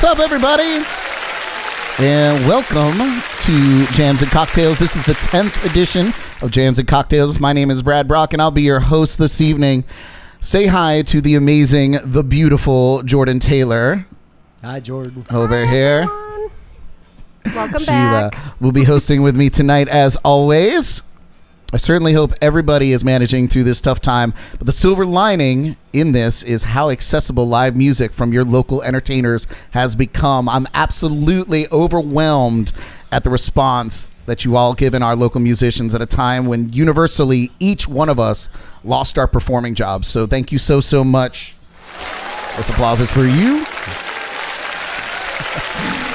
up, everybody? And welcome to Jams and Cocktails. This is the 10th edition of Jams and Cocktails. My name is Brad Brock, and I'll be your host this evening. Say hi to the amazing, the beautiful Jordan Taylor. Hi, Jordan. Over here. Welcome back. She will be hosting with me tonight, as always. I certainly hope everybody is managing through this tough time. But the silver lining in this is how accessible live music from your local entertainers has become. I'm absolutely overwhelmed at the response that you all given our local musicians at a time when universally each one of us lost our performing jobs. So thank you so much. This applause is for you.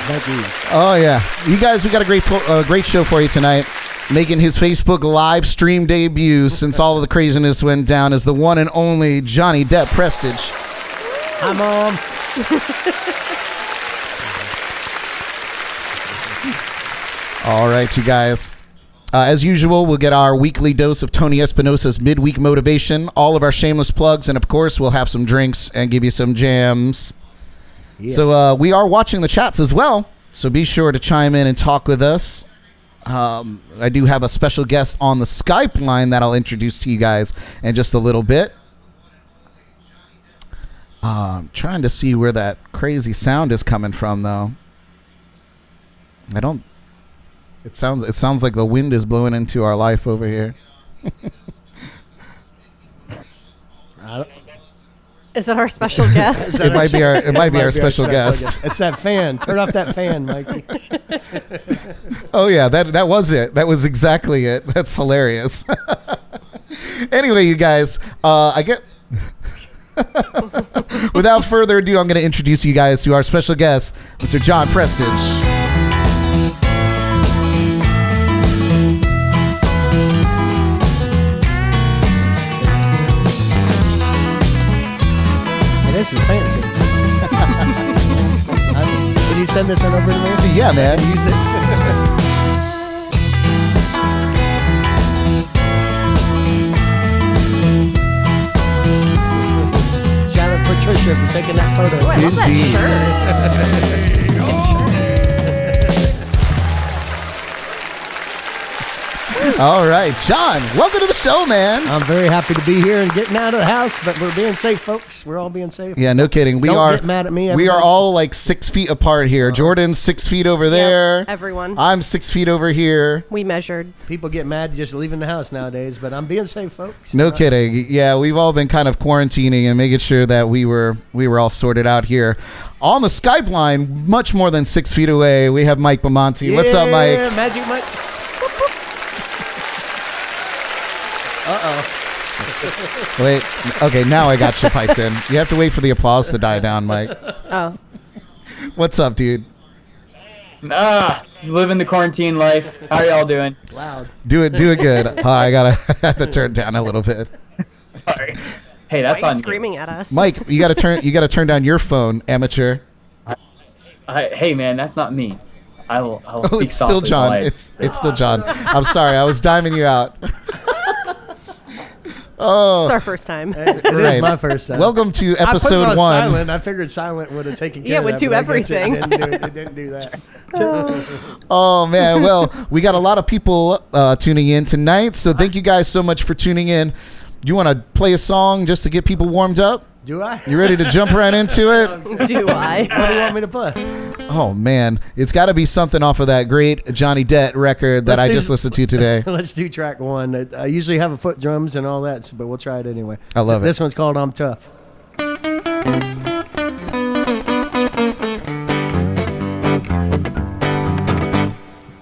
Thank you. Oh, yeah. You guys, we got a great show for you tonight. Making his Facebook live stream debut since all of the craziness went down is the one and only Johnny Debt Prestage. Hi, Mom. All right, you guys. As usual, we'll get our weekly dose of Tony Espinosa's midweek motivation, all of our shameless plugs, and of course, we'll have some drinks and give you some jams. Yes. So we are watching the chats as well, so be sure to chime in and talk with us. I do have a special guest on the Skype line that I'll introduce to you guys in just a little bit. Trying to see where that crazy sound is coming from, though. It sounds like the wind is blowing into our life over here. Is that our special guest? It might be our special guest. It's that fan. Turn off that fan, Mikey. Oh yeah, that was it. That was exactly it. That's hilarious. Anyway, you guys, without further ado, I'm going to introduce you guys to our special guest, Mr. John Prestage. This is fancy. Did you send this one over to me? Yeah, man. Use it. Shout out Patricia for taking that photo. Oh, I love that shirt. All right, John, welcome to the show, man. I'm very happy to be here and getting out of the house, but we're being safe, folks. We're all being safe. Yeah, no kidding. Don't get mad at me. We are all like 6 feet apart here. Jordan's 6 feet over there. Yep, everyone. I'm 6 feet over here. We measured. People get mad just leaving the house nowadays, but I'm being safe, folks. No kidding. Yeah, we've all been kind of quarantining and making sure that we were all sorted out here. On the Skype line, much more than 6 feet away, we have Mike Bamonte. Yeah, what's up, Mike? Magic Mike. Wait. Okay, now I got you piped in. You have to wait for the applause to die down, Mike. Oh. What's up, dude? Living the quarantine life. How are y'all doing? Loud. Do it good. I have to turn down a little bit. Sorry. Hey, that's Why are you on screaming at us? Mike, you got to turn down your phone, amateur. Hey, man, that's not me. I will speak It's still softly John. while I- It's still John. I'm sorry. I was diming you out. Oh, It's our first time. It Right. is my first time. welcome to I put it episode on 1. Silent. I figured silent would have taken care Yeah, of it would that, do but I guess everything. It didn't do that. Oh man, well, we got a lot of people tuning in tonight, so thank you guys so much for tuning in. Do you want to play a song just to get people warmed up? Do I? You ready to jump right into it? Do I? What do you want me to play? Oh man, it's got to be something off of that great Johnny Debt record that I just listened to today. Let's do track 1. I usually have a foot drums and all that, but we'll try it anyway. I love it. This one's called I'm Tough.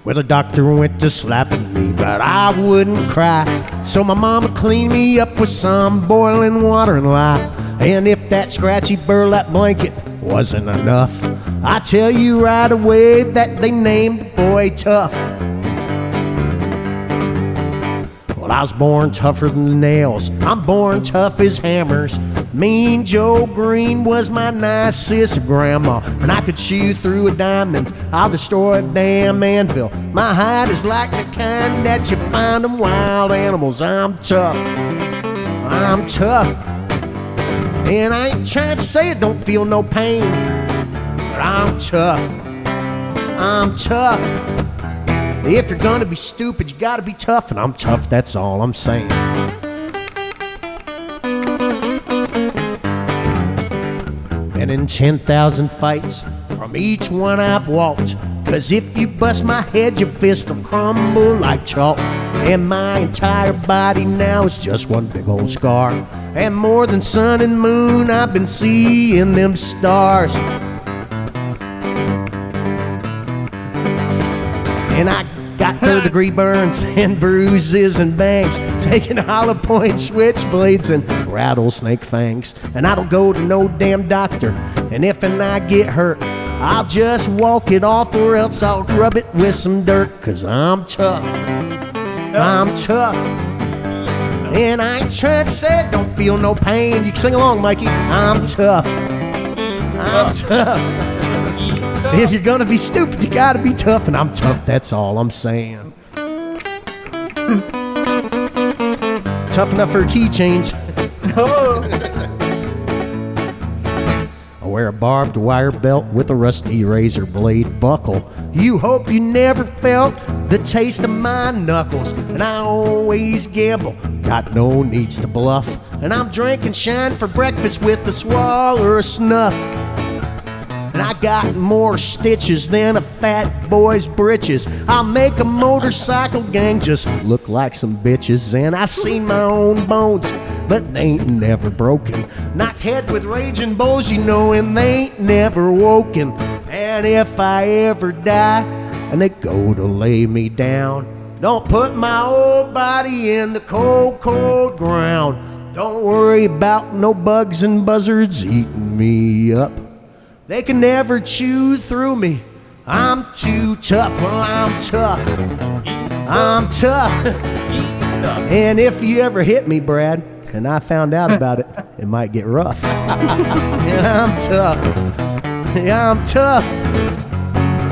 Well, the doctor went to slapping me, but I wouldn't cry. So my mama cleaned me up with some boiling water and lye. And if that scratchy burlap blanket wasn't enough, I tell you right away that they named the boy Tough. Well, I was born tougher than nails. I'm born tough as hammers. Mean Joe Green was my nicest grandma, and I could chew through a diamond. I'll destroy a damn anvil. My hide is like the kind that you find in wild animals. I'm tough. I'm tough. And I ain't trying to say it don't feel no pain. but I'm tough. I'm tough. If you're gonna be stupid, you gotta be tough, and I'm tough, that's all I'm saying. Been in 10,000 fights, from each one I've walked. 'Cause if you bust my head, your fist will crumble like chalk. And my entire body now is just one big old scar. And more than sun and moon, I've been seeing them stars. And I got third-degree burns and bruises and bangs, taking hollow point switchblades and rattlesnake fangs. And I don't go to no damn doctor, and if and I get hurt, I'll just walk it off, or else I'll rub it with some dirt. 'Cause I'm tough. I'm tough. And I ain't trying to say it, don't feel no pain. You can sing along, Mikey. I'm tough. I'm tough. If you're gonna be stupid, you gotta be tough, and I'm tough, that's all I'm saying. Tough enough for a key change. I wear a barbed wire belt with a rusty razor blade buckle. You hope you never felt the taste of my knuckles. And I always gamble, got no needs to bluff. And I'm drinking shine for breakfast with a swallow of snuff. And I got more stitches than a fat boy's britches. I'll make a motorcycle gang just look like some bitches. And I've seen my own bones, but they ain't never broken. Knocked head with raging bulls, you know, and they ain't never woken. And if I ever die, and they go to lay me down, don't put my old body in the cold, cold ground. Don't worry about no bugs and buzzards eating me up. They can never chew through me. I'm too tough. Well, I'm tough. I'm tough. And if you ever hit me, Brad, and I found out about it, it might get rough. Yeah, I'm tough. Yeah, I'm tough.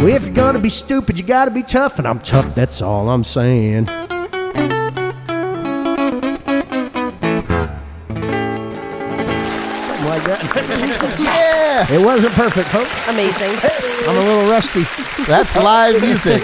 Well, if you're gonna be stupid, you gotta be tough, and I'm tough, that's all I'm saying. Like that. Yeah, It wasn't perfect, folks. Amazing. I'm a little rusty. that's live music.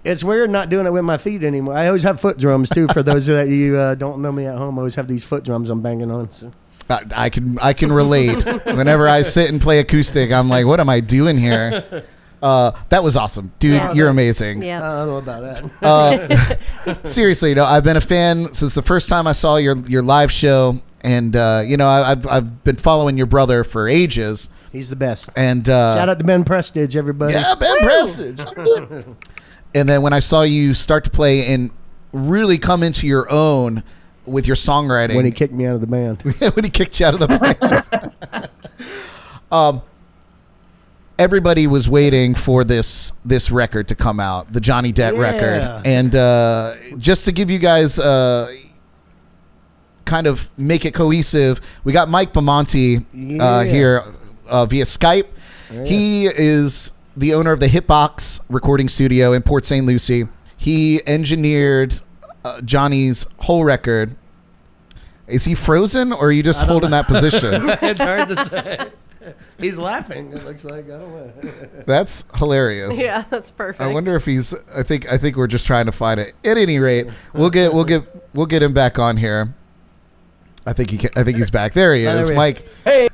It's weird not doing it with my feet anymore. I always have foot drums too. For those that you don't know me at home, I always have these foot drums I'm banging on. So. I can relate. Whenever I sit and play acoustic, I'm like, what am I doing here? That was awesome, dude. You're amazing. Yeah. I don't know about that. Seriously, I've been a fan since the first time I saw your live show. And, I've been following your brother for ages. He's the best. And shout out to Ben Prestage, everybody. Yeah, Ben Prestage. And then when I saw you start to play and really come into your own with your songwriting. When he kicked me out of the band. When he kicked you out of the band. Everybody was waiting for this record to come out, the Johnny Debt record. And just to give you guys... kind of make it cohesive, we got Mike Bamonte here via Skype. Yeah. He is the owner of the Hitbox recording studio in Port St. Lucie. He engineered Johnny's whole record. Is he frozen, or are you just holding that position? It's hard to say. He's laughing. It looks like, I don't know. That's hilarious. Yeah, that's perfect. I wonder if he's. I think we're just trying to find it. At any rate, we'll get him back on here. I think he's back. There he is, Mike. Hey.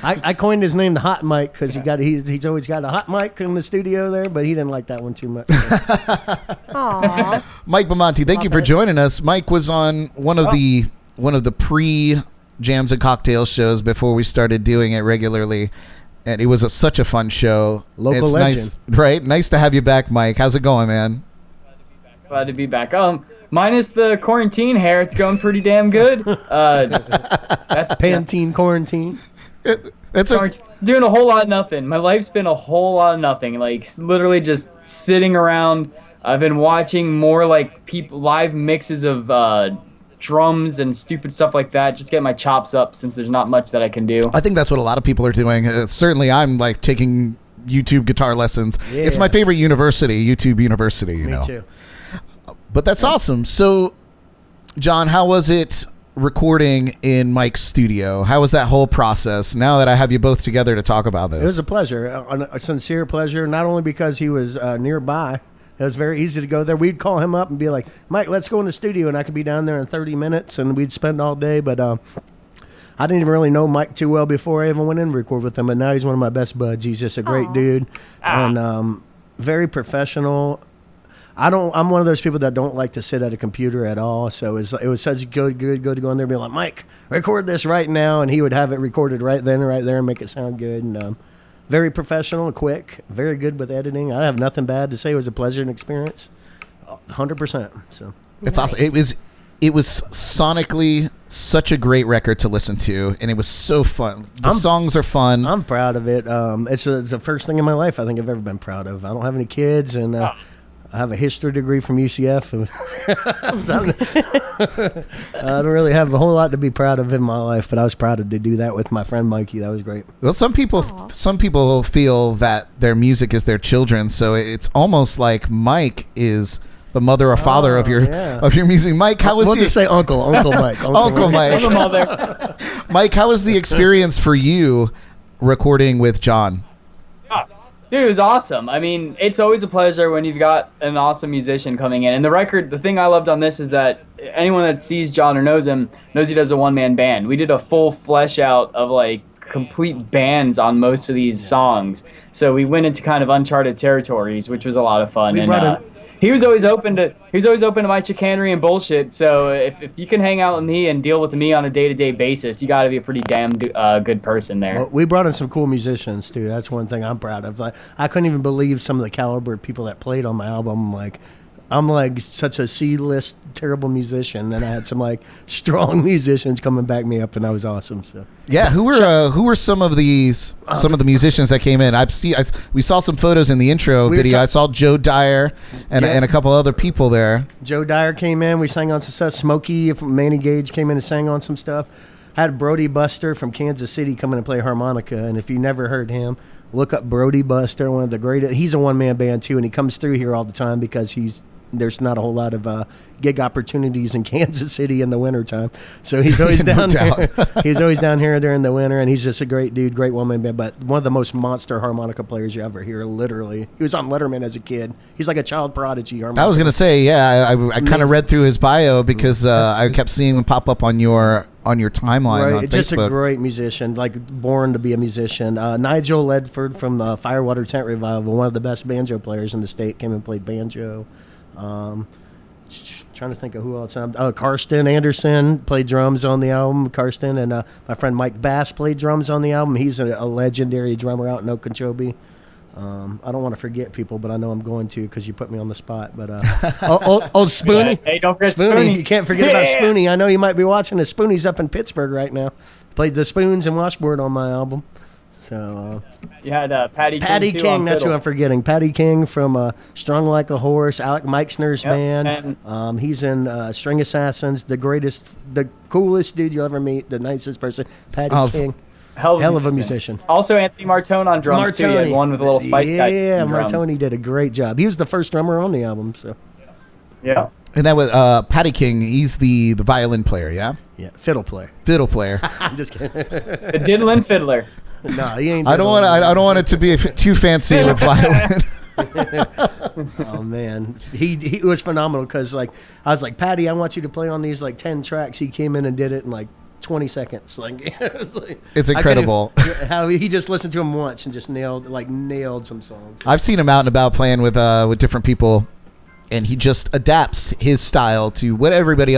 I coined his name the Hot Mike because he's always got a hot mic in the studio there, but he didn't like that one too much. Aww. Mike Bamonte, thank you for joining us. Mike was on one of the pre Jams and Cocktails shows before we started doing it regularly, and it was such a fun show. Local legend, nice, right? Nice to have you back, Mike. How's it going, man? Glad to be back. Minus the quarantine hair, it's going pretty damn good. That's Pantene quarantine. That's doing a whole lot of nothing. My life's been a whole lot of nothing. Like literally just sitting around. I've been watching more like live mixes of drums and stupid stuff like that. Just get my chops up since there's not much that I can do. I think that's what a lot of people are doing. Certainly, I'm like taking YouTube guitar lessons. Yeah. It's my favorite university, YouTube University. Me too. But that's awesome. So, John, how was it recording in Mike's studio? How was that whole process? Now that I have you both together to talk about this, It was a pleasure, a sincere pleasure. Not only because he was nearby, it was very easy to go there. We'd call him up and be like, "Mike, let's go in the studio," and I could be down there in 30 minutes, and we'd spend all day. But I didn't even really know Mike too well before I even went in to record with him. But now he's one of my best buds. He's just a great dude and very professional. I'm one of those people that don't like to sit at a computer at all. So it was such good to go in there and be like, "Mike, record this right now," and he would have it recorded right then and right there and make it sound good. And very professional, quick, very good with editing. I have nothing bad to say. It was a pleasure and experience, 100%. So it's awesome. It was sonically such a great record to listen to, and it was so fun. The songs are fun. I'm proud of it. It's the first thing in my life I think I've ever been proud of. I don't have any kids, and I have a history degree from UCF. I don't really have a whole lot to be proud of in my life, but I was proud to do that with my friend Mikey. That was great. Well, some people feel that their music is their children, so it's almost like Mike is the mother or father of your music. Mike, how was We'll just say Uncle Mike. Uncle Mike. The mother. Mike, how was the experience for you recording with John? Dude, it was awesome. I mean, it's always a pleasure when you've got an awesome musician coming in. And the thing I loved on this is that anyone that sees John or knows him knows he does a one-man band. We did a full flesh out of like complete bands on most of these songs. So we went into kind of uncharted territories, which was a lot of fun. He was always open to my chicanery and bullshit. So if you can hang out with me and deal with me on a day-to-day basis, you got to be a pretty damn good person there. Well, we brought in some cool musicians too. That's one thing I'm proud of. Like, I couldn't even believe some of the caliber of people that played on my album. I'm like such a C-list terrible musician, and I had some like strong musicians coming back me up, and that was awesome. So yeah, who were some of the musicians that came in? We saw some photos in the intro video. I saw Joe Dyer and a couple other people there. Joe Dyer came in. We sang on some stuff. Smokey from Manny Gage came in and sang on some stuff. Had Brody Buster from Kansas City come in and play harmonica, and if you never heard him, look up Brody Buster, one of the greatest. He's a one-man band too, and he comes through here all the time because there's not a whole lot of gig opportunities in Kansas City in the wintertime. So he's always down here. He's always down here during the winter, and he's just a great dude, great one-man band, but one of the most monster harmonica players you ever hear, literally. He was on Letterman as a kid. He's like a child prodigy harmonica. I was going to say, I kind of read through his bio because I kept seeing him pop up on your timeline on Facebook. Just a great musician, like born to be a musician. Nigel Ledford from the Firewater Tent Revival, one of the best banjo players in the state, came and played banjo. Trying to think of who else. Karsten Anderson played drums on the album. Karsten and my friend Mike Bass played drums on the album. He's a legendary drummer out in Okeechobee. I don't want to forget people, but I know I'm going to because you put me on the spot. But old Spoonie. Hey, don't forget Spoonie. You can't forget about Spoonie. I know you might be watching this. Spoonie's up in Pittsburgh right now. Played the spoons and washboard on my album. So you had Patty King. That's who I'm forgetting. Patty King from Strung Like a Horse. Alec Meixner's band. He's in String Assassins. The coolest dude you'll ever meet. The nicest person. Patty King. Hell of a musician. Also Anthony Martone on drums too. He had one with a little Spice Guy. Yeah, Martone did a great job. He was the first drummer on the album. So yeah. And that was Patty King. He's the violin player. Yeah. Yeah, fiddle player. I'm just kidding. The diddlin' fiddler. No, he ain't. I don't want it to be too fancy with violin. Oh man, he was phenomenal because I was like, Patty, I want you to play on these 10 tracks. He came in and did it in 20 seconds. It's incredible how he just listened to him once and just nailed some songs. I've seen him out and about playing with different people, and he just adapts his style to what anybody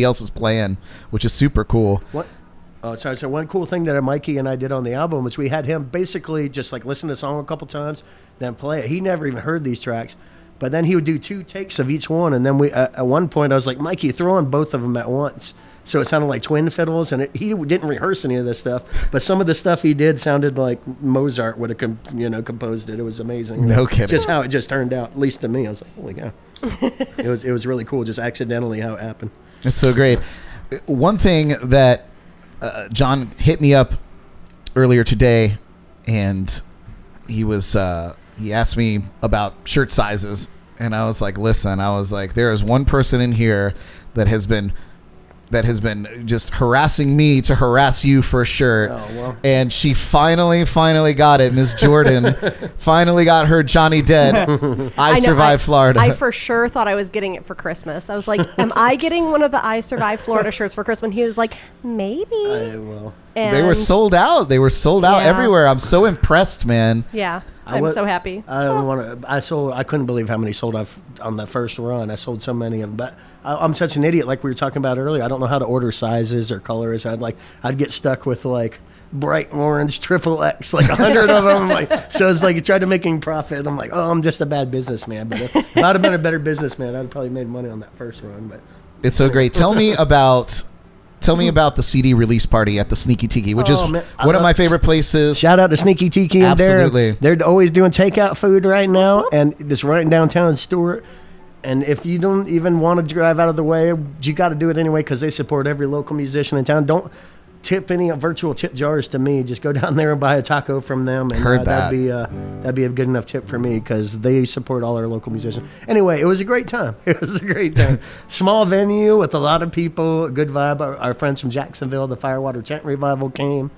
else is playing, which is super cool. What? Oh, sorry. So one cool thing that Mikey and I did on the album was we had him basically just listen to the song a couple times, then play it. He never even heard these tracks, but then he would do 2 takes of each one, and then we at one point I was like, Mikey, throw on both of them at once. So it sounded like twin fiddles, and he didn't rehearse any of this stuff, but some of the stuff he did sounded like Mozart would have composed it. It was amazing. No kidding. Just how it just turned out, at least to me. I was like, holy cow. It was really cool, just accidentally how it happened. It's so great. One thing that John hit me up earlier today, and he asked me about shirt sizes, and I was like, listen, there is one person in here that has been that has been just harassing me to harass you for a shirt. Oh, well. And she finally got it. Miss Jordan finally got her Johnny Dead. I Survived Florida. I for sure thought I was getting it for Christmas. I was like, am I getting one of the I Survived Florida shirts for Christmas? And he was like, maybe. Well. And they were sold out. They were sold out Yeah. everywhere. I'm so impressed, man. yeah, I'm so happy. I couldn't believe how many sold off on that first run. I sold so many of them, but I'm such an idiot. Like we were talking about earlier, I don't know how to order sizes or colors. I'd get stuck with like bright orange XXX, like 100 of them. Like, so it's like you tried to making profit. I'm like, oh, I'm just a bad businessman. But if I'd have been a better businessman, I'd have probably made money on that first run. But It's so great. Tell me about the CD release party at the Sneaky Tiki, which is man, one of my favorite places. shout out to Sneaky Tiki and Absolutely. They're always doing takeout food right now, and just right in downtown Stewart. And if you don't even want to drive out of the way, you got to do it anyway because they support every local musician in town. Don't tip any virtual tip jars to me. Just go down there and buy a taco from them. And, Heard that. That'd be a good enough tip for me because they support all our local musicians. Anyway, it was a great time. It was a great time. Small venue with a lot of people, a good vibe. Our friends from Jacksonville, the Firewater Tent Revival came.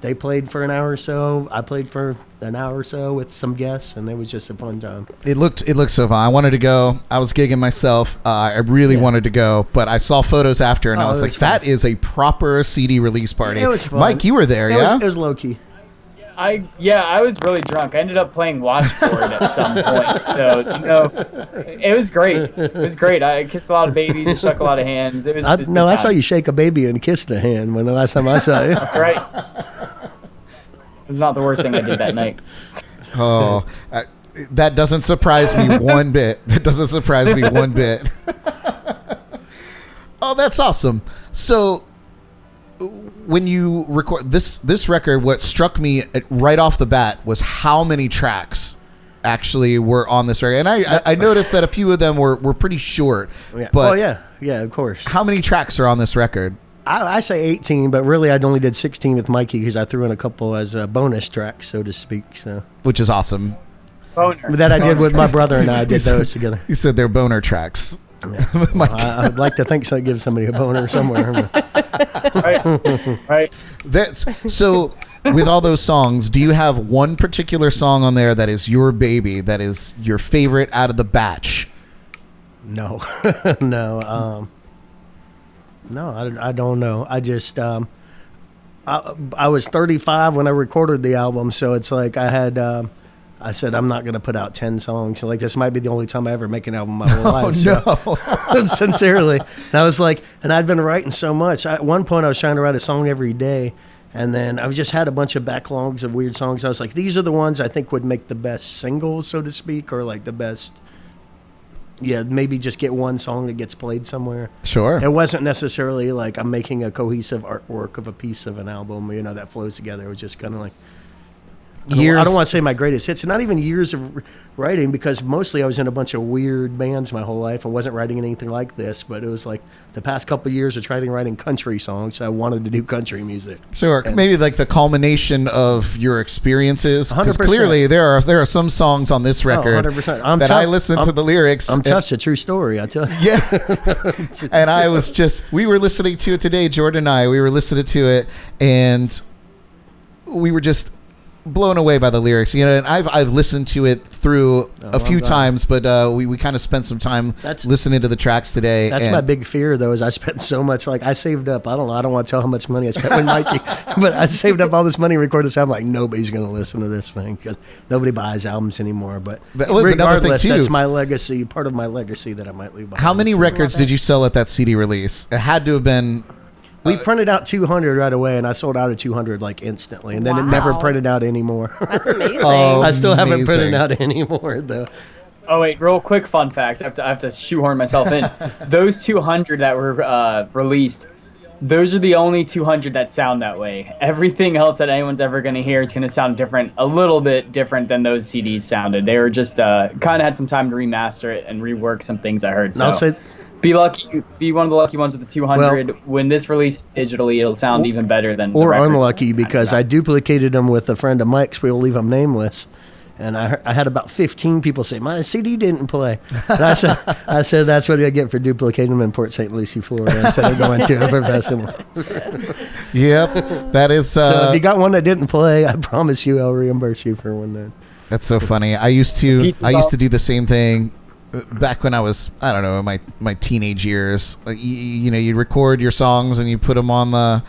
They played for an hour or so. I played for an hour or so with some guests, and it was just a fun time. It looked so fun. I wanted to go. I was gigging myself. I really wanted to go, but I saw photos after, and I was like, that is a proper CD release party. It was fun. Mike, you were there, yeah? It was low key. I was really drunk. I ended up playing washboard at some point. So, it was great. It was great. I kissed a lot of babies and shook a lot of hands. It was I a good saw time. you shake a baby and kiss the hand when the last time I saw you. That's right. It's not the worst thing I did that night. Oh, that doesn't surprise me one bit. That doesn't surprise me one bit. Oh, that's awesome. So, when you record this record, what struck me right off the bat was how many tracks actually were on this record. And I noticed that a few of them were pretty short. Yeah. But yeah, of course. how many tracks are on this record? I say 18, but really I only did 16 with Mikey because I threw in a couple as bonus tracks, so to speak. So Which is awesome. Boner. that I did with my brother and I did those together. You said they're boner tracks. Well, I'd like to think so. I give somebody a boner somewhere. Right. That's so. With all those songs, do you have one particular song on there that is your baby, that is your favorite out of the batch? No, no, I don't know. I just I was 35 when I recorded the album, so it's like I had. I said I'm not going to put out 10 songs. So like this might be the only time I ever make an album my whole life. No. Sincerely, and I was like, and I'd been writing so much. At one point, I was trying to write a song every day. And then I just had a bunch of backlogs of weird songs. I was like, these are the ones I think would make the best singles, so to speak, or like the best. Yeah, maybe just get one song that gets played somewhere. Sure. It wasn't necessarily like I'm making a cohesive artwork of a piece of an album, that flows together. It was just kind of like. I don't want to say my greatest hits, and not even years of writing, because mostly I was in a bunch of weird bands my whole life. I wasn't writing anything like this, but it was like the past couple of years of writing country songs. So I wanted to do country music. Sure, maybe like the culmination of your experiences. Because 100%. clearly there are some songs on this record 100%. that I listened to the lyrics. I'm touched. A true story, I tell you. Yeah. And I was we were listening to it today, Jordan and I. We were listening to it, and we were just blown away by the lyrics, and I've listened to it through a few times, but we kind of spent some time listening to the tracks today. That's my big fear, though, is I spent so much. Like I saved up. I don't want to tell how much money I spent with Mikey, but I saved up all this money recording this album. Like nobody's going to listen to this thing because nobody buys albums anymore. But that was another thing too. That's my legacy. Part of my legacy that I might leave behind. How many records did you sell at that CD release? It had to have been. We printed out 200 right away, and I sold out of 200 like instantly, and then it never printed out anymore. That's amazing. I still haven't Amazing. printed out anymore though. Oh wait, real quick fun fact. I have to shoehorn myself in. Those 200 that were released, those are the only 200 that sound that way. Everything else that anyone's ever going to hear is going to sound different, a little bit different than those CDs sounded. They were just kind of had some time to remaster it and rework some things I heard. So. I'll say. Be lucky. Be one of the lucky ones with the 200. When this release digitally, it'll sound even better than. Or the record. unlucky, because I duplicated them with a friend of Mike's. We'll leave him nameless, And I had about 15 people say, my CD didn't play. And I said, that's what I get for duplicating them in Port St. Lucie, Florida, instead of going to a professional. Yep, that is. So if you got one that didn't play, I promise you I'll reimburse you for one then. That's so funny. I used to do the same thing back when I was, I don't know, in my teenage years. Like, you'd record your songs and you put them on the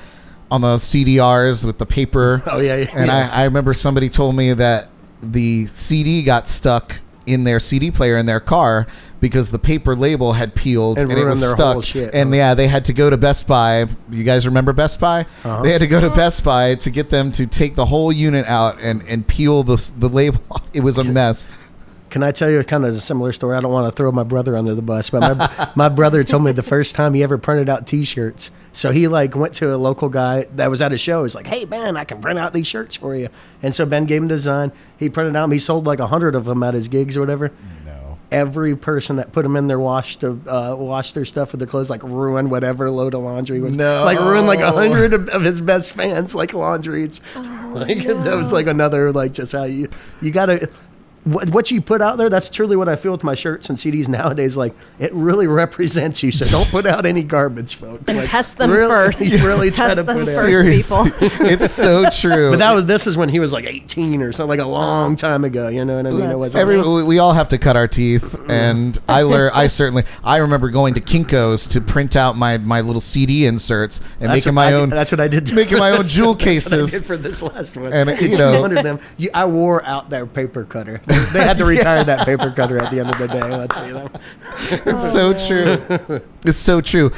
CDRs with the paper. Oh yeah. And I remember somebody told me that the CD got stuck in their CD player in their car because the paper label had peeled and it was their stuck. whole shit, and they had to go to Best Buy. You guys remember Best Buy? Uh-huh. They had to go to Best Buy to get them to take the whole unit out and peel the label. It was a mess. Can I tell you kind of a similar story? I don't want to throw my brother under the bus, but my brother told me the first time he ever printed out T-shirts. So he went to a local guy that was at a show. He's like, "Hey Ben, I can print out these shirts for you." And so Ben gave him the design. He printed out them. He sold 100 of them at his gigs or whatever. No. Every person that put them in there washed their stuff with their clothes, ruined whatever load of laundry was. No. Ruined 100 of his best fans laundry. That was another just how you gotta. What you put out there, that's truly what I feel with my shirts and CDs nowadays. It really represents you. So don't put out any garbage, folks. And test them first. Really test them first, Seriously. people. It's so true. But this is when he was 18 or something, a long time ago. You know what I mean? We all have to cut our teeth, and I remember going to Kinko's to print out my little CD inserts and making my own. That's what I did. Making my own jewel cases. That's what I did for this last one. And I wore out their paper cutter. They had to retire that paper cutter at the end of the day. I'll tell you that. It's so true. It's so true.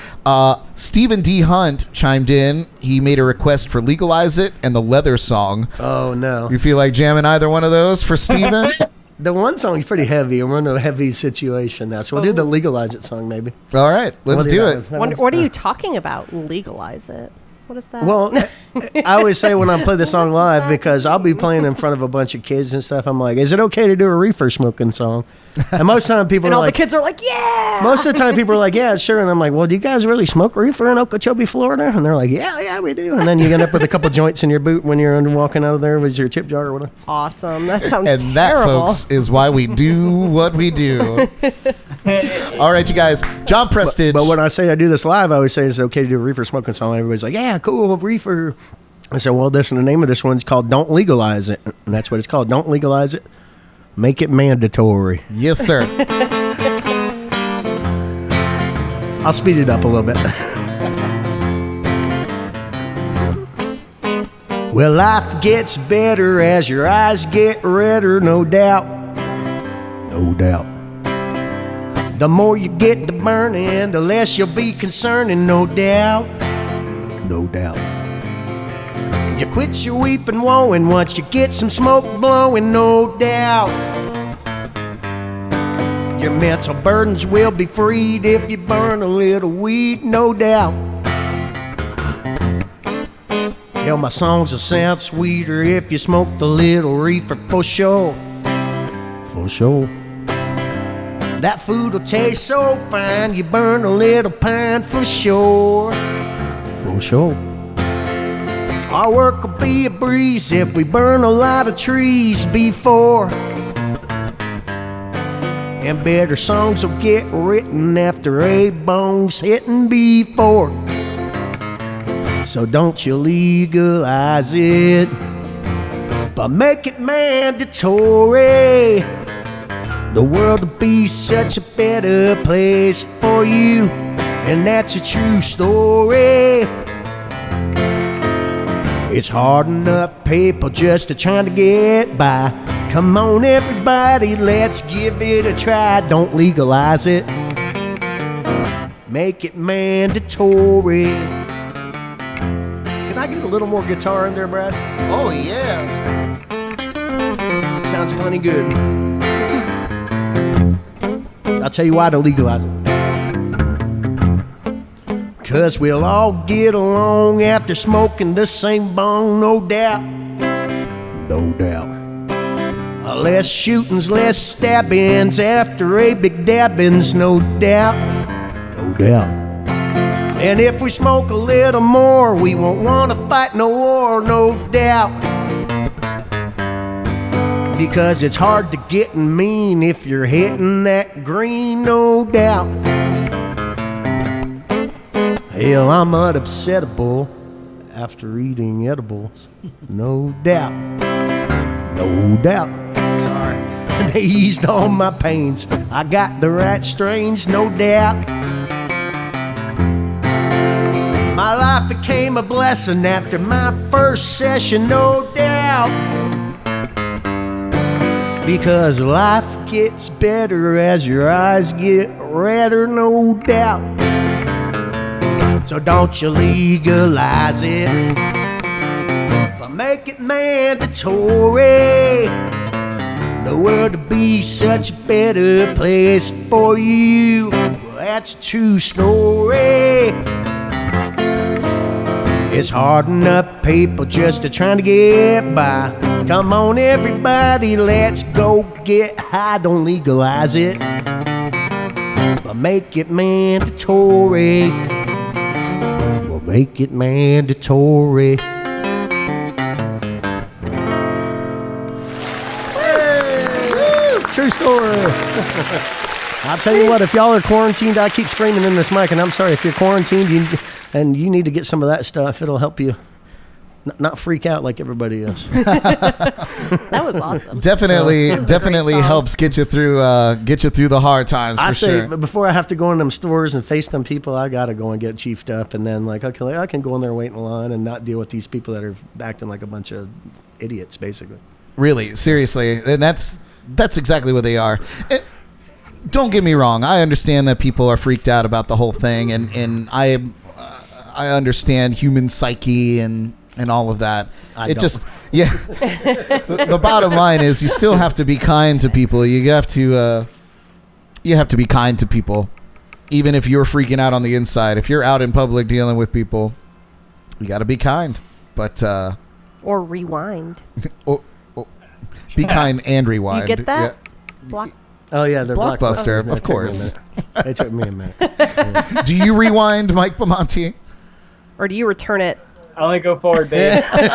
Stephen D. Hunt chimed in. He made a request for Legalize It and the Leather Song. Oh, no. You feel like jamming either one of those for Stephen? The one song's pretty heavy, and we're in a heavy situation now. So we'll do the Legalize It song, maybe. All right. Let's do it. What are you talking about, Legalize It? What is that? Well, I always say when I play the song live, because I'll be playing in front of a bunch of kids and stuff, I'm like, is it okay to do a reefer smoking song? And most of the time people and are all like, the kids are like, yeah. Most of the time people are like, yeah, sure. And I'm like, well, do you guys really smoke reefer in Okeechobee, Florida? And they're like, yeah, we do. And then you end up with a couple joints in your boot when you're walking out of there with your tip jar or whatever. Awesome. That sounds and terrible. That, folks, is why we do what we do. All right, you guys. John Prestage. But when I say I do this live, I always say it's okay to do a reefer smoking song. Everybody's like, yeah, cool, reefer. I said, well, the name of this one's called Don't Legalize It. And that's what it's called. Don't legalize it. Make it mandatory. Yes, sir. I'll speed it up a little bit. Well, life gets better as your eyes get redder, no doubt. No doubt. The more you get to burning, the less you'll be concerning, no doubt. No doubt. You quit your weeping, woeing once you get some smoke blowing, no doubt. Your mental burdens will be freed if you burn a little weed, no doubt. Hell, my songs will sound sweeter if you smoked a little reefer, for sure. For sure. That food will taste so fine, you burn a little pine, for sure. For sure. Our work will be a breeze if we burn a lot of trees before. And better songs will get written after A-Bone's hitting before. So don't you legalize it, but make it mandatory. The world will be such a better place for you, and that's a true story. It's hard enough, people just trying to get by. Come on, everybody, let's give it a try. Don't legalize it. Make it mandatory. Can I get a little more guitar in there, Brad? Oh, yeah. Sounds plenty good. I'll tell you why to legalize it. 'Cause we'll all get along after smoking the same bong, no doubt. No doubt. Less shootings, less stabbings after a big dabbings, no doubt. No doubt. And if we smoke a little more, we won't want to fight no war, no doubt. Because it's hard to get mean if you're hitting that green, no doubt. Hell, I'm unupsettable after eating edibles, no doubt. No doubt. Sorry. They eased all my pains. I got the right strains, no doubt. My life became a blessing after my first session, no doubt. Because life gets better as your eyes get redder, no doubt. So don't you legalize it, but make it mandatory. The world to be such a better place for you. Well, that's a true story. It's hard enough people just trying to get by. Come on, everybody, let's go get high. Don't legalize it, but make it mandatory. We'll make it mandatory. True story. I'll tell you what, if y'all are quarantined, I keep screaming in this mic, and I'm sorry, if you're quarantined and you need to get some of that stuff, it'll help you not freak out like everybody else. That was awesome. Definitely helps get you through the hard times. For sure. But before I have to go in them stores and face them people, I gotta go and get chiefed up, and then like, okay, I can go in there, wait in line, and not deal with these people that are acting like a bunch of idiots, basically. Really, seriously, and that's exactly what they are. Don't get me wrong. I understand that people are freaked out about the whole thing, and I understand human psyche and all of that. The bottom line is you still have to be kind to people. You have to be kind to people, even if you're freaking out on the inside. If you're out in public dealing with people, you got to be kind. But or rewind. Be kind and rewind. You get that? Yeah. Oh yeah, they're Blockbuster, of course. It took me a minute. Yeah. Do you rewind, Mike Bamonte? Or do you return it? I only go forward, babe. It's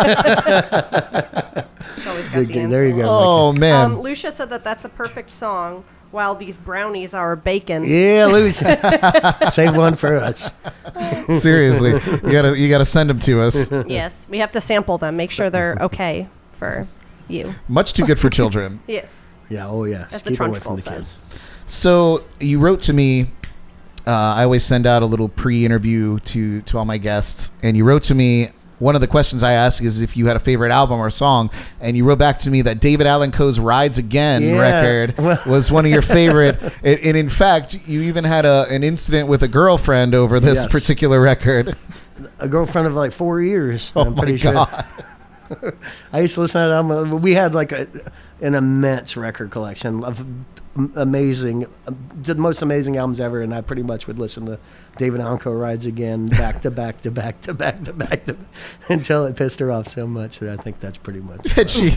always got the answer. There you go. Oh, man. Lucia said that's a perfect song, while these brownies are bacon. Yeah, Lucia. Save one for us. Seriously, you gotta send them to us. Yes, we have to sample them, make sure they're okay for you. Much too good for children. Yes. Yeah, oh yeah. As the Trunchbull says. So you wrote to me. I always send out a little pre-interview to all my guests, and you wrote to me. One of the questions I ask is if you had a favorite album or song, and you wrote back to me that David Allan Coe's "Rides Again" record was one of your favorite. And in fact, you even had an incident with a girlfriend over this particular record. A girlfriend of like 4 years. Oh, my God. I used to listen to that album. We had like an immense record collection of amazing, the most amazing albums ever, and I pretty much would listen to David Allan Coe "Rides Again" back to back to back to back to back to until it pissed her off so much that I think that's pretty much. Had she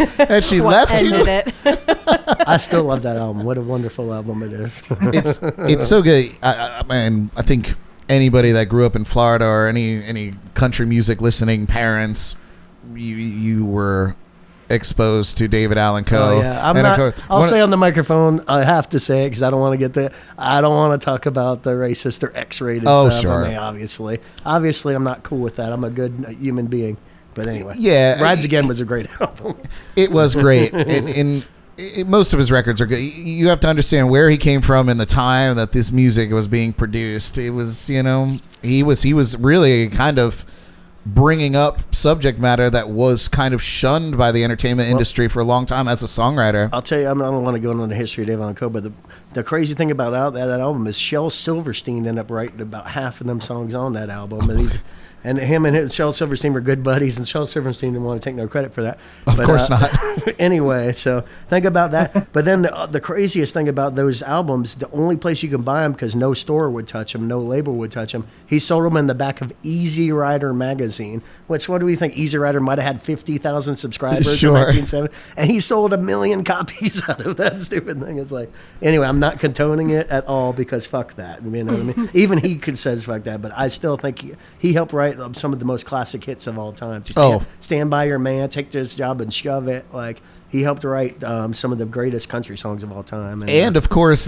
left you? It. I still love that album. What a wonderful album it is. It's so good. I think anybody that grew up in Florida or any country music listening parents, you were exposed to David Allan Coe. Oh, yeah. I'll say on the microphone, I have to say it because I don't want to get I don't want to talk about the racist or X-rated stuff. Sure. I mean, obviously, I'm not cool with that. I'm a good human being. But anyway, yeah, "Rides Again" was a great album. It was great, and most of his records are good. You have to understand where he came from in the time that this music was being produced. It was, he was really kind of bringing up subject matter that was kind of shunned by the entertainment industry for a long time as a songwriter. I'll tell you, I don't want to go into the history of David Allan Coe, but the crazy thing about that album is Shel Silverstein ended up writing about half of them songs on that album. And him and Shel Silverstein were good buddies, and Shel Silverstein didn't want to take no credit for that. Of course not. Anyway, so think about that. But then the craziest thing about those albums, the only place you can buy them because no store would touch them, no label would touch them, he sold them in the back of Easy Rider magazine, which, what do we think? Easy Rider might have had 50,000 subscribers in 1970, and he sold 1 million copies out of that stupid thing. It's like, anyway, I'm not condoning it at all because fuck that. You know what I mean? Even he could says fuck that, but I still think he helped write some of the most classic hits of all time. Just Stand By Your Man, Take This Job and Shove It. Like, he helped write some of the greatest country songs of all time. And of course,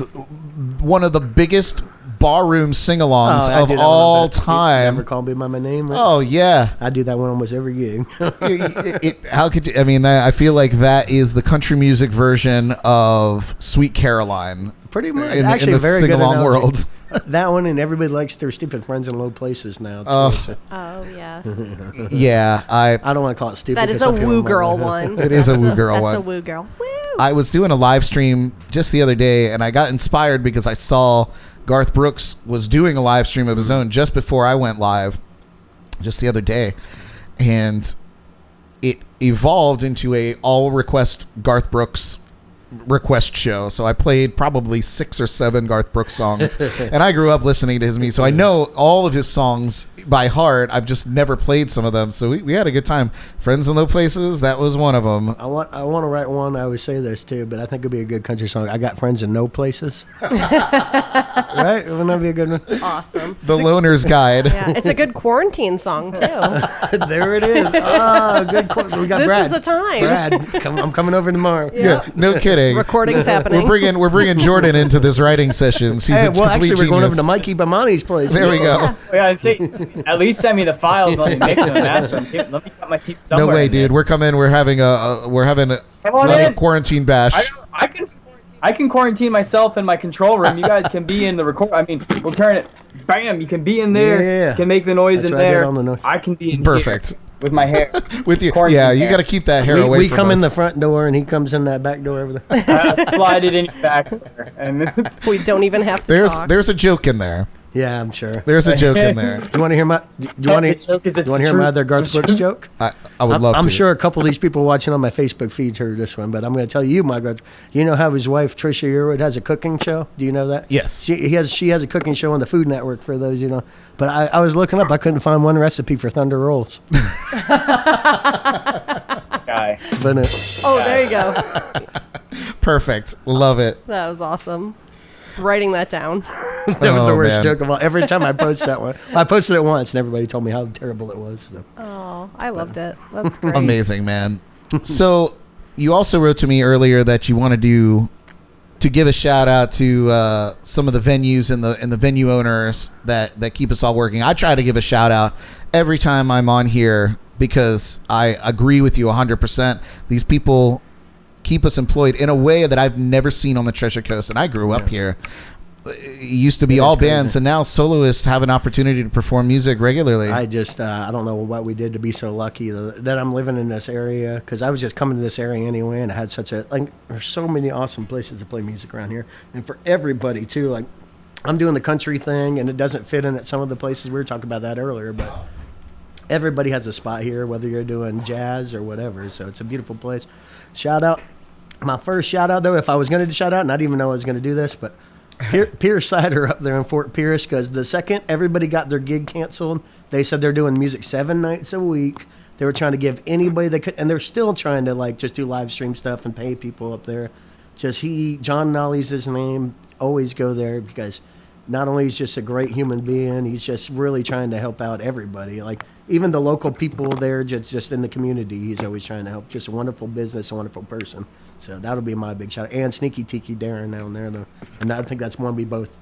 one of the biggest barroom sing-alongs of all time. Never Call Me by My Name. Right? Oh, yeah. I do that one almost every gig. How could you? I mean, I feel like that is the country music version of Sweet Caroline. Pretty much. In Actually, the very sing-along good world. That one, and everybody likes Their Stupid Friends in Low Places now. Oh, yes. Yeah. I don't want to call it stupid. That is a woo girl one. It is a woo girl one. That's a woo girl. Woo! I was doing a live stream just the other day, and I got inspired because I saw Garth Brooks was doing a live stream of his own just before I went live just the other day. And it evolved into a all request Garth Brooks request show. So I played probably 6 or 7 Garth Brooks songs, and I grew up listening to his music, so I know all of his songs by heart. I've just never played some of them, so we had a good time. Friends in Low Places, that was one of them. I want to write one. I always say this too, but I think it'd be a good country song. I Got Friends in No Places. Right? Wouldn't that be a good one? Awesome. The Loner's Guide. Yeah, it's a good quarantine song too. There it is. Oh, good. We got This Brad. is the time. Brad, I'm coming over tomorrow. Yeah, no kidding. Recording's happening. We're bringing Jordan into this writing session. She's Hey, a well, complete actually, we're going over genius. to Mikey Bamonte's place. There we go. Yeah, see, at least send me the files. Let me mix them and master them. Let me cut my teeth somewhere. No way, in dude. this. We're coming. We're having a Come on in. quarantine bash. I can quarantine myself in my control room. You guys can be in the record. I mean, we'll turn it. Bam! You can be in there. Yeah. You can make the noise That's in what I did there. on the noise. I can be in Perfect. here with my hair. With you, Quarantine yeah. You hair. got to keep that hair away We from come us. in the front door, and he comes in that back door over there. Slide it in your back there. And We don't even have to talk. There's a joke in there. Yeah, I'm sure. There's a joke in there. Do you want to hear my? Do you want to hear my other Garth Brooks joke? I would love to. I'm sure a couple of these people watching on my Facebook feeds heard this one, but I'm going to tell you, my Garth. You know how his wife Trisha Yearwood has a cooking show? Do you know that? Yes. She has a cooking show on the Food Network for those you know. But I was looking up, I couldn't find one recipe for Thunder Rolls. guy. Oh, there you go. Perfect. Love it. That was awesome. Writing that down. That was the worst man. joke of all. Every time I post that one, I posted it once, and everybody told me how terrible it was. So. Oh, I loved it. That's great. Amazing, man. So you also wrote to me earlier that you want to give a shout out to some of the venues and the venue owners that keep us all working. I try to give a shout out every time I'm on here because I agree with you 100%. These people keep us employed in a way that I've never seen on the Treasure Coast, and I grew up here. It used to be all bands, and now soloists have an opportunity to perform music regularly. I just, I don't know what we did to be so lucky that I'm living in this area, because I was just coming to this area anyway, and I had there's so many awesome places to play music around here, and for everybody too. Like, I'm doing the country thing, and it doesn't fit in at some of the places. We were talking about that earlier, but everybody has a spot here, whether you're doing jazz or whatever, so it's a beautiful place. Shout out. My first shout out, though, if I was going to shout out, and I didn't even know I was going to do this, but Pierce Cider up there in Fort Pierce, because the second everybody got their gig canceled, they said they're doing music 7 nights a week. They were trying to give anybody they could, and they're still trying to like just do live stream stuff and pay people up there. John Nolly's his name. Always go there because not only he's just a great human being, he's just really trying to help out everybody. Like even the local people there, just in the community, he's always trying to help. Just a wonderful business, a wonderful person. So that'll be my big shout out. And Sneaky Tiki Darren down there, though. And I think that's one we both.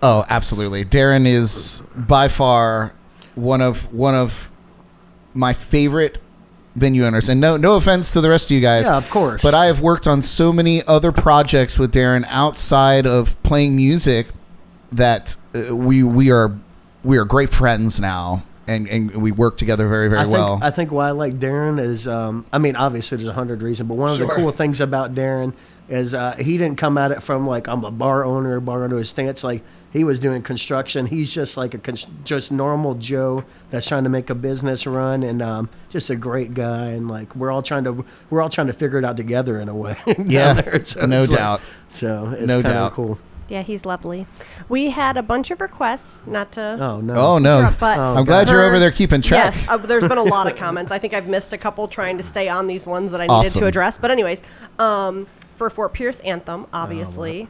Oh, absolutely. Darren is by far one of my favorite venue owners. And no offense to the rest of you guys. Yeah, of course. But I have worked on so many other projects with Darren outside of playing music that we are great friends now. And we work together very, very well. I think why I like Darren is, I mean, obviously there's 100 reasons, but one of the cool things about Darren is he didn't come at it from like, I'm a bar owner his stance. Like he was doing construction. He's just like just normal Joe that's trying to make a business run, and just a great guy. And like we're all trying to figure it out together in a way. Yeah, there. So no it's doubt. So it's No kind doubt. of cool. Yeah, he's lovely. We had a bunch of requests, not to... Oh, no. Oh, no. But I'm glad you're over there keeping track. Yes, there's been a lot of comments. I think I've missed a couple trying to stay on these ones that I needed Awesome. to address. But anyways, for Fort Pierce Anthem, obviously.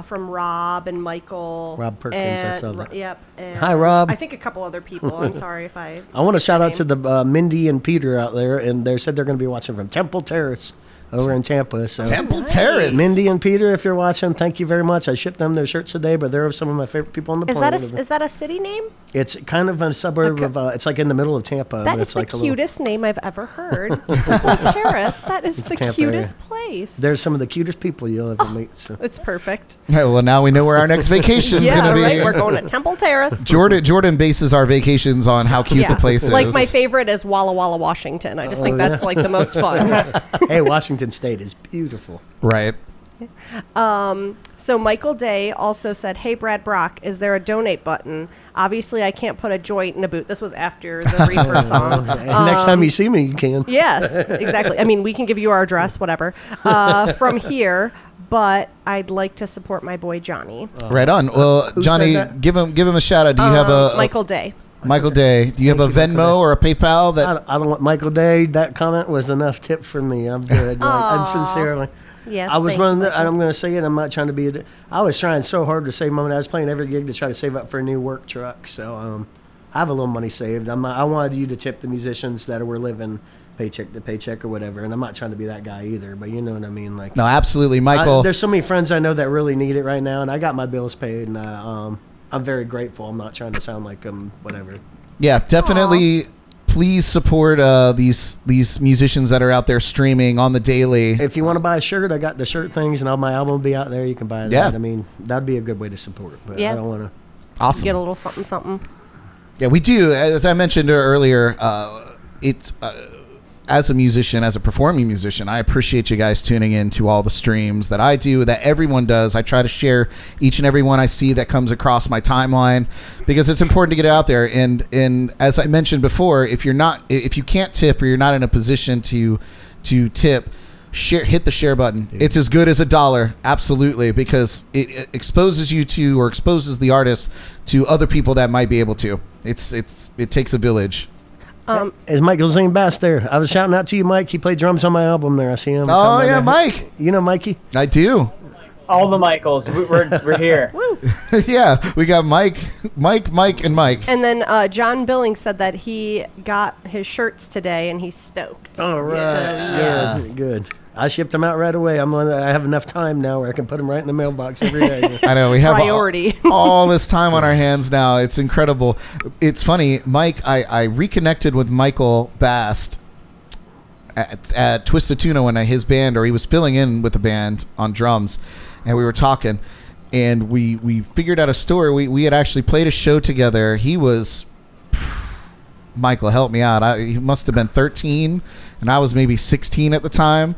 from Rob and Michael. Rob Perkins, I saw that. Yep. And Hi, Rob. I think a couple other people. I'm sorry if I want to skipped shout your out to name. the Mindy and Peter out there, and they said they're going to be watching from Temple Terrace over in Tampa. So. Temple Terrace. Mindy and Peter, if you're watching, thank you very much. I shipped them their shirts today, but they're some of my favorite people on the planet. Is that a city name? It's kind of a suburb of, it's like in the middle of Tampa. That but is it's the like cutest name I've ever heard. Temple Terrace. That is the Tampa cutest area. place. They're some of the cutest people you'll ever meet. So. It's perfect. Yeah, well, now we know where our next vacation's Yeah, going to be. right. We're going to Temple Terrace. Jordan bases our vacations on how cute the place is. Like my favorite is Walla Walla, Washington. I just think that's like the most fun. Hey, Washington State is beautiful. Right. So Michael Day also said, "Hey Brad Brock, is there a donate button? Obviously, I can't put a joint in a boot." This was after the Reefer song. And next time you see me, you can. Yes, exactly. I mean, we can give you our address, whatever, from here. But I'd like to support my boy Johnny. Right on. Well, Who Johnny, said that? give him a shout out. Do you have a Michael Day? Michael Day? Do you have a Venmo or a PayPal that? I don't want Michael Day. That comment was enough tip for me. I'm good. I'm sincerely. Yes. I was thank one. you, I'm going to say it. I'm not trying to be. I was trying so hard to save money. I was playing every gig to try to save up for a new work truck. So I have a little money saved. I wanted you to tip the musicians that were living paycheck to paycheck or whatever. And I'm not trying to be that guy either. But you know what I mean. Like No, absolutely, Michael. there's so many friends I know that really need it right now, and I got my bills paid, and I'm very grateful. I'm not trying to sound like whatever. Yeah, definitely. Please support these musicians that are out there streaming on the daily. If you want to buy a shirt, I got the shirt things, and all my album will be out there. You can buy that. Yeah. I mean, that'd be a good way to support. But Yeah. I don't want to. Awesome. Get a little something, something. Yeah, we do. As I mentioned earlier, it's as a musician, as a performing musician, I appreciate you guys tuning in to all the streams that I do, that everyone does. I try to share each and every one I see that comes across my timeline because it's important to get it out there. And as I mentioned before, if you can't tip or you're not in a position to tip, hit the share button. It's as good as $1, absolutely, because it exposes you to, or exposes the artist to other people that might be able to. It takes a village. Is Michael Zane Bass there? I was shouting out to you, Mike. He played drums on my album there. I see him. Oh yeah, there. Mike. You know Mikey? I do. All the Michaels, we're here. Yeah, we got Mike, and Mike. And then John Billings said that he got his shirts today and he's stoked. All right. yes. Good. I shipped them out right away. I have enough time now where I can put them right in the mailbox every day. I know we have Priority. all this time on our hands now. It's incredible. It's funny, Mike. I reconnected with Michael Bast at Twisted Tuna when his band, or he was filling in with the band on drums, and we were talking, and we figured out a story. We had actually played a show together. He was Michael, help me out. He must have been 13, and I was maybe 16 at the time.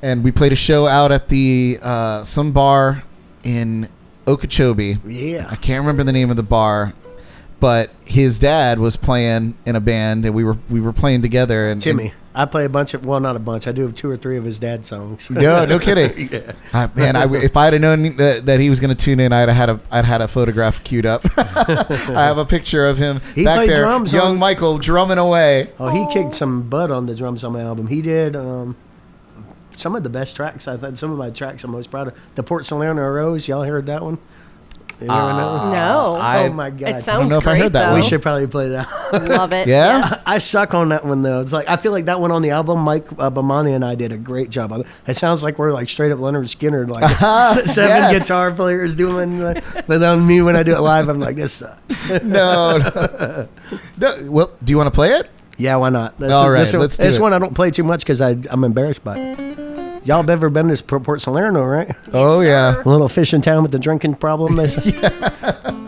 And we played a show out at the some bar in Okeechobee. Yeah. I can't remember the name of the bar, but his dad was playing in a band, and we were playing together. And Timmy. I play a bunch of, well, not a bunch. I do 2 or 3 of his dad's songs. No kidding. Yeah. Man, if I'd have known that he was going to tune in, I'd had a photograph queued up. I have a picture of him He back played there, drums young on- Michael drumming away. Oh, he kicked some butt on the drums on my album. He did some of the best tracks. I thought some of my tracks I'm most proud of. The Port Salerno Rose. Y'all heard that one? You ever know that one? No. Oh my God. It sounds know if I great, heard that though. one. We should probably play that. Love it. Yeah? Yes. I suck on that one though. It's like I feel like that one on the album, Mike Bamonte and I did a great job on it. It sounds like we're like straight up Leonard Skinner, like 7 Yes. guitar players doing. But on me when I do it live, I'm like this. No. Well, do you want to play it? Yeah, why not? All right, let's do this it. one I don't play too much because I'm embarrassed by it. Y'all have ever been to Port Salerno, right? Oh yeah. A little fishing town with the drinking problem, they say.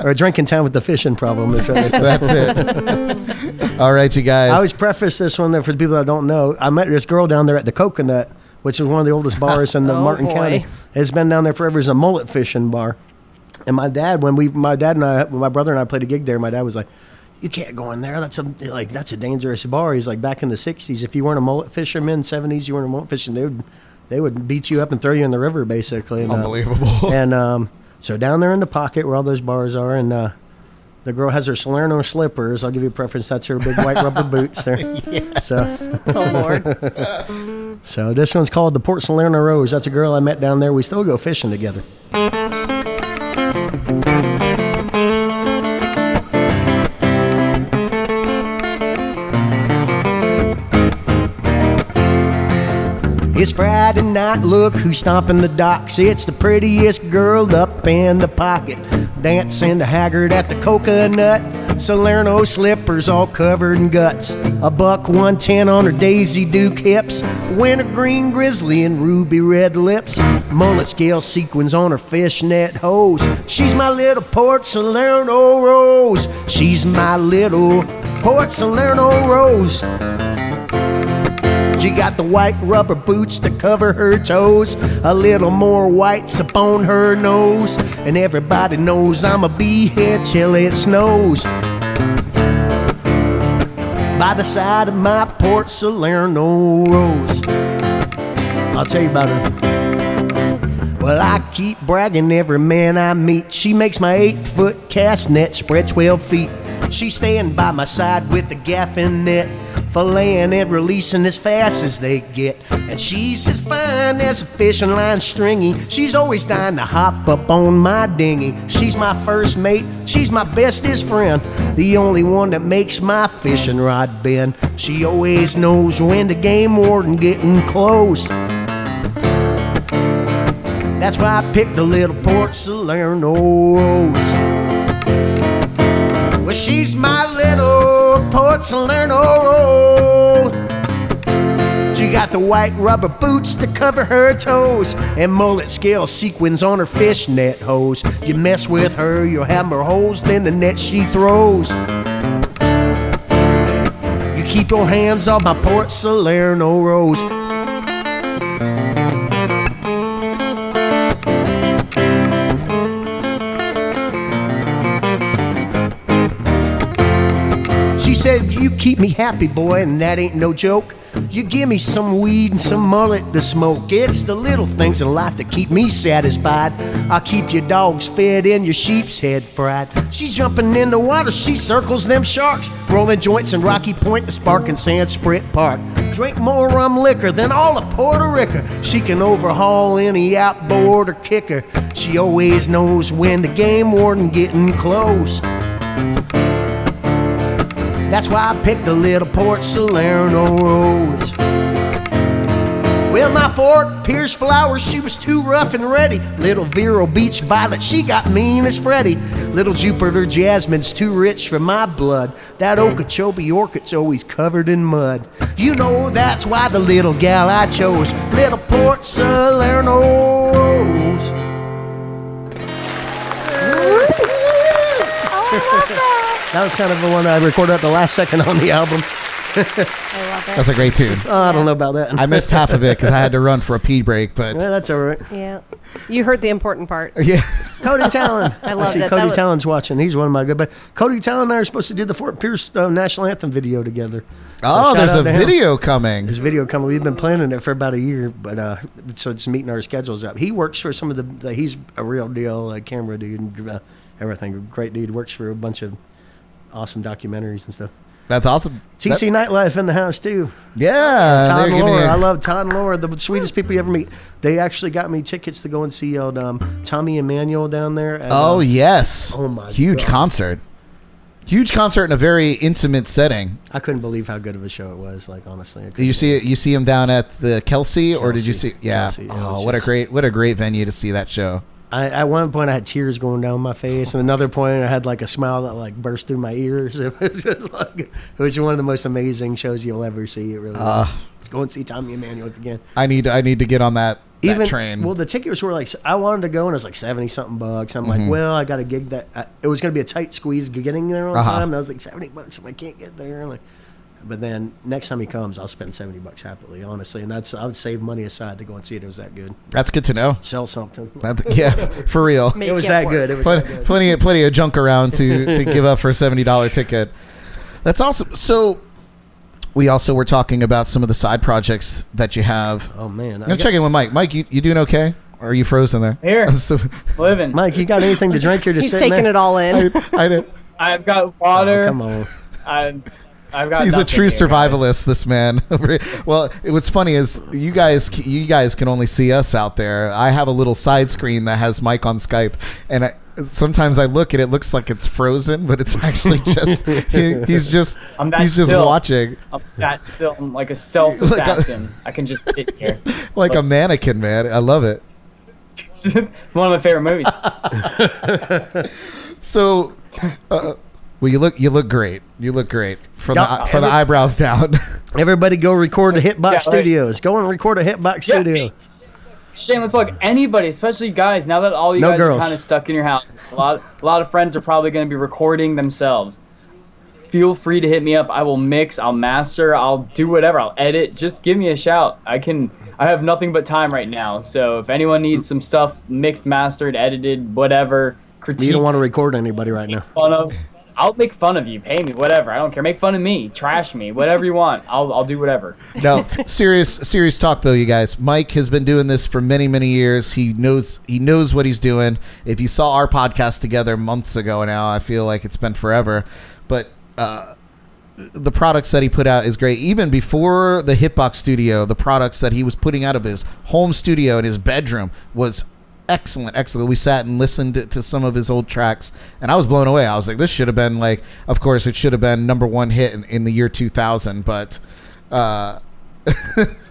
Or a drinking town with the fishing problem, is what they say. That's it. All right, you guys. I always preface this one there for the people that don't know. I met this girl down there at the Coconut, which is one of the oldest bars in the Oh, Martin boy. County. It's been down there forever as a mullet fishing bar. And my dad and I, when my brother and I played a gig there, my dad was like, "You can't go in there. That's a dangerous bar." He's like, back in the '60s, if you weren't a mullet fisherman, '70s, you weren't a mullet fisherman, they would beat you up and throw you in the river, basically. And, Unbelievable. And so down there in the pocket where all those bars are, and the girl has her Salerno slippers. I'll give you a preference. That's her big white rubber boots there. Yes. So, Oh, Lord. so this one's called the Port Salerno Rose. That's a girl I met down there. We still go fishing together. It's Friday night, look who's stomping the docks. It's the prettiest girl up in the pocket, dancing to Haggard at the coconut. Salerno slippers all covered in guts. A $110 on her Daisy Duke hips. Wintergreen grizzly and ruby red lips. Mullet scale sequins on her fishnet hose. She's my little Port Salerno Rose. She's my little Port Salerno Rose. She got the white rubber boots to cover her toes. A little more white's upon her nose. And everybody knows I'ma be here till it snows. By the side of my Port Salerno Rose. I'll tell you about her. Well, I keep bragging every man I meet. She makes my 8-foot cast net spread 12 feet. She's staying by my side with the gaffing net, filleting and releasing as fast as they get. And she's as fine as a fishing line stringy. She's always dying to hop up on my dinghy. She's my first mate, she's my bestest friend, the only one that makes my fishing rod bend. She always knows when the game warden getting close. That's why I picked a little Port Salerno Rose. Well, she's my little Port Salerno Rose. She got the white rubber boots to cover her toes, and mullet scale sequins on her fishnet hose. You mess with her, you'll have more holes than the net she throws. You keep your hands off my Port Salerno Rose. She said, you keep me happy, boy, and that ain't no joke. You give me some weed and some mullet to smoke. It's the little things in life that keep me satisfied. I'll keep your dogs fed and your sheep's head fried. She's jumping in the water, she circles them sharks, rolling joints in Rocky Point, the Spark and Sand Sprit Park. Drink more rum liquor than all of Puerto Rico. She can overhaul any outboard or kicker. She always knows when the game warden getting close. That's why I picked a little Port Salerno Rose. Well, my Fort Pierce Flowers, she was too rough and ready. Little Vero Beach Violet, she got mean as Freddy. Little Jupiter Jasmine's too rich for my blood. That Okeechobee orchid's always covered in mud. You know that's why the little gal I chose, little Port Salerno Rose. That was kind of the one I recorded at the last second on the album. I love it. That's a great tune. I don't know about that. I missed half of it because I had to run for a pee break, but Yeah, that's all right. Yeah. You heard the important part. yes. Cody Talon. I loved see it. Cody That was- Talon's watching. He's one of my good buddies. Cody Talon and I are supposed to do the Fort Pierce national anthem video together. Oh, shout there's out a to him. video coming. His video coming. We've been planning it for about a year, but so it's meeting our schedules up. He works for some of the he's a real deal camera dude and everything. Great dude. Works for a bunch of awesome documentaries and stuff. That's awesome. TC Nightlife in the house too. Yeah. Todd they're and giving Laura. you- I love Todd and Laura, the sweetest people you ever meet. They actually got me tickets to go and see Tommy Emmanuel down there. At, Oh, yes. Oh, my Huge God. concert. Huge concert in a very intimate setting. I couldn't believe how good of a show it was. Like honestly, I Did you see it? You see him down at the Kelsey, or did you see? Kelsey. Yeah. Kelsey, yeah, it Oh, was what a just- great venue to see that show. At one point I had tears going down my face, and another point I had like a smile that like burst through my ears. It was just like it was one of the most amazing shows you'll ever see. It really was. Let's go and see Tommy Emmanuel again. I need to get on that train. Well, the tickets were like, I wanted to go, and it was like $70-something bucks. I'm Mm-hmm. like, well, I got a gig that it was going to be a tight squeeze getting there on Uh-huh. time. And I was like, $70 if I can't get there. Like, but then next time he comes, I'll spend $70 happily, honestly, and I would save money aside to go and see it. It was that good. That's good to know. Sell something. Yeah, for real. Make It was it that work. good. It was that good. Plenty of junk around to give up for a $70 ticket. That's awesome. So we also were talking about some of the side projects that you have. Oh man, I'm gonna check in with Mike. Mike, you doing okay? Or are you frozen there? Here. So- Living. Mike, you got anything to drink? You're just He's sitting taking there? it all in. I know. I've got water. Oh, come on. I've got. He's a nothing true here, guys. survivalist, this man. Well, what's funny is you guys can only see us out there. I have a little side screen that has Mike on Skype, and sometimes I look and it looks like it's frozen, but it's actually just he's just still. watching. I'm that still. I'm like a stealth assassin. I can just sit here. Like a mannequin, man. I love it. It's one of my favorite movies. So, well, you look great. You look great from the eyebrows down. Everybody go record at Hitbox like- Studios. Go and record at Hitbox Yeah. Studios. Shameless plug. Anybody, especially guys, now that all you No guys girls. are kind of stuck in your house, a lot of friends are probably going to be recording themselves. Feel free to hit me up. I will mix, I'll master, I'll do whatever, I'll edit. Just give me a shout. I have nothing but time right now. So if anyone needs some stuff mixed, mastered, edited, whatever, critiqued, You don't want to record anybody right now. fun of, I'll make fun of you, pay me, whatever. I don't care. Make fun of me, trash me, whatever you want. I'll do whatever. No, serious talk though, you guys. Mike has been doing this for many years. He knows what he's doing. If you saw our podcast together months ago now, I feel like it's been forever. But the products that he put out is great. Even before the Hitbox Studio, the products that he was putting out of his home studio in his bedroom was excellent. We sat and listened to some of his old tracks, and I was blown away. I was like, this should have been like, of course, it should have been #1 hit in the year 2000. But I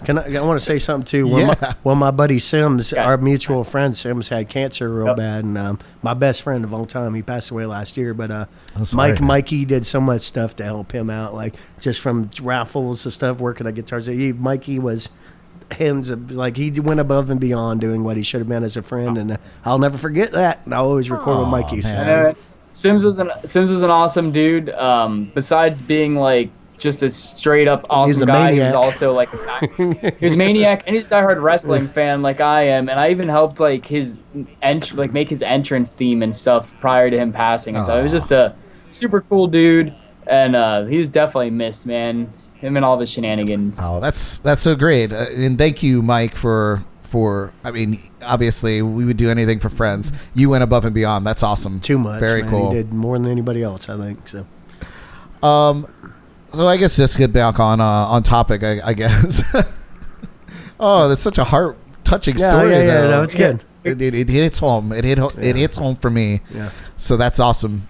want to say something too. Yeah. My buddy Sims, our mutual friend Sims, had cancer real bad, and my best friend of all time, he passed away last year. But Mikey did so much stuff to help him out, like just from raffles to stuff, working on guitars. Mikey was like he went above and beyond doing what he should have been as a friend, and I'll never forget that. And I'll always record with Mikey. So. Sims was an awesome dude. Besides being like just a straight up awesome guy, he was also like he was a maniac, and he's a diehard wrestling fan like I am. And I even helped like make his entrance theme and stuff prior to him passing. And so it was just a super cool dude, and he was definitely missed, man. Him and all the shenanigans. Oh, that's so great, and thank you, Mike, for. I mean, obviously, we would do anything for friends. You went above and beyond. That's awesome. Too much. Very man. cool. He did more than anybody else, I think. So. So I guess just get back on topic. I guess. Oh, that's such a heart touching story. Yeah, though. no, it's good. It hits home. It hits home for me. Yeah. So that's awesome.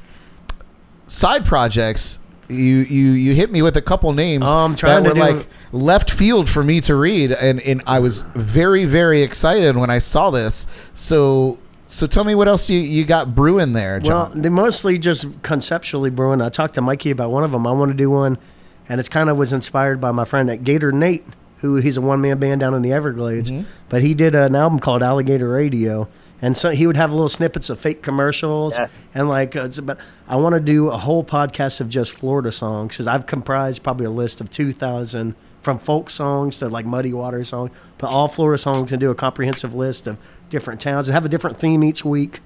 Side projects. You hit me with a couple names I'm trying that to were do like left field for me to read, and I was very excited when I saw this. So tell me what else you got brewing there, John. Well, they mostly just conceptually brewing. I talked to Mikey about one of them. I want to do one, and it's kind of was inspired by my friend at Gator Nate, who he's a one-man band down in the Everglades. Mm-hmm. But he did an album called Alligator Radio. And so he would have little snippets of fake commercials. Yes. And like, I want to do a whole podcast of just Florida songs, because I've comprised probably a list of 2,000 from folk songs to like Muddy Water songs, but all Florida songs, and do a comprehensive list of different towns and have a different theme each week.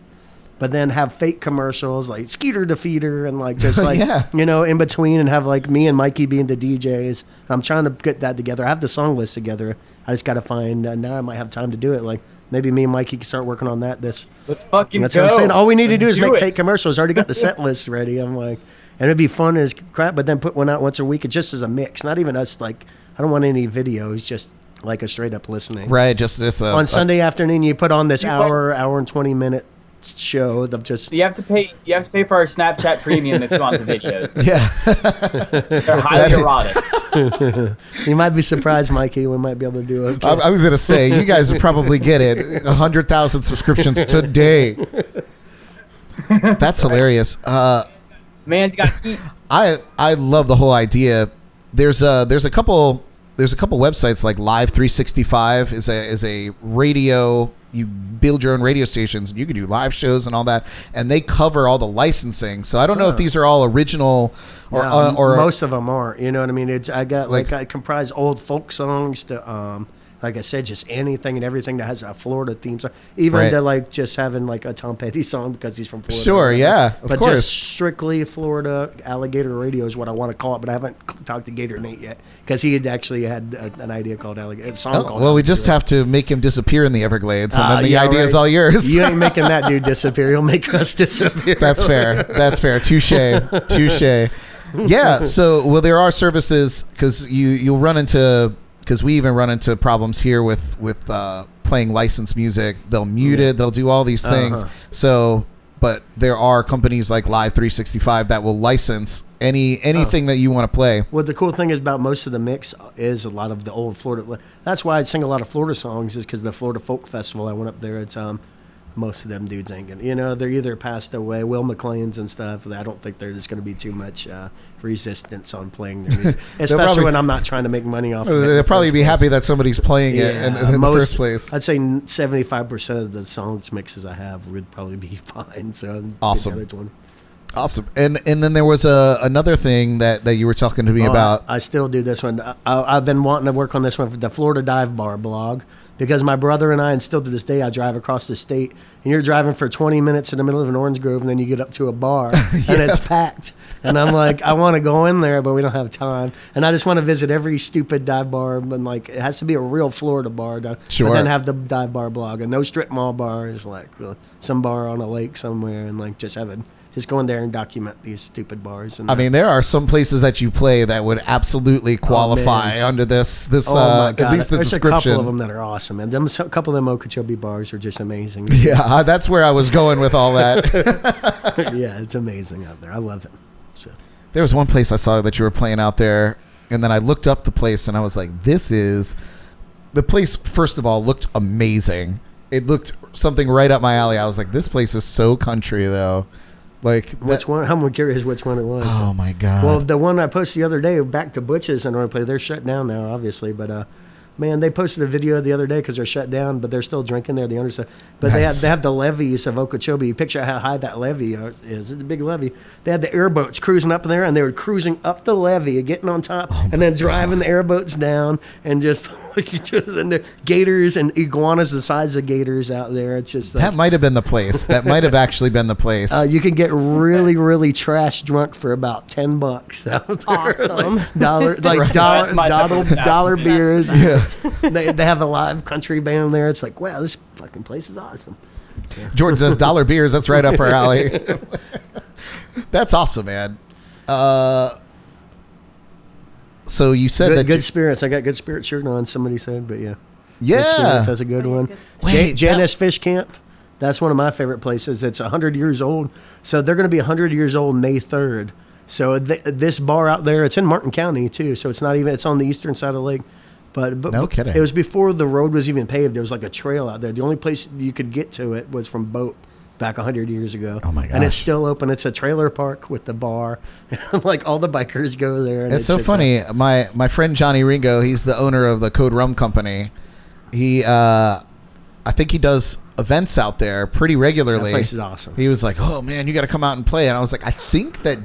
But then have fake commercials like Skeeter the Feeder and like just like, Yeah. in between, and have like me and Mikey being the DJs. I'm trying to get that together. I have the song list together. I just got to find, now I might have time to do it. Like, maybe me and Mikey can start working on that. Let's fucking That's go. what I'm saying. All we need to Let's do is make it. fake commercials. I already got the set list ready. I'm like, and it'd be fun as crap, but then put one out once a week, just as a mix. Not even us, like, I don't want any videos, just like a straight up listening. Right, just this On Sunday afternoon, you put on this hour and 20-minute show of just. You have to pay for our Snapchat premium if you want the videos. Yeah. They're highly erotic. You might be surprised, Mikey. We might be able to do it. I was gonna say, you guys would probably get it. 100,000 subscriptions today. That's hilarious. Man's got to eat. I love the whole idea. There's a couple websites like Live 365 is a radio. You build your own radio stations. You can do live shows and all that, and they cover all the licensing. So I don't know if these are all original or most of them aren't. You know what I mean? I comprise old folk songs to like I said, just anything and everything that has a Florida theme song, even Right. to like just having like a Tom Petty song because he's from Florida. Sure, yeah, of but course. just strictly Florida Alligator Radio is what I want to call it. But I haven't talked to Gator Nate yet because he had actually had an idea called Alligator. A song called well, we Alligator just have to make him disappear in the Everglades, and then the yeah, idea is right. all yours. You ain't making that dude disappear. He'll make us disappear. That's fair. That's fair. Touche. Yeah. So, well, there are services because you'll run into, because we even run into problems here with playing licensed music. They'll mute it. They'll do all these things. So, but there are companies like Live 365 that will license anything that you want to play. Well, the cool thing is about most of the mix is a lot of the old Florida. That's why I sing a lot of Florida songs, is because the Florida Folk Festival I went up there. It's most of them dudes ain't gonna, they're either passed away, Will McLean's and stuff. I don't think there's going to be too much resistance on playing their music, especially when I'm not trying to make money off of it. They'll probably be happy that somebody's playing it in the first place. I'd say 75% of the songs mixes I have would probably be fine. So awesome. Awesome. And then there was another thing that you were talking to me about. I still do this one. I've been wanting to work on this one for the Florida Dive Bar blog, because my brother and I, and still to this day, I drive across the state, and you're driving for 20 minutes in the middle of an orange grove, and then you get up to a bar, and it's packed. And I'm like, I want to go in there, but we don't have time. And I just want to visit every stupid dive bar, and like, it has to be a real Florida bar. Sure. And then have the dive bar blog, and no strip mall bars, like some bar on a lake somewhere, and like just go in there and document these stupid bars. And I mean, there are some places that you play that would absolutely qualify under this at least the description. There's a couple of them that are awesome, and a couple of them Okeechobee bars are just amazing. Yeah, that's where I was going with all that. Yeah, it's amazing out there. I love it. So. There was one place I saw that you were playing out there, and then I looked up the place, and I was like, the place, first of all, looked amazing. It looked something right up my alley. I was like, this place is so country, though. Like which one? I'm curious which one it was. Oh my god! Well, the one I posted the other day, back to Butch's and I play. They're shut down now, obviously, but man, they posted a video the other day because they're shut down, but they're still drinking there. The owners, but nice. they have the levees of Okeechobee. You picture how high that levee is. It's a big levee. They had the airboats cruising up there, and they were cruising up the levee, getting on top, and then driving the airboats down, and just and the gators and iguanas the size of gators out there. It's just that might have been the place. That might have actually been the place. You can get really, really trash drunk for about $10 out there. Awesome. Dollar beers. Yeah. They have a live country band there. It's like, wow, this fucking place is awesome. Yeah. Jordan says dollar beers. That's right up our alley. That's awesome, man. So you said good spirits. I got Good Spirits shirt on. Somebody said, but yeah. Yeah. Good Spirits has a good one. Janice Fish Camp. That's one of my favorite places. It's 100 years old. So they're going to be 100 years old May 3rd. So this bar out there, it's in Martin County too. So it's on the eastern side of the lake. But no kidding. It was before the road was even paved. There was like a trail out there. The only place you could get to it was from boat back 100 years ago. Oh my gosh. And it's still open. It's a trailer park with the bar. Like all the bikers go there. And it's so funny. My friend Johnny Ringo, he's the owner of the Code Rum Company. He I think he does events out there pretty regularly. That place is awesome. He was like, "Oh man, you got to come out and play." And I was like, "I think that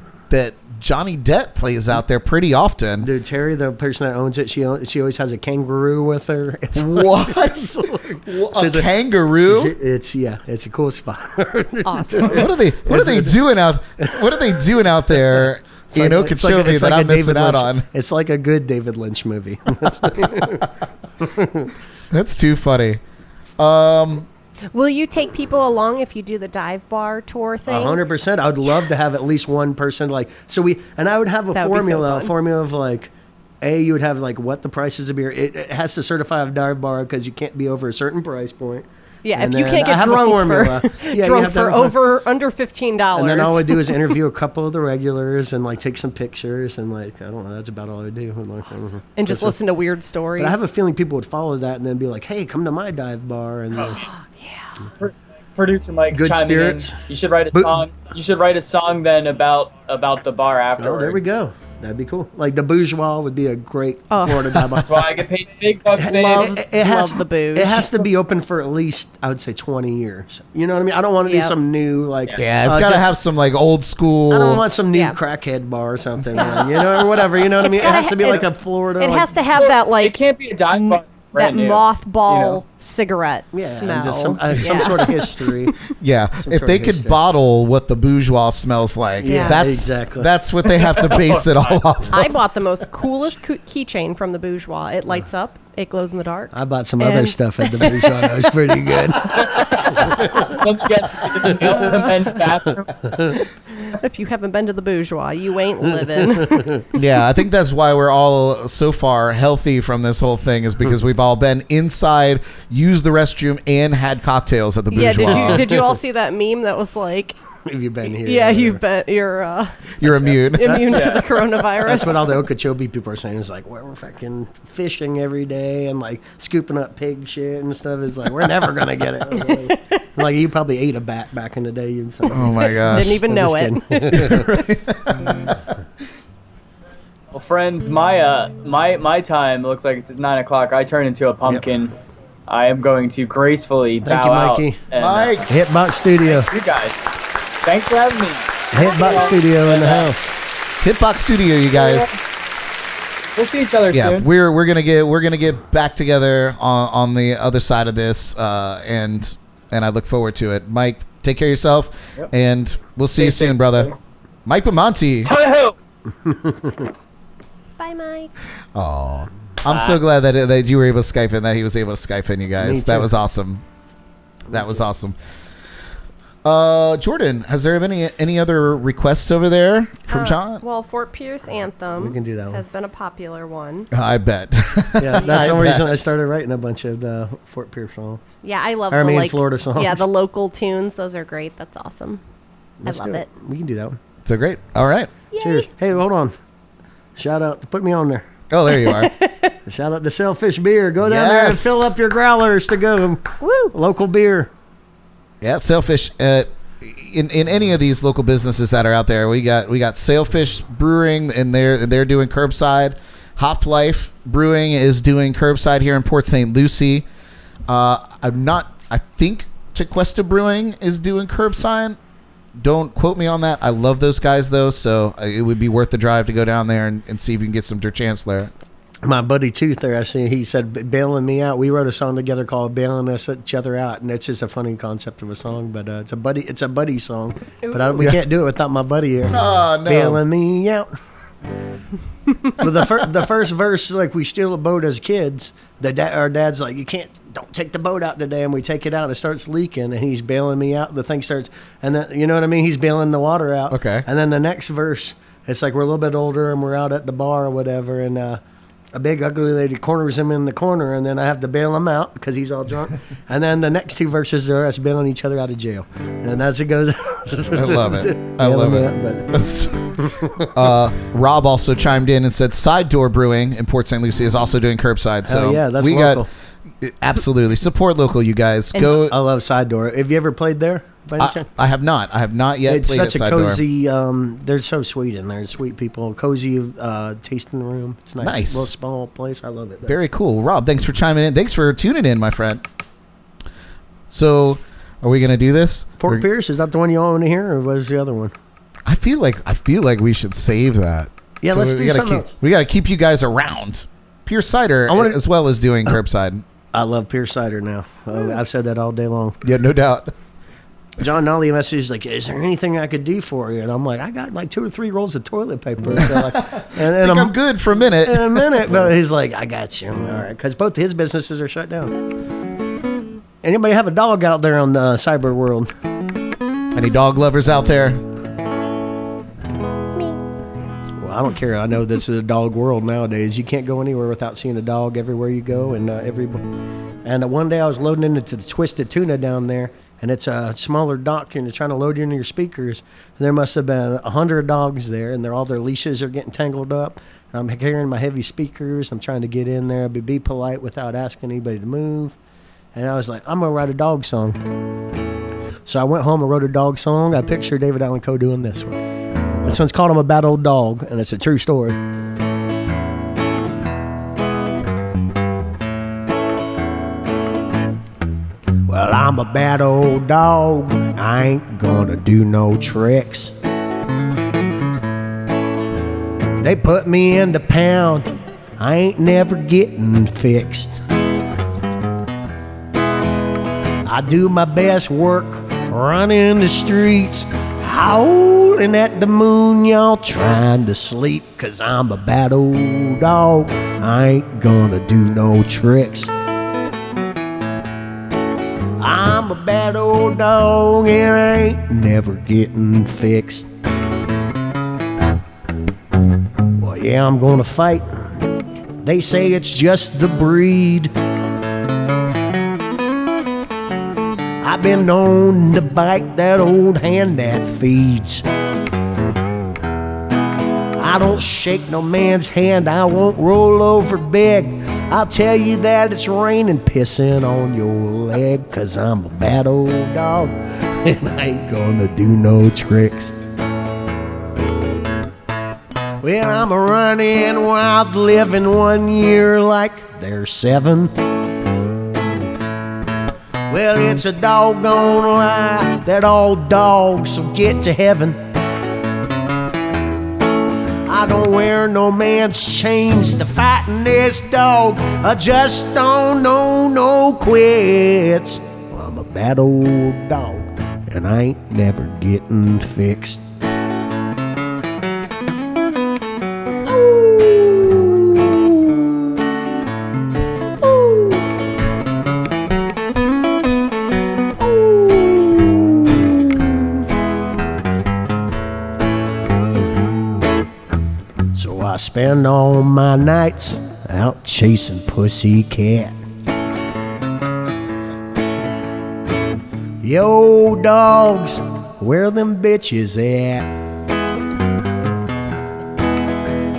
Johnny Depp plays out there pretty often." Dude, Terry, the person that owns it, she always has a kangaroo with her. It's what? A kangaroo? It's a cool spot. Awesome. What are they doing out there in Okeechobee that I'm missing out on? It's like a good David Lynch movie. That's too funny. Will you take people along if you do the dive bar tour thing? 100%. I would love to have at least one person and I would have a formula of like, you would have like what the prices of beer. It has to certify a dive bar because you can't be over a certain price point. Yeah, if you can't get drunk for under $15. And then all I would do is interview a couple of the regulars and like take some pictures and like, I don't know, that's about all I do. Awesome. And just listen to weird stories. But I have a feeling people would follow that and then be like, hey, come to my dive bar. And then, Producer Mike, Good chiming Spirits. in. You should write a song. You should write a song then about the bar afterwards. Oh, there we go. That'd be cool. Like the Bourgeois would be a great Florida dive bar. That's why I get paid big bucks. Love the booze. It has to be open for at least, I would say, 20 years. You know what I mean? I don't want to be some new like. Yeah, it's got to have some like old school. I don't want some new crackhead bar or something, or whatever. You know what I mean? It has to be like a Florida. It has to have that like. It can't be a dive bar. That mothball cigarette smell. Just some sort of history. Yeah, if they could bottle what the Bourgeois smells like, that's what they have to base it all off of. I bought the most coolest keychain from the Bourgeois. It lights up. It glows in the dark. I bought some other stuff at the Bourgeois. That was pretty good. If you haven't been to the Bourgeois, you ain't living. Yeah, I think that's why we're all so far healthy from this whole thing, is because we've all been inside, used the restroom, and had cocktails at the Bourgeois. Yeah, did you all see that meme that was like, Have you been here? Yeah, you bet you're immune. immune to the coronavirus. That's what all the Okeechobee people are saying. It's like, well, we're fucking fishing every day and like scooping up pig shit and stuff. It's like, we're never going to get it. Like, you probably ate a bat back in the day. Oh my gosh. Didn't even know it. Well, friends, my time looks like it's 9 o'clock. I turn into a pumpkin. Yep. I am going to gracefully Thank bow you, out. Mikey. And, Mike. Hitbox Studio. you guys. Thanks for having me. Hitbox Studio in the house. Hitbox Studio, you guys. We'll see each other soon. We're gonna get back together on the other side of this, and I look forward to it. Mike, take care of yourself, and we'll see you soon, brother. Mike Bamonte. Bye, Mike. Oh, I'm so glad that you were able to Skype in, that he was able to Skype in, you guys. That was awesome. That was awesome. Jordan, has there been any other requests over there from John? Well, Fort Pierce Anthem We can do that one. has been a popular one. I bet. Yeah, that's the reason I started writing a bunch of the Fort Pierce songs. Yeah, I love Florida songs. Yeah, the local tunes. Those are great. That's awesome. Let's I love do it. We can do that one. So great. All right. Yay. Cheers. Hey, hold on. Shout out. Put me on there. Oh, there you are. Shout out to Selfish Beer. Go down there and Yes. fill up your growlers to go. Woo! Local beer. Yeah, Sailfish. In any of these local businesses that are out there, we got Sailfish Brewing, and they're doing curbside. Hop Life Brewing is doing curbside here in Port St. Lucie. I think Tequesta Brewing is doing curbside. Don't quote me on that. I love those guys though, so it would be worth the drive to go down there and see if you can get some Der Chancellor. My buddy Tooth there, he said, bailing me out. We wrote a song together called Bailing Us Each Other Out, and it's just a funny concept of a song, but it's a buddy song. Ooh. But we can't do it without my buddy here. Oh, no. Bailing me out. But the first verse, like, we steal a boat as kids. Our dad's like, don't take the boat out today, and we take it out, and it starts leaking, and he's bailing me out. The thing starts, and then, you know what I mean? He's bailing the water out. Okay. And then the next verse, it's like we're a little bit older, and we're out at the bar or whatever, and a big ugly lady corners him in the corner, and then I have to bail him out because he's all drunk. And then the next two verses are us bailing each other out of jail, and as it goes. I love it. I love it. Rob also chimed in and said Side Door Brewing in Port St. Lucie is also doing curbside. So yeah, that's we local. Absolutely support local, you guys. And Go. I love Side Door. Have you ever played there? By any chance? I have not. I have not yet It's played at such a Side Door. cozy. They're so sweet in there. Sweet people. Cozy tasting room. It's nice. Nice. Little small place. I love it. Very cool. Rob, thanks for chiming in. Thanks for tuning in, my friend. So, are we going to do this? Fort Pierce, is that the one you all want to hear, or what was the other one? I feel like we should save that. Yeah, let's do something else. We got to keep you guys around. Pierce Cider, as well as doing curbside. I love Pierce Cider now. I've said that all day long. Yeah, no doubt. John Nolly messaged like, "Is there anything I could do for you?" And I'm like, "I got like 2 or 3 rolls of toilet paper." So like, and I'm good for a minute. In a minute, but he's like, "I got you." All right, because both his businesses are shut down. Anybody have a dog out there on the cyber world? Any dog lovers out there? Well, I don't care. I know this is a dog world nowadays. You can't go anywhere without seeing a dog everywhere you go, and And one day I was loading into the Twisted Tuna down there, and it's a smaller dock, and you're trying to load into your speakers. And there must have been 100 dogs there, and all their leashes are getting tangled up. And I'm carrying my heavy speakers. I'm trying to get in there, but be polite without asking anybody to move. And I was like, I'm going to write a dog song. So I went home and wrote a dog song. I picture David Allan Coe doing this one. This one's called I'm a Bad Old Dog, and it's a true story. Well, I'm a bad old dog. I ain't gonna do no tricks. They put me in the pound. I ain't never getting fixed. I do my best work running the streets, howling at the moon, y'all trying to sleep. 'Cause I'm a bad old dog. I ain't gonna do no tricks. I'm a bad old dog and I ain't never getting fixed. Well, yeah, I'm gonna fight. They say it's just the breed. I've been known to bite that old hand that feeds. I don't shake no man's hand, I won't roll over beg. I'll tell you that it's raining pissing on your leg, 'cause I'm a bad old dog and I ain't gonna do no tricks. Well, I'm a running wild, living 1 year like there's 7. Well, it's a doggone lie that all dogs will get to heaven. I don't wear no man's chains to fighting this dog. I just don't know no quits. Well, I'm a bad old dog and I ain't never getting fixed. I spend all my nights out chasing pussycat. Yo, dogs, where them bitches at?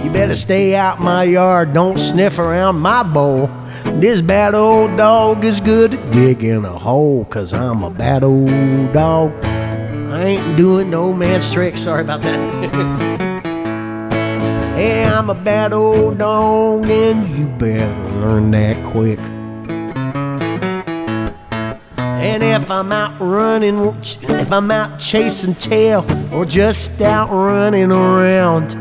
You better stay out my yard, don't sniff around my bowl. This bad old dog is good at digging a hole, 'cause I'm a bad old dog. I ain't doing no man's tricks, sorry about that. Hey, I'm a bad old dog and you better learn that quick. And if I'm out running, if I'm out chasing tail or just out running around,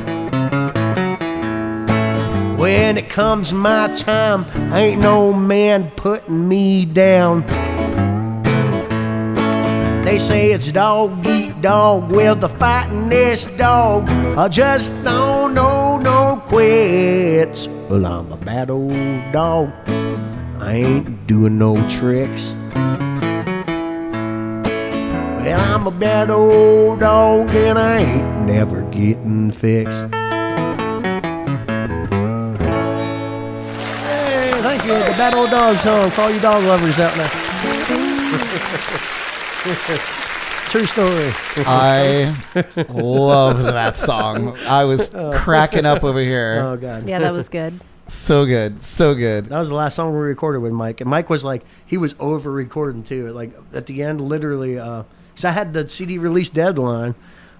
when it comes my time, ain't no man putting me down. They say it's dog eat dog. Well, the fighting this dog, I just don't know no quits. Well, I'm a bad old dog. I ain't doing no tricks. Well, I'm a bad old dog and I ain't never getting fixed. Hey, thank you. The Bad Old Dog song for all you dog lovers out there. True story. I love that song. I was cracking up over here. Oh, God. Yeah, that was good. So good. So good. That was the last song we recorded with Mike. And Mike was like, he was over recording too. Like at the end, literally, because I had the CD release deadline.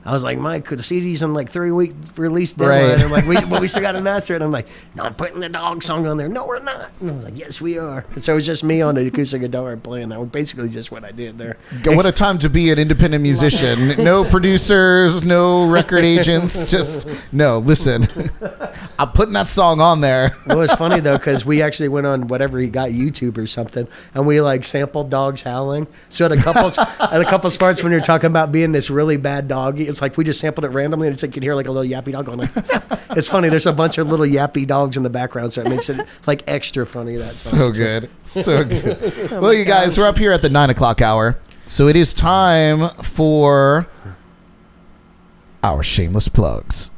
I was like, Mike, the CD's in like 3 week release deadline. Right. I'm like, we still got to master it. I'm like, no, I'm putting the dog song on there. No, we're not. And I was like, yes, we are. And so it was just me on the acoustic guitar playing that. Was basically just what I did there. What a time to be an independent musician. No producers, no record agents. Just, no, listen. I'm putting that song on there. It was funny, though, because we actually went on whatever he got, YouTube or something, and we, like, sampled dogs howling. So at a couple spots when you're talking about being this really bad dog, it's like we just sampled it randomly, and it's like you can hear, like, a little yappy dog going, like, it's funny. There's a bunch of little yappy dogs in the background, so it makes it, like, extra funny. That so good. So good. Well, you guys, we're up here at the 9 o'clock hour, so it is time for our shameless plugs.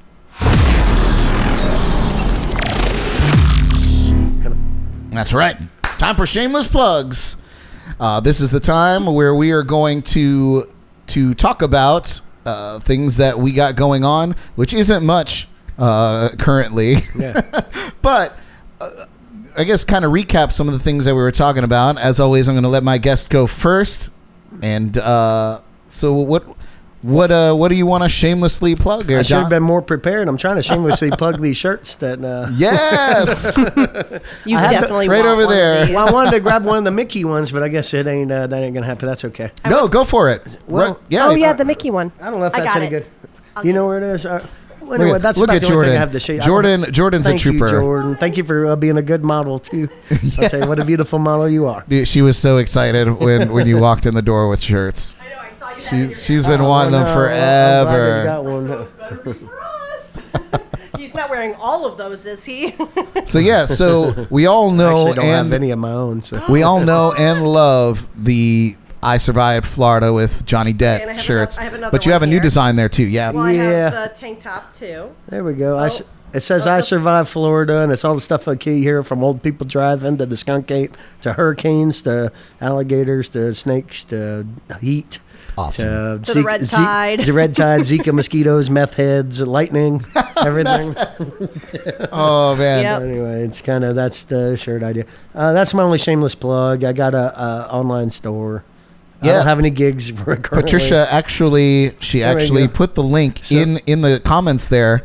That's right. Time for shameless plugs. This is the time where we are going to talk about things that we got going on, which isn't much currently. Yeah. But I guess kind of recap some of the things that we were talking about. As always, I'm going to let my guest go first. And so what do you want to shamelessly plug here, I should John? have been more prepared. I'm trying to shamelessly plug these shirts that. Yes. You definitely right want over one of there. these. Well, I wanted to grab one of the Mickey ones, but I guess it ain't that ain't gonna happen. That's okay. No, go for it. Well, yeah. Oh yeah, the Mickey one. I don't know if I that's got any it. good. You know where it is? Well, anyway, that's Look about at the only thing Jordan. I have to show you. Jordan's Thank a trooper. you, Jordan. Thank you for being a good model too. I'll tell you what a beautiful model you are. Dude, she was so excited when you walked in the door with shirts. I know. I saw you. She's been wanting them forever. I'm glad he's got one. He's not wearing all of those, is he? So yeah, so we all I know actually don't have and any of my own. So. we all know and love the I Survived Florida with Johnny And I Depp have shirts. I have another But you one have a new here. design there too, yeah. Well, Yeah. I have the tank top too. There we go. It says I survived Florida, and it's all the stuff like you hear from old people driving to the skunk ape to hurricanes to alligators to snakes to heat. Awesome. To the red tide. The red tide, Zika mosquitoes, meth heads, lightning, everything. Oh, man. Yep. Anyway, it's kind of, that's the shirt idea. That's my only shameless plug. I got a online store. I Yeah. don't have any gigs currently. Patricia actually go. put the link in the comments there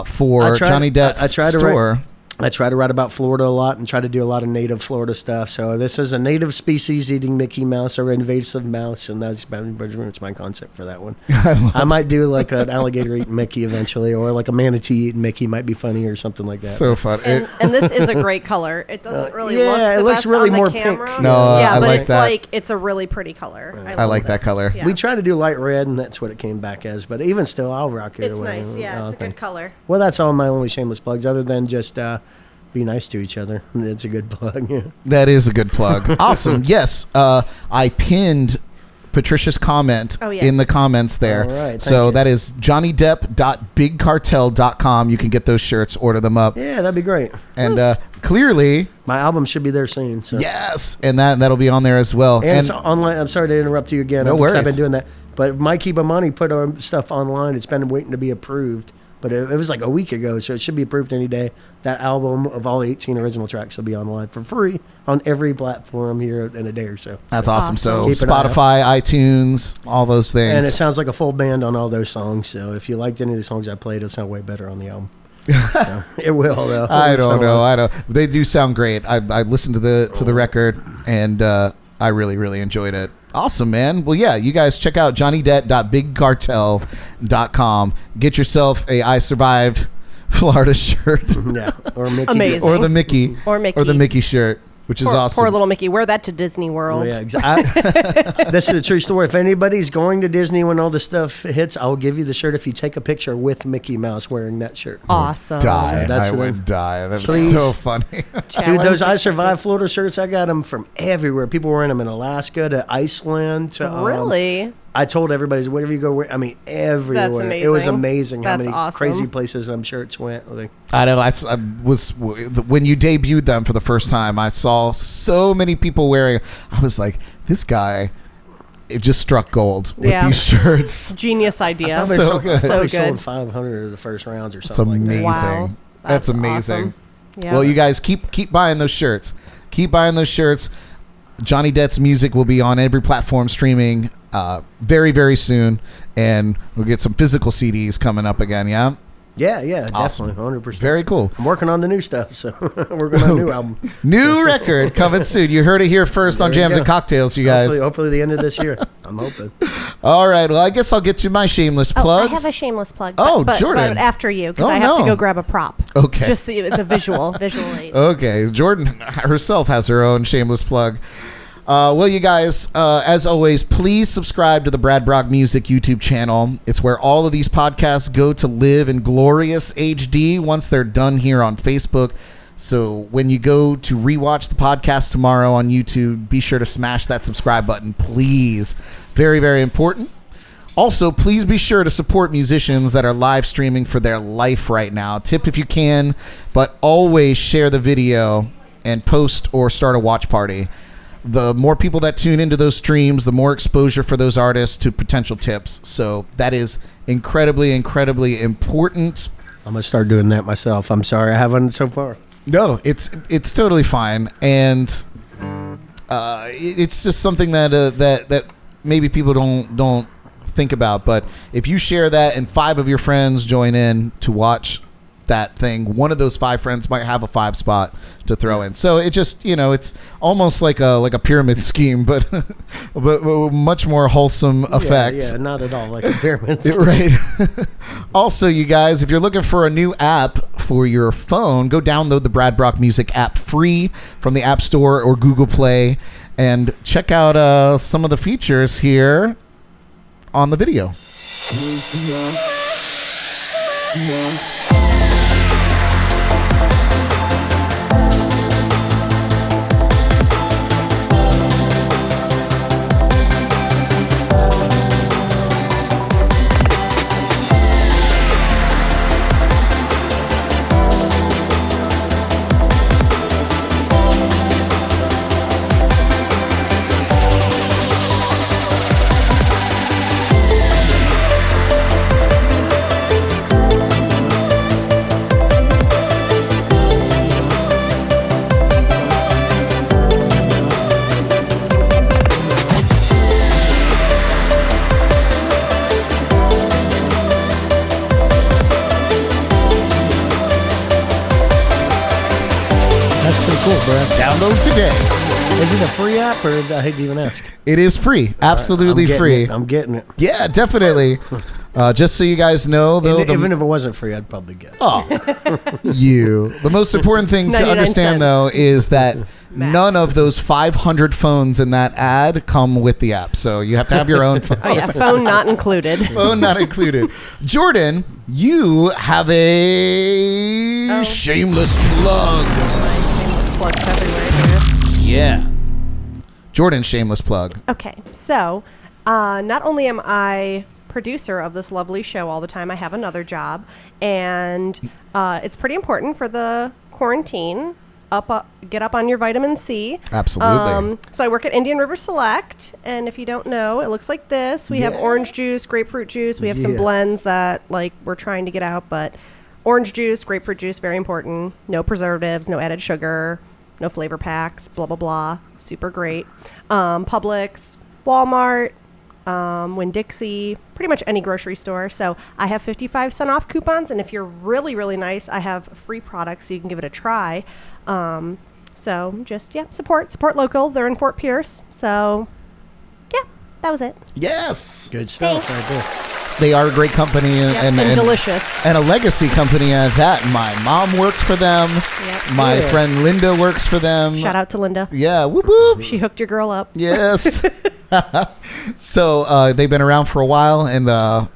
for Johnny Depp's store. I try to write about Florida a lot and try to do a lot of native Florida stuff. So this is a native species eating Mickey Mouse or invasive mouse, and that's my concept for that one. I might do like an alligator eating Mickey eventually, or like a manatee eating Mickey might be funny or something like that. So fun. And this is a great color. It doesn't really look yeah, the it looks best really on the more pink. camera. No, yeah, I but like it's that. like it's a really pretty color. I like that color. Yeah. We try to do light red, and that's what it came back as. But even still, I'll rock it. It's away. nice. Yeah, it's a good color. Well, that's all my only shameless plugs, other than just be nice to each other. It's a good plug. Yeah. That is a good plug. Awesome. Yes. I pinned Patricia's comment Oh, yes. in the comments there. All right, thank So you. that is johnnydepp.bigcartel.com. You can get those shirts, order them up. Yeah, that'd be great. And clearly, My album should be there soon. So. yes. And that'll be on there as well. And it's online. I'm sorry to interrupt you again. No because I've worries. been doing that. But Mikey Bamonte put our stuff online. It's been waiting to be approved. But it was like a week ago, so it should be approved any day. That album of all 18 original tracks will be online for free on every platform here in a day or so. That's awesome. So Keep an eye out. Spotify, iTunes, all those things. And it sounds like a full band on all those songs. So if you liked any of the songs I played, it'll sound way better on the album. So, it will, though. I It's don't been a know. while. I don't. They do sound great. I listened to the record, and I really enjoyed it. Awesome, man. Well, yeah, you guys check out johnnydepp.bigcartel.com. Get yourself a I Survived Florida shirt. Yeah. Or Mickey. Amazing. Or the Mickey. Or Mickey. Or the Mickey shirt, which is awesome. Poor little Mickey. Wear that to Disney World. Oh, yeah, exactly. This is a true story. If anybody's going to Disney when all this stuff hits, I'll give you the shirt if you take a picture with Mickey Mouse wearing that shirt. Awesome. Die. So that's I what- would die. That's Please. so funny. Dude, those I Survived Florida shirts, I got them from everywhere. People wearing them in Alaska to Iceland to... Really? I told everybody, wherever you go, I mean, everywhere. That's It was amazing. amazing how That's many awesome. crazy places them shirts went. Like, I know. I was when you debuted them for the first time. I saw so many people wearing. I was like, this guy, it just struck gold with Yeah. these shirts. Genius idea. probably So sold, good. probably So good. sold 500 of the first rounds or It's something like that. amazing. Wow. That's amazing. awesome. Yeah. Well, you guys keep buying those shirts. Keep buying those shirts. Johnny Depp's music will be on every platform streaming very soon, and we'll get some physical CDs coming up again. Yeah, Yeah, Awesome. definitely, 100%. very cool. I'm working on the new stuff, so we're going on a new album. New record coming soon. You heard it here first on There you Jams and go. Cocktails, you guys. Hopefully the end of this year. I'm hoping. All right. Well, I guess I'll get to my shameless Oh, I plugs. have a shameless plug. Oh, but Jordan. But after you, because Oh, I have to no. go grab a prop. Okay. Just see the visual aid. Okay, Jordan herself has her own shameless plug. Well, you guys, as always, please subscribe to the Brad Brock Music YouTube channel. It's where all of these podcasts go to live in glorious HD once they're done here on Facebook. So when you go to rewatch the podcast tomorrow on YouTube, be sure to smash that subscribe button, please. Very important. Also, please be sure to support musicians that are live streaming for their life right now. Tip if you can, but always share the video and post or start a watch party. The more people that tune into those streams, the more exposure for those artists to potential tips. So that is incredibly important. I'm going to start doing that myself. I'm sorry I haven't so far. No, it's totally fine, and it's just something that maybe people don't think about. But if you share that and 5 of your friends join in to watch that thing, one of those 5 friends might have a 5 spot to throw in. So it just, it's almost like a pyramid scheme, but much more wholesome effects. Yeah, not at all like a pyramid. Right. Also, you guys, if you're looking for a new app for your phone, go download the Brad Brock Music app free from the App Store or Google Play, and check out some of the features here on the video. Cool, Brad. Download today. Is it a free app or I hate to even ask? It is free. Absolutely free. I'm getting it. Yeah, definitely. Just so you guys know, though, Even if it wasn't free, I'd probably get it. Oh, the most important thing to 99 understand, cents. though, is that Max. none of those 500 phones in that ad come with the app. So you have to have your own phone. Oh yeah, phone not included. Phone not included. Jordan, you have a shameless plug. Plugs everywhere here. Yeah. Jordan's shameless plug. Okay, so not only am I producer of this lovely show all the time, I have another job, and it's pretty important for the quarantine. Get up on your vitamin C. Absolutely. So I work at Indian River Select, and if you don't know, it looks like this. We have orange juice, grapefruit juice. We have some blends that we're trying to get out, but orange juice, grapefruit juice, very important. No preservatives, no added sugar, no flavor packs, blah, blah, blah. Super great. Publix, Walmart, Winn-Dixie, pretty much any grocery store. So I have 55% off coupons, and if you're really, really nice, I have free products so you can give it a try. So just, support local. They're in Fort Pierce. So, yeah, that was it. Yes. Good stuff right there. They are a great company And delicious. and a legacy company at that. My mom worked for them. Yep. My friend Linda works for them. Shout out to Linda. Yeah, whoop whoop. She hooked your girl up. Yes. So they've been around for a while, and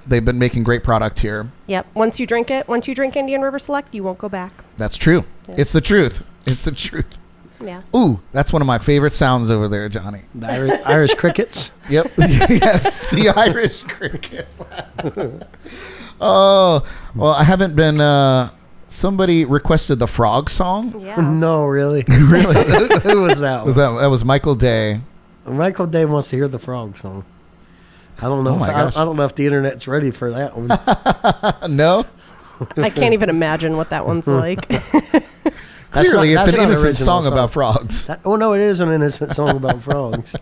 they've been making great product here. Yep. Once you drink Indian River Select, you won't go back. That's true. Yeah. It's the truth. It's the truth. Yeah. Ooh, that's one of my favorite sounds over there, Johnny. The Irish crickets. Yep. Yes, the Irish crickets. Oh, well, I haven't been. Somebody requested the frog song. Yeah. No, really. Really? Who was that? That was Michael Day. Michael Day wants to hear the frog song. I don't know. Oh my gosh. I don't know if the internet's ready for that one. No? I can't even imagine what that one's like. Clearly, it's that's an not innocent original song song. about frogs. No, it is an innocent song about frogs.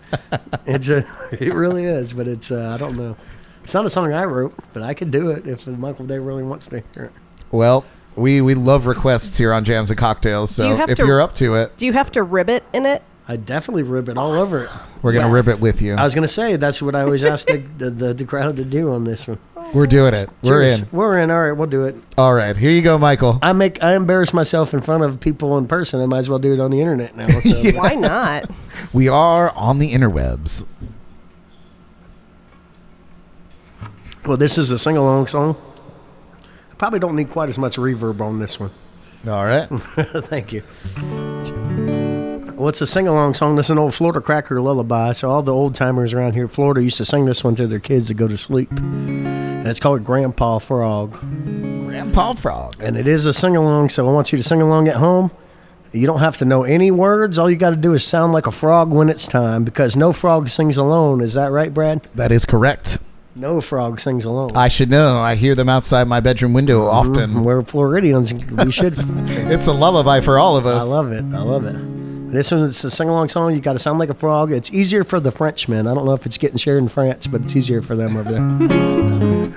It really is, but it's I don't know. It's not a song I wrote, but I could do it if Michael Day really wants to hear it. Well, we love requests here on Jams and Cocktails, Do you so have if to- you're up to it, Do you have to ribbit in it? I definitely rib it all over it. we're going to Yes. rib it with you. I was going to say that's what I always ask the crowd to do on this one. We're doing it. We're Cheers. in. We're in. All right, we'll do it. All right, here you go, Michael. I embarrass myself in front of people in person. I might as well do it on the internet now. So. Why not? We are on the interwebs. Well, this is a sing-along song. I probably don't need quite as much reverb on this one. All right. Thank you. Well, it's a sing-along song. This is an old Florida cracker lullaby. So all the old-timers around here in Florida used to sing this one to their kids to go to sleep. And it's called Grandpa Frog. Grandpa Frog. And it is a sing-along, so I want you to sing along at home. You don't have to know any words. All you got to do is sound like a frog when it's time, because no frog sings alone. Is that right, Brad? That is correct. No frog sings alone. I should know. I hear them outside my bedroom window often. We're Floridians. We should. It's a lullaby for all of us. I love it. I love it. This one, it's a sing-along song. You got to sound like a frog. It's easier for the Frenchmen. I don't know if it's getting shared in France, but it's easier for them over there.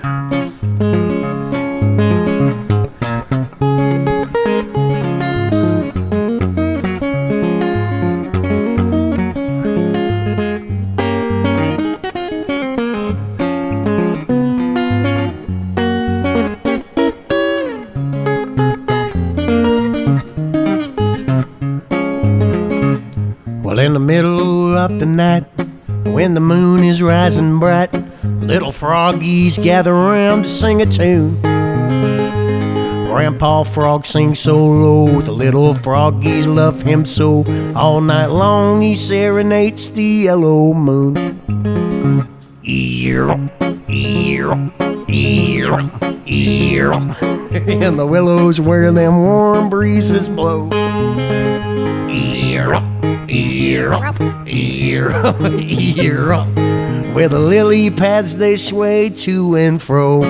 Well, in the middle of the night, when the moon is rising bright, little froggies gather around to sing a tune. Grandpa Frog sings so low, the little froggies love him so. All night long he serenades the yellow moon. Ear, ear, ear, ear. And the willows where them warm breezes blow. Ear, ear, ear, ear. Where the lily pads they sway to and fro.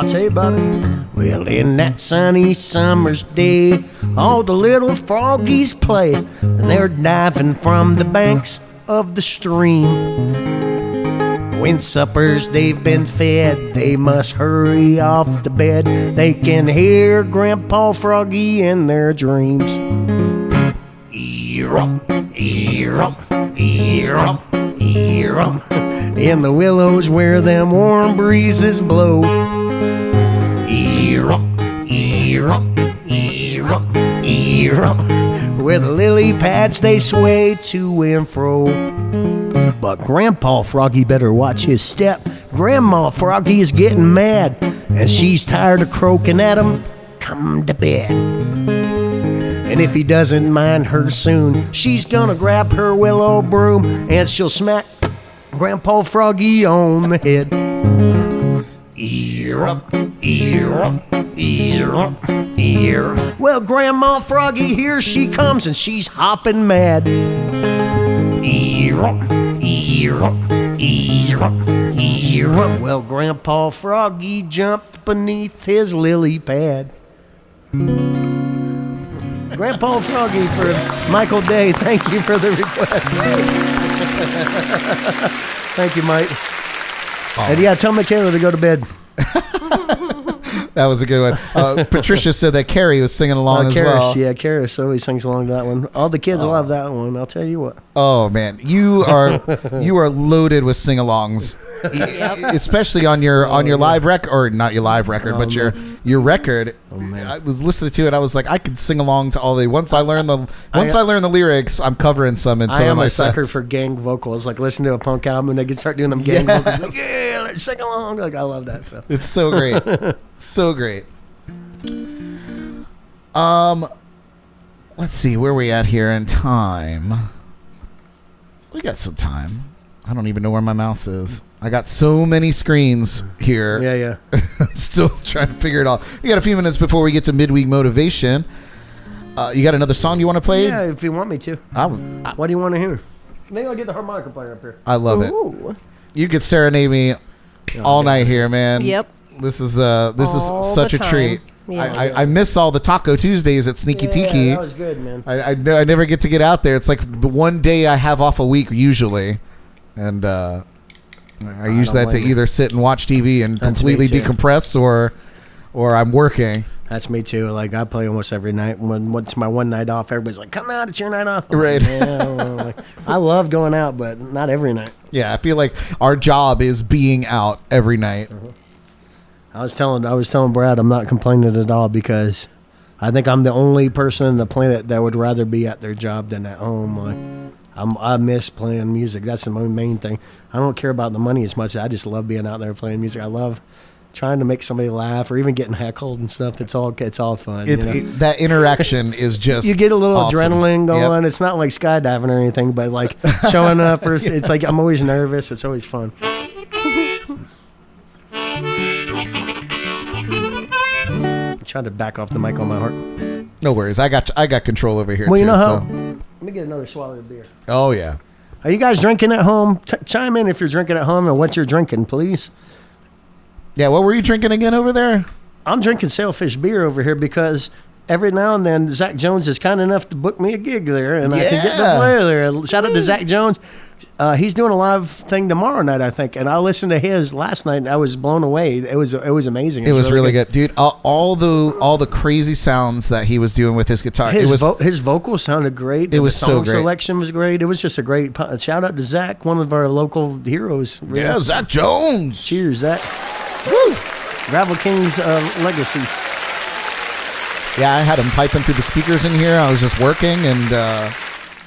Bamonte, buddy. Well, in that sunny summer's day, all the little froggies play, and they're diving from the banks of the stream. When suppers they've been fed, they must hurry off to bed. They can hear Grandpa Froggy in their dreams. Ear-up, ear-up, ear-up, ear-up, in the willows where them warm breezes blow. Ear-up, ear-up, ear-up, ear-up, where the lily pads they sway to and fro. But Grandpa Froggy better watch his step. Grandma Froggy is getting mad, and she's tired of croaking at him. Come to bed. And if he doesn't mind her soon, she's gonna grab her willow broom and she'll smack Grandpa Froggy on the head. Ear up, ear up, ear up, ear. Well, Grandma Froggy, here she comes and she's hopping mad. Ear up, ear up, ear up, ear up. Well, Grandpa Froggy jumped beneath his lily pad. Grandpa Froggy for Michael Day. Thank you for the request. Thank you, Mike. Oh. And yeah, tell Michaela to go to bed. That was a good one. Patricia said that Carrie was singing along as well. Yeah, Karis always sings along to that one. All the kids love that one. I'll tell you what. Oh man, you are loaded with sing-alongs, especially on your live record, or not your live record, but your record. I was listening to it. I was like, I could sing along to all the. Once I learn the lyrics, I'm covering some in some of my sets. I am a sucker for gang vocals. Like listen to a punk album and they can start doing them gang vocals. Like, yeah, let's sing along. Like I love that stuff. It's so great, so great. Let's see where we at here in time. We got some time. I don't even know where my mouse is. I got so many screens here. Yeah. I'm still trying to figure it out. We got a few minutes before we get to midweek motivation. You got another song you want to play? Yeah, if you want me to. What do you want to hear? Maybe I'll get the harmonica player up here. I love it. You could serenade me all night here, man. Yep. This is such a treat. Yes. I miss all the Taco Tuesdays at Sneaky Tiki. That was good, man. I never get to get out there. It's like the one day I have off a week usually, and I use that to either sit and watch TV and completely decompress, or I'm working. That's me too. Like I play almost every night. When it's my one night off, everybody's like, "Come out, it's your night off." Right. I love going out, but not every night. Yeah, I feel like our job is being out every night. Uh-huh. I was telling Brad I'm not complaining at all because I think I'm the only person on the planet that would rather be at their job than at home. Like, I miss playing music. That's the main thing. I don't care about the money as much. I just love being out there playing music. I love trying to make somebody laugh or even getting heckled and stuff. It's all fun. That interaction is just you get a little awesome. Adrenaline going. Yep. It's not like skydiving or anything, but like showing up it's like I'm always nervous. It's always fun. Trying to back off the mic on my heart. No worries. I got control over here. Well, too, you know how. So. Let me get another swallow of beer. Oh yeah. Are you guys drinking at home? Chime in if you're drinking at home and what you're drinking, please. Yeah. What were you drinking again over there? I'm drinking Sailfish beer over here because every now and then Zach Jones is kind enough to book me a gig there, and I can get to play there. Shout out to Zach Jones. He's doing a live thing tomorrow night, I think, and I listened to his last night, and I was blown away. It was amazing. It was really good, dude. All the crazy sounds that he was doing with his guitar. His vocals sounded great. It was the so song great. Selection was great. It was just a great shout out to Zach, one of our local heroes. Really. Yeah, Zach Jones. Cheers, Zach. Woo! Gravel King's legacy. Yeah, I had him piping through the speakers in here. I was just working, and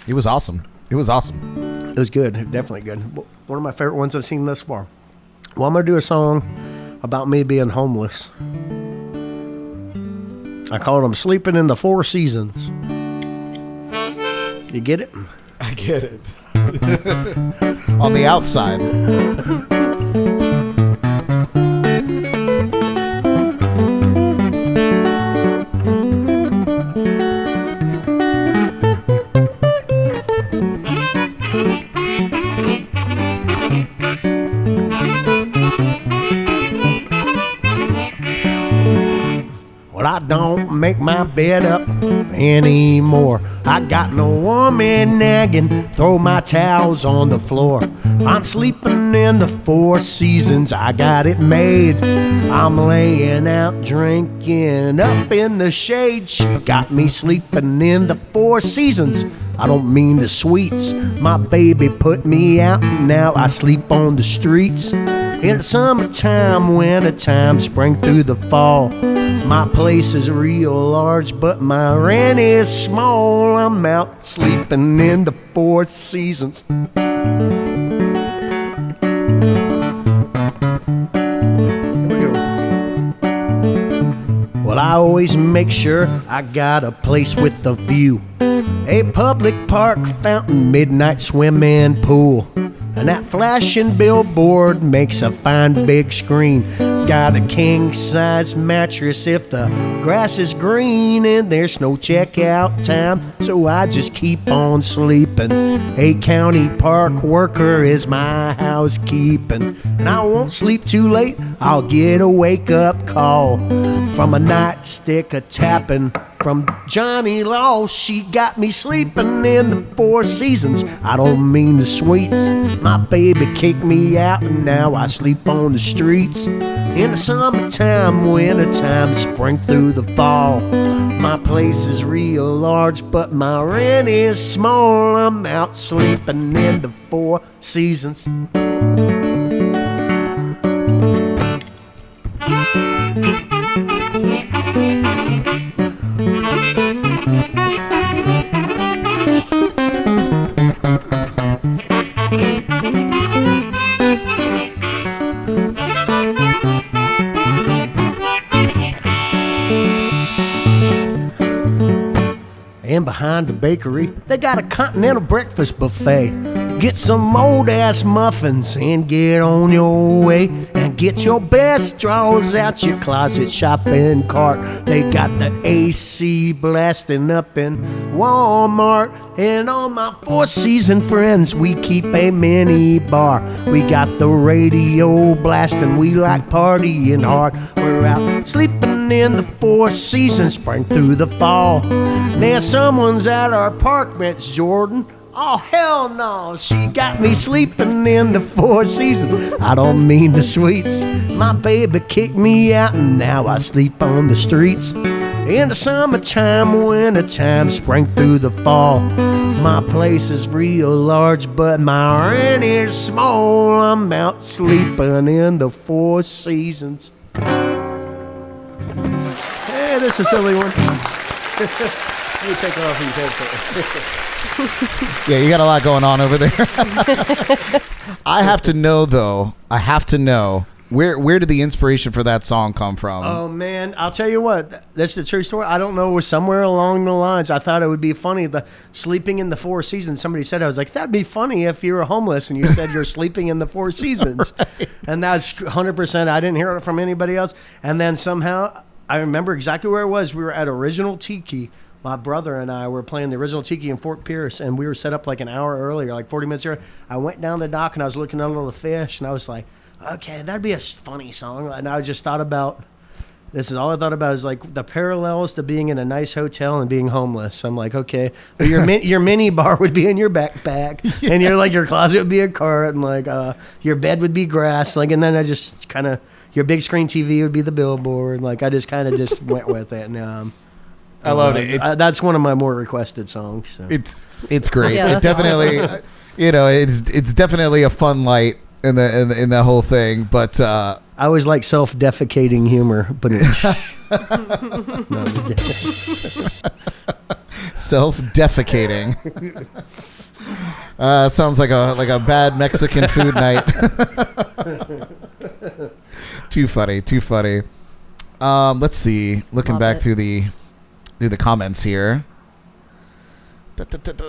it was awesome. It was awesome. It was good. Definitely good. One of my favorite ones I've seen thus far. Well, I'm going to do a song about me being homeless. I called them Sleeping in the Four Seasons. You get it? I get it. On the outside. don't make my bed up anymore. I got no woman nagging, throw my towels on the floor. I'm sleeping in the Four Seasons, I got it made. I'm laying out drinking up in the shade. She got me sleeping in the Four Seasons, I don't mean the suites. My baby put me out and now I sleep on the streets. In the summertime, wintertime, spring through the fall. My place is real large, but my rent is small. I'm out sleeping in the Four Seasons. Well, I always make sure I got a place with a view. A public park, fountain, midnight swimming pool. And that flashing billboard makes a fine big screen. Got a king-size mattress if the grass is green. And there's no checkout time, so I just keep on sleeping. A county park worker is my housekeeping. And I won't sleep too late, I'll get a wake-up call from a nightstick a-tapping from Johnny Law. She got me sleeping in the Four Seasons, I don't mean the suites. My baby kicked me out and now I sleep on the streets. In the summertime, wintertime, spring through the fall. My place is real large, but my rent is small. I'm out sleeping in the Four Seasons. And behind the bakery, they got a continental breakfast buffet. Get some old ass muffins and get on your way. And get your best drawers out your closet shopping cart. They got the AC blasting up in Walmart. And all my Four Season friends, we keep a mini bar. We got the radio blasting, we like partying hard. We're out sleeping in the Four Seasons, spring through the fall. Man, someone's at our park bench, Jordan. Oh, hell no, she got me sleeping in the Four Seasons, I don't mean the suites. My baby kicked me out and now I sleep on the streets. In the summertime, wintertime, spring through the fall. My place is real large, but my rent is small. I'm out sleeping in the Four Seasons. Hey, this is a silly one. Let me take off these headphones. Yeah, you got a lot going on over there. I have to know, though. Where did the inspiration for that song come from? Oh, man. I'll tell you what. That's the true story. I don't know. It was somewhere along the lines. I thought it would be funny. The sleeping in the Four Seasons. Somebody said, I was like, that'd be funny if you were homeless and you said you're sleeping in the Four Seasons. Right. And that's 100%. I didn't hear it from anybody else. And then somehow, I remember exactly where it was. We were at Original Tiki. My brother and I were playing the Original Tiki in Fort Pierce, and we were set up like an hour earlier, like 40 minutes earlier. I went down the dock, and I was looking at all the fish, and I was like, okay, that'd be a funny song. And I just thought about, this is all I thought about is like the parallels to being in a nice hotel and being homeless. I'm like, okay, but your mini bar would be in your backpack, and your closet would be a cart, and like your bed would be grass, like, and then I just kind of, your big screen TV would be the billboard. Like I just kind of just went with it, and I love it. That's one of my more requested songs. So. It's great. Yeah, it definitely, awesome. It's definitely a fun light in the whole thing. But I always like self-defecating humor, but self-defecating. Sounds like a bad Mexican food night. Too funny. Let's see. Looking back through the comments here.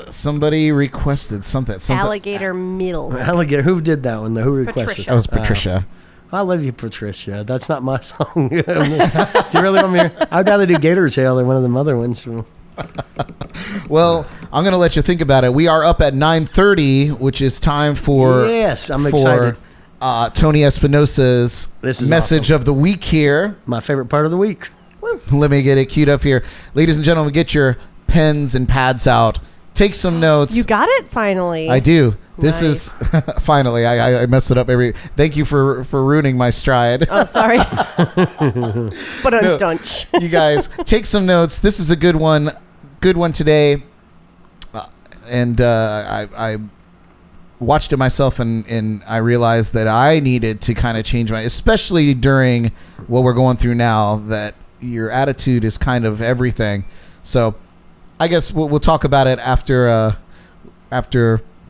Somebody requested something. Alligator Middle. Alligator. Who did that one? Who requested? Patricia. That was Patricia. I love you, Patricia. That's not my song. Do you really want me to? I'd rather do Gator Tail than one of them other ones. Well, I'm going to let you think about it. We are up at 9:30, which is time for I'm excited. Tony Espinosa's message awesome. of the week here. My favorite part of the week. Let me get it queued up here. Ladies and gentlemen, get your pens and pads out. Take some notes. You got it finally. I do. This is finally. I messed it up Thank you for ruining my stride. I'm sorry. But I'm dunch. You guys take some notes. This is a good one. Good one today. And I watched it myself and I realized that I needed to kind of change especially during what we're going through now, that your attitude is kind of everything. So I guess we'll talk about it after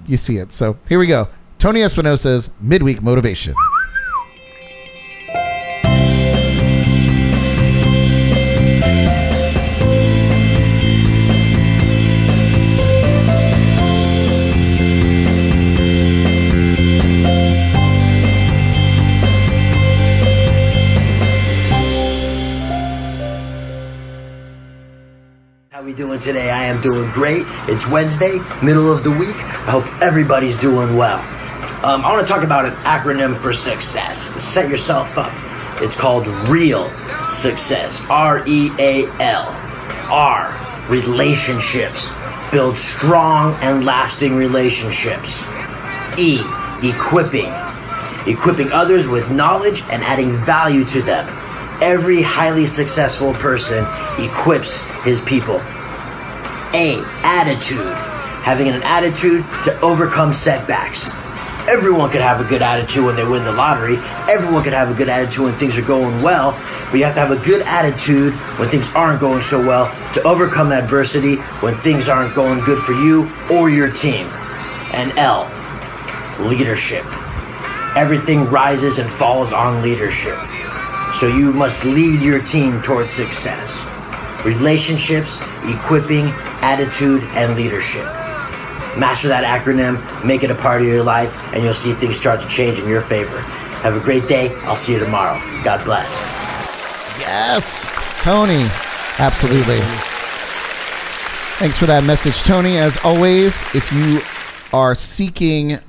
you see it. So here we go. Tony Espinosa's Midweek Motivation. How we doing today? I am doing great. It's Wednesday, middle of the week. I hope everybody's doing well. I want to talk about an acronym for success to set yourself up. It's called REAL success. REAL. R, relationships. Build strong and lasting relationships. E, equipping. Equipping others with knowledge and adding value to them. Every highly successful person equips his people. A, attitude. Having an attitude to overcome setbacks. Everyone could have a good attitude when they win the lottery. Everyone could have a good attitude when things are going well. But you have to have a good attitude when things aren't going so well to overcome adversity when things aren't going good for you or your team. And L, leadership. Everything rises and falls on leadership. So you must lead your team towards success. Relationships, equipping, attitude, and leadership. Master that acronym, make it a part of your life, and you'll see things start to change in your favor. Have a great day. I'll see you tomorrow. God bless. Yes, Tony. Absolutely. Thanks for that message, Tony. As always, if you are seeking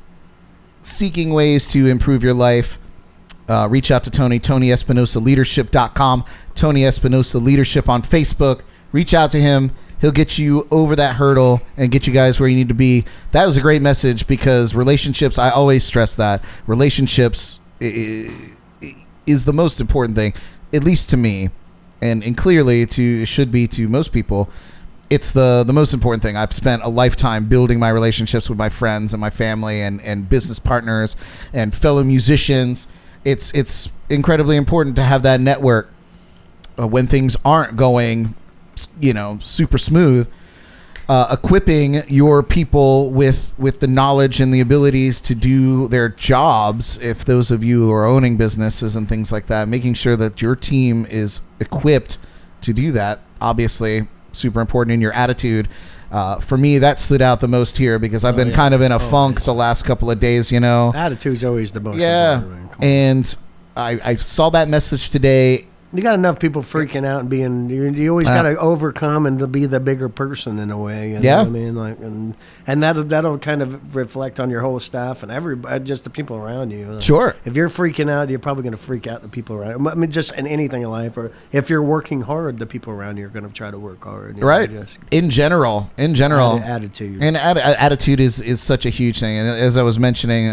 ways to improve your life, reach out to Tony, TonyEspinosaLeadership.com, Tony Espinosa Leadership on Facebook. Reach out to him. He'll get you over that hurdle and get you guys where you need to be. That was a great message because relationships, I always stress that. Relationships is the most important thing, at least to me, and clearly should be to most people. It's the most important thing. I've spent a lifetime building my relationships with my friends and my family and business partners and fellow musicians. It's incredibly important to have that network when things aren't going, super smooth. Equipping your people with the knowledge and the abilities to do their jobs. If those of you who are owning businesses and things like that, making sure that your team is equipped to do that. Obviously, super important in your attitude. For me, that stood out the most here because I've been kind of in a funk the last couple of days, Attitude's always the most important. And I saw that message today. You got enough people freaking out and being. You always got to overcome and to be the bigger person in a way. You know what I mean, and that'll kind of reflect on your whole staff and everybody, just the people around you. Sure. If you're freaking out, you're probably going to freak out the people around. I mean, just in anything in life, or if you're working hard, the people around you are going to try to work hard. Right. In general, attitude. And attitude is such a huge thing. And as I was mentioning,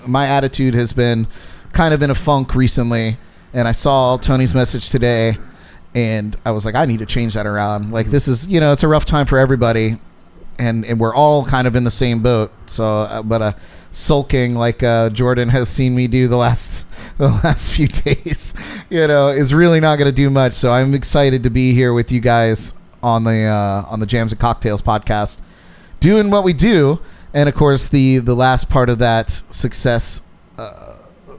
my attitude has been kind of in a funk recently. And I saw Tony's message today, and I was like, I need to change that around. Like, this is, it's a rough time for everybody, and we're all kind of in the same boat. So, but sulking like Jordan has seen me do the last few days, is really not going to do much. So I'm excited to be here with you guys on the Jams and Cocktails podcast, doing what we do. And of course, the last part of that success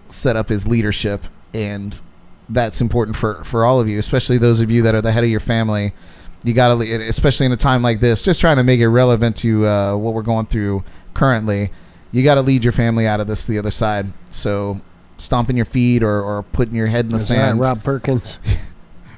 setup is leadership. And that's important for all of you, especially those of you that are the head of your family. You got to, especially in a time like this, just trying to make it relevant to what we're going through currently. You got to lead your family out of this to the other side. So stomping your feet or putting your head in the sand. Right, Rob Perkins.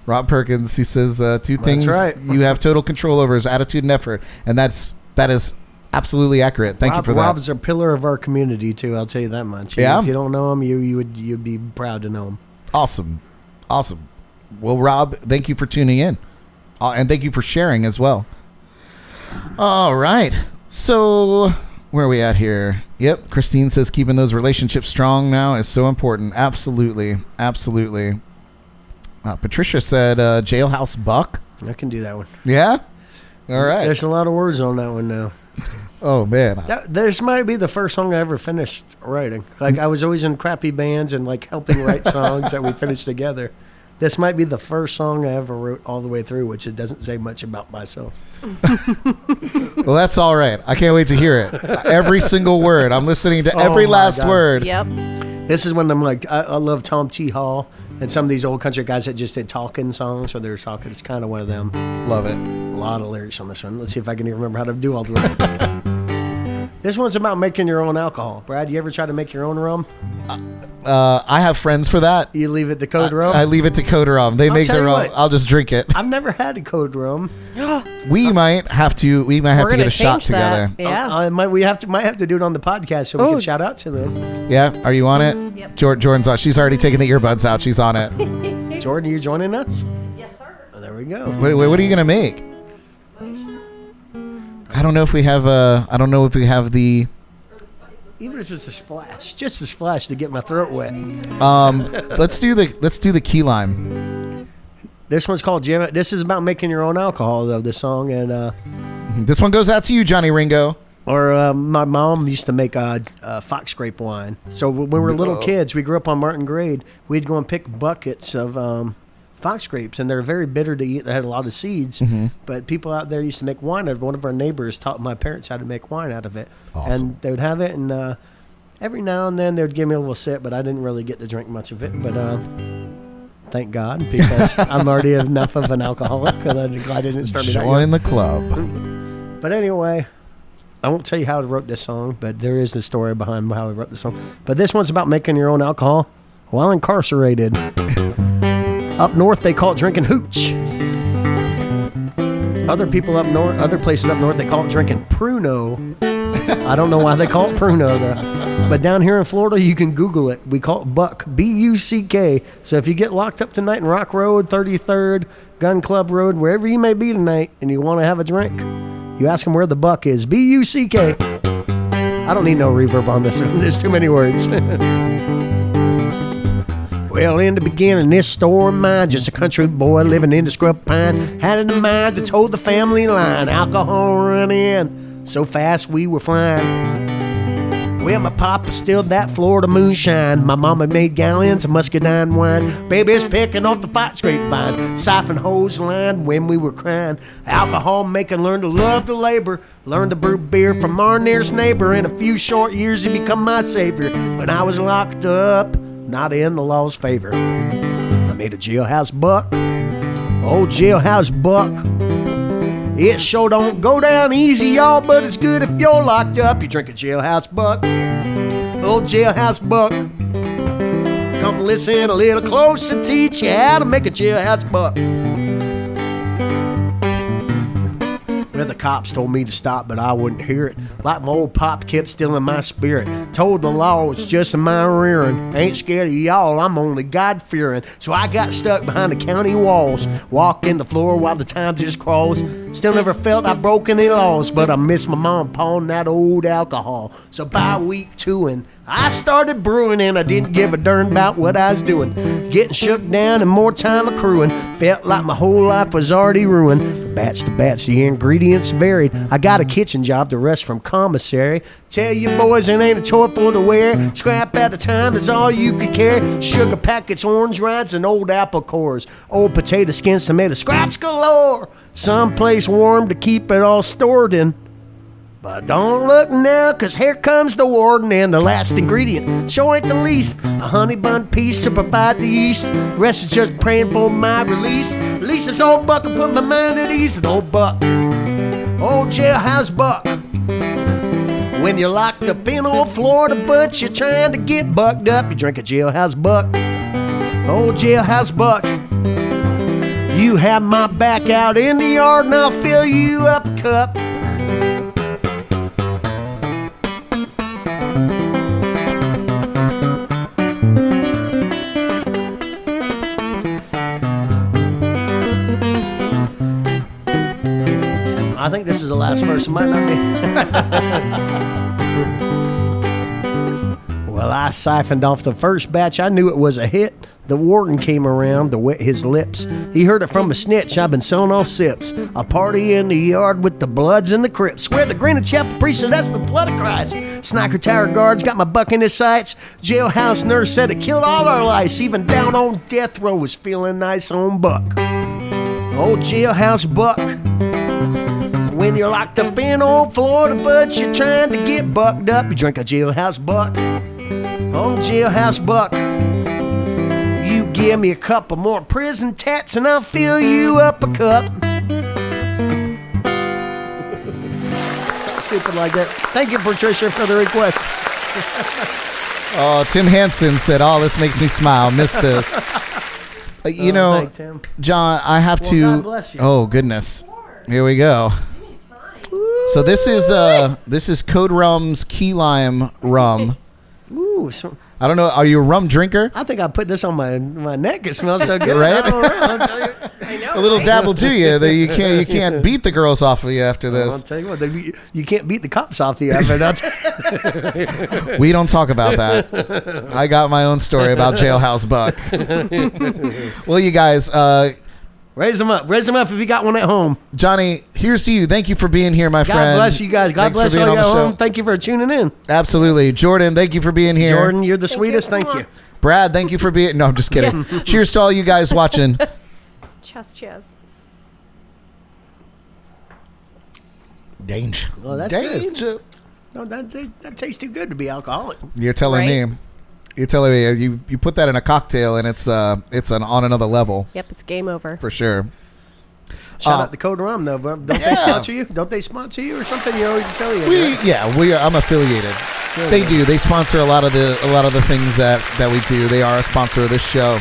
Rob Perkins, he says two things you have total control over is attitude and effort. And that is absolutely accurate. Thank you for that. Rob's a pillar of our community too. I'll tell you that much. Yeah. If you don't know him, you'd be proud to know him. Awesome. Well, Rob, thank you for tuning in. And thank you for sharing as well. All right. So where are we at here? Yep. Christine says keeping those relationships strong now is so important. Absolutely. Absolutely. Patricia said Jailhouse Buck. I can do that one. Yeah? All right. There's a lot of words on that one now. Oh, man. This might be the first song I ever finished writing. Like, I was always in crappy bands and, like, helping write songs that we finished together. This might be the first song I ever wrote all the way through, which it doesn't say much about myself. Well, that's all right. I can't wait to hear it. Every single word. I'm listening to every last word. Yep. This is when I'm like, I love Tom T. Hall and some of these old country guys that just did talking songs, so they're talking. It's kind of one of them. Love it. A lot of lyrics on this one. Let's see if I can even remember how to do all the words. This one's about making your own alcohol. Brad, you ever try to make your own rum? I have friends for that. You leave it to Code Rum? I leave it to Code Rum. They make their rum. what. I'll just drink it. I've never had a Code Rum. We might have to. We might have We're to get gonna a shot change that. together. Yeah. We might have to do it on the podcast so we can shout out to them. Yeah. Are you on it? Yep. Jordan's on. She's already taking the earbuds out. She's on it. Jordan, are you joining us? Yes, sir. Oh, there we go. What are you gonna make? I don't know if we have. I don't know if we have the. Even if it's a splash, just a splash to get my throat wet. Let's do the key lime. This one's called Jam. This is about making your own alcohol, though. This song and This one goes out to you, Johnny Ringo. my mom used to make fox grape wine. So when we were little kids, we grew up on Martin Grade. We'd go and pick buckets of fox grapes, and they're very bitter to eat. They had a lot of seeds, but people out there used to make wine out of it. One of our neighbors taught my parents how to make wine out of it. Awesome. And they would have it, and every now and then they would give me a little sip, but I didn't really get to drink much of it. But thank God, because I'm already enough of an alcoholic, and I'm glad I didn't start me that young. Join the club. But anyway, I won't tell you how I wrote this song, but there is a story behind how I wrote the song. But this one's about making your own alcohol while incarcerated. Up north, they call it drinking hooch. Other people up north, other places up north, they call it drinking Pruno. I don't know why they call it Pruno, though. But down here in Florida, you can Google it. We call it Buck, B-U-C-K. So if you get locked up tonight in Rock Road, 33rd, Gun Club Road, wherever you may be tonight, and you want to have a drink, you ask them where the Buck is, B-U-C-K. I don't need no reverb on this one. There's too many words. Well, in the beginning, this store of mine, just a country boy living in the scrub pine, had it in mind to toe the family line, alcohol run in, so fast we were flying. Well, my papa stilled that Florida moonshine, my mama made gallons of muscadine wine, baby's picking off the fox grapevine, siphon hose line when we were crying, alcohol making learn to love the labor, learn to brew beer from our nearest neighbor, in a few short years he become my savior, when I was locked up, not in the law's favor. I made a jailhouse buck, old jailhouse buck. It sure don't go down easy, y'all, but it's good if you're locked up. You drink a jailhouse buck, old jailhouse buck. Come listen a little closer, teach you how to make a jailhouse buck. Well, the cops told me to stop, but I wouldn't hear it. Like my old pop kept stealing my spirit. Told the law it's just in my rearing. Ain't scared of y'all, I'm only God-fearing. So I got stuck behind the county walls. Walking the floor while the time just crawls. Still never felt I broke any laws, but I miss my mom pawning that old alcohol. So by week 2 and I started brewing, and I didn't give a darn about what I was doing. Getting shook down and more time accruing. Felt like my whole life was already ruined. From batch to batch, the ingredients varied. I got a kitchen job, the rest from commissary. Tell you boys, it ain't a toy for to wear. Scrap at a time is all you could carry. Sugar packets, orange rinds, and old apple cores. Old potato skins, tomato scraps galore. Someplace warm to keep it all stored in. But don't look now, 'cause here comes the warden, and the last ingredient sure ain't the least. A honey bun piece to provide the yeast. Rest is just praying for my release. Release this old buck and put my mind at ease. An old buck, old jailhouse buck. When you're locked up in old Florida, but you're trying to get bucked up, you drink a jailhouse buck, old jailhouse buck. You have my back out in the yard, and I'll fill you up a cup. I think this is the last verse. It might not be. Well, I siphoned off the first batch. I knew it was a hit. The warden came around to wet his lips. He heard it from a snitch. I've been selling off sips. A party in the yard with the Bloods and the Crips. Swear the Greenwich Chapel precinct, that's the blood of Christ. Sniper Tower guards got my buck in his sights. Jailhouse nurse said it killed all our lice. Even down on death row was feeling nice on Buck. Old jailhouse Buck. When you're locked up in old Florida, but you're trying to get bucked up, you drink a jailhouse Buck. Old jailhouse Buck. You give me a couple more prison tats and I'll fill you up a cup. Something stupid like that. Thank you, Patricia, for the request. Oh, Tim Hansen said, "Oh, this makes me smile. Missed this." You know, thanks, Tim. John, I have Well, to. God bless you. Oh goodness, here we go. So this is Code Rum's Key Lime rum. Ooh, so I don't know. Are you a rum drinker? I think I put this on my neck. It smells so good. Right? I don't know. I'll tell you. I know. A little right? dabble to you that you can't beat the girls off of you after I'll this. tell you what, you can't beat the cops off you after that. We don't talk about that. I got my own story about Jailhouse Buck. Well, you guys, Raise them up if you got one at home. Johnny, here's to you. Thank you for being here, my God friend. bless you guys. God Thanks bless for you being all on the at home. show. Thank you for tuning in. Absolutely. Jordan, thank you for being here. Jordan, you're the Thank sweetest. you. Thank you. Brad, thank you for being... No, I'm just kidding. Cheers to all you guys watching. Cheers. Danger. Oh, that's good. Danger. No, that tastes too good to be alcoholic. You're telling Right? me. You're telling me you put that in a cocktail and it's on another level Yep, it's game over. for sure. Shout out to Code Rum, though. Don't they sponsor you? Don't they sponsor you or something? You always tell you. I'm affiliated. They do. They sponsor a lot of the things that we do. They are a sponsor of this show.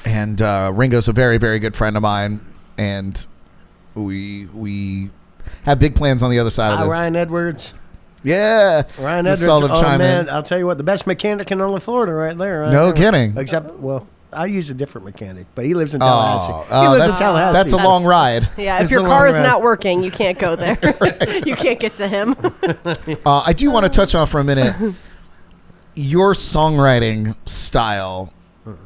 And Ringo's a very, very good friend of mine, and we have big plans on the other side of this. Ryan Edwards. Yeah. Ryan Just Edwards. saw them chime in. I'll tell you what, the best mechanic in all of Florida right there. Ryan No Edwards. kidding. Except, well, I use a different mechanic, but he lives in Tallahassee. Oh, He lives in Tallahassee. That's a long ride. Yeah, It's if your a car long is ride. not working, you can't go there. You can't get to him. I do want to touch on for a minute your songwriting style.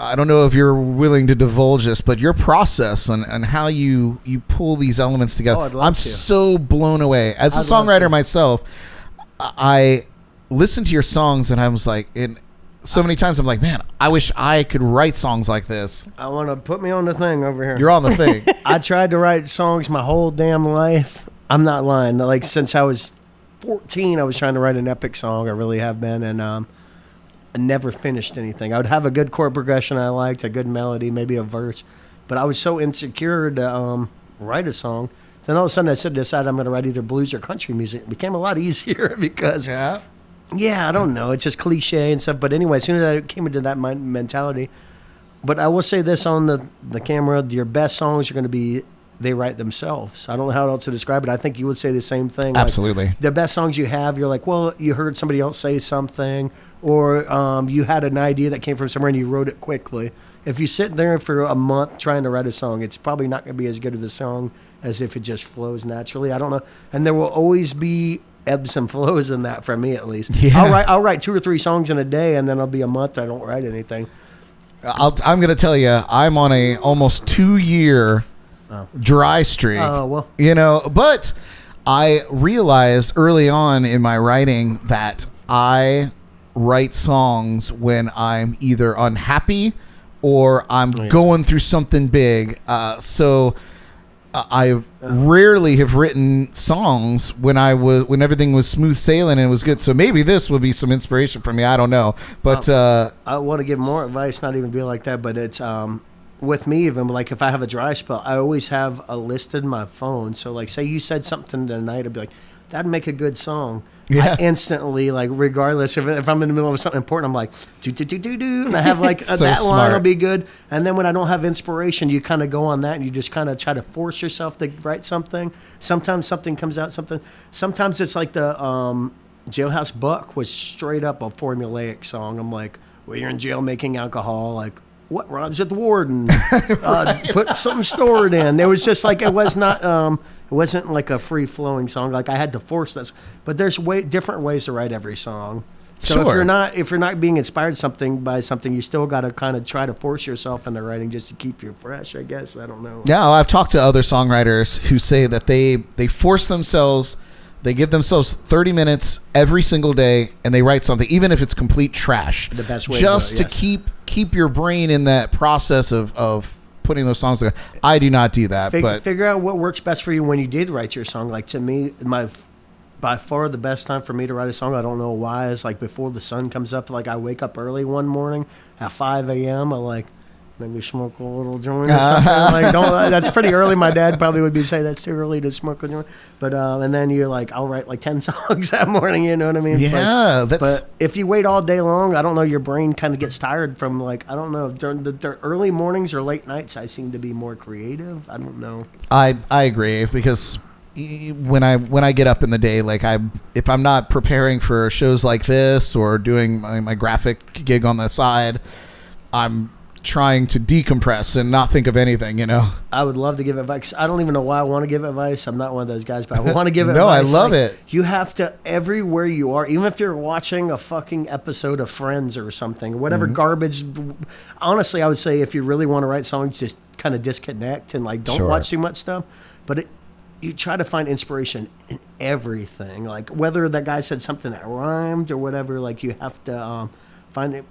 I don't know if you're willing to divulge this, but your process and how you pull these elements together. Oh, I'd love I'm to. so blown away. As a I'd love songwriter to. myself, I listened to your songs and I was like, so many times I'm like, man, I wish I could write songs like this. I want to put me on the thing over here. You're on the thing. I tried to write songs my whole damn life. I'm not lying. Like, since I was 14, I was trying to write an epic song. I really have been. And I never finished anything. I would have a good chord progression I liked, a good melody, maybe a verse. But I was so insecure to write a song. Then all of a sudden I decided I'm going to write either blues or country music. It became a lot easier because, Yeah. I don't know. It's just cliche and stuff. But anyway, as soon as I came into that mentality. But I will say this on the camera, your best songs are going to be, they write themselves. I don't know how else to describe it. I think you would say the same thing. Like, Absolutely. the best songs you have, you're like, well, you heard somebody else say something, or you had an idea that came from somewhere and you wrote it quickly. If you sit there for a month trying to write a song, it's probably not going to be as good of a song as if it just flows naturally. I don't know. And there will always be ebbs and flows in that, for me at least. Yeah. I'll write 2 or 3 songs in a day, and then I'll be a month I don't write anything. I'm going to tell you, I'm on a almost 2-year dry streak. Oh, well. You know, but I realized early on in my writing that I write songs when I'm either unhappy or I'm going through something big. So I rarely have written songs when everything was smooth sailing and it was good. So maybe this will be some inspiration for me. I don't know, but I want to give more advice, not even be like that, but it's with me, even like if I have a dry spell, I always have a list in my phone. So like, say you said something tonight, I'd be like, that'd make a good song. Yeah. I instantly, like, regardless if I'm in the middle of something important, I'm like, do, and I have like So that line smart. will be good. And then when I don't have inspiration, you kind of go on that and you just kind of try to force yourself to write something. Sometimes something comes out, sometimes it's like the Jailhouse Buck was straight up a formulaic song. I'm like, well, you're in jail making alcohol, like, what rhymes with Warden? Put something stored in. It was just like, it wasn't like a free flowing song. Like I had to force this, but there's different ways to write every song. So Sure. if you're not being inspired by something, you still got to kind of try to force yourself into writing just to keep you fresh, I guess. I don't know. Yeah, I've talked to other songwriters who say that they force themselves, they give themselves 30 minutes every single day and they write something, even if it's complete trash. The best way just to do it, to keep your brain in that process of putting those songs together. I do not do that, but figure out what works best for you when you did write your song. Like to me, by far the best time for me to write a song, I don't know why, is like before the sun comes up. Like I wake up early one morning at 5 a.m. I like maybe smoke a little joint or something. Like that's pretty early. My dad probably would be saying that's too early to smoke a joint. But and then you're like, I'll write like 10 songs that morning. You know what I mean? yeah, But if you wait all day long, I don't know, your brain kind of gets tired from like, I don't know, during the early mornings or late nights, I seem to be more creative. I don't know. I agree, because when I get up in the day, like if I'm not preparing for shows like this or doing my graphic gig on the side, I'm trying to decompress and not think of anything, you know. I would love to give advice. I don't even know why I want to give advice. I'm not one of those guys, but I want to give No, advice. I love it. You have to, everywhere you are, even if you're watching a fucking episode of Friends or something, whatever garbage. Honestly, I would say if you really want to write songs, just kind of disconnect and like don't Sure. watch too much stuff. But you try to find inspiration in everything. Like whether that guy said something that rhymed or whatever, like you have to find it,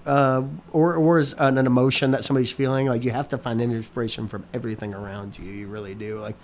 or is an emotion that somebody's feeling. Like you have to find inspiration from everything around you. You really do. Like,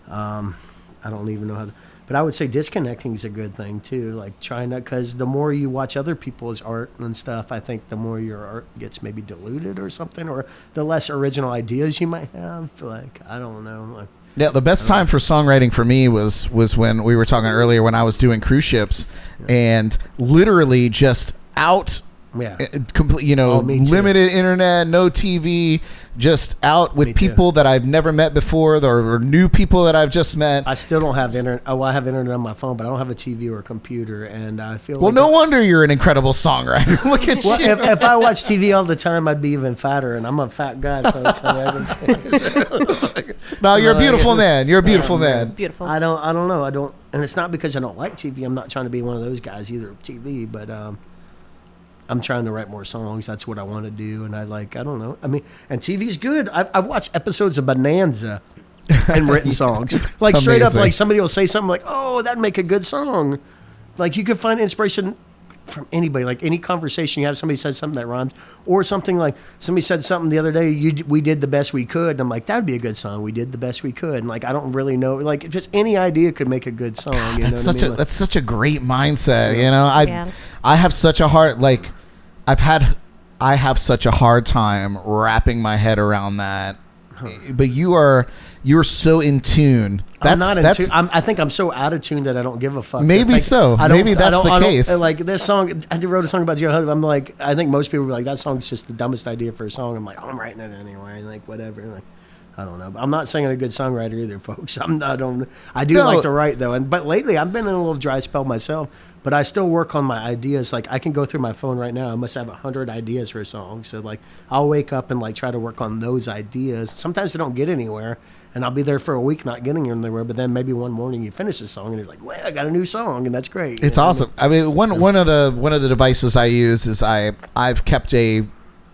I don't even know how to, but I would say disconnecting is a good thing too. Like trying to, because the more you watch other people's art and stuff, I think the more your art gets maybe diluted or something, or the less original ideas you might have. Like, I don't know. Like, Yeah, the best time for songwriting for me was when we were talking earlier, when I was doing cruise ships and literally just out. yeah. Complete, you know, me too. limited internet, no TV, just out with Me too. people that I've never met before, or new people that I've just met. I still don't have internet. Oh, I have internet on my phone, but I don't have a TV or a computer, and I feel Well, like no wonder you're an incredible songwriter. Look at Well, you. if I watch TV all the time, I'd be even fatter, and I'm a fat guy, folks. No, you're a beautiful man. You're a beautiful man. Beautiful. I don't know. And it's not because I don't like TV. I'm not trying to be one of those guys either with TV, but I'm trying to write more songs. That's what I want to do, and I don't know. I mean, and TV's good. I've watched episodes of Bonanza and written songs. Like straight up, Amazing. like somebody will say something like, "Oh, that'd make a good song." Like you could find inspiration from anybody. Like any conversation you have, somebody says something that rhymes, or something like somebody said something the other day. We did the best we could, and I'm like, that'd be a good song. We did the best we could, and like I don't really know. Like just any idea could make a good song. You That's know what I mean? that's such a great mindset. You know, Yeah. I have such a hard I have such a hard time wrapping my head around that. But you're so in tune. I'm not in tune. I think I'm so out of tune that I don't give a fuck. Maybe Like, so. I don't- Maybe that's I don't- the I don't- case. Like this song, I wrote a song about your husband. I'm like, I think most people were like, that song's just the dumbest idea for a song. I'm like, I'm writing it anyway. Like whatever. Like, I don't know. But I'm not saying I'm a good songwriter either, folks. I do No. like to write though. But lately I've been in a little dry spell myself. But I still work on my ideas. Like I can go through my phone right now. I must have 100 ideas for a song. So like I'll wake up and like try to work on those ideas. Sometimes I don't get anywhere, and I'll be there for a week not getting anywhere. But then maybe one morning you finish a song and you're like, well, I got a new song, and that's great. It's You know what I awesome. I mean, one of the devices I use is I've kept a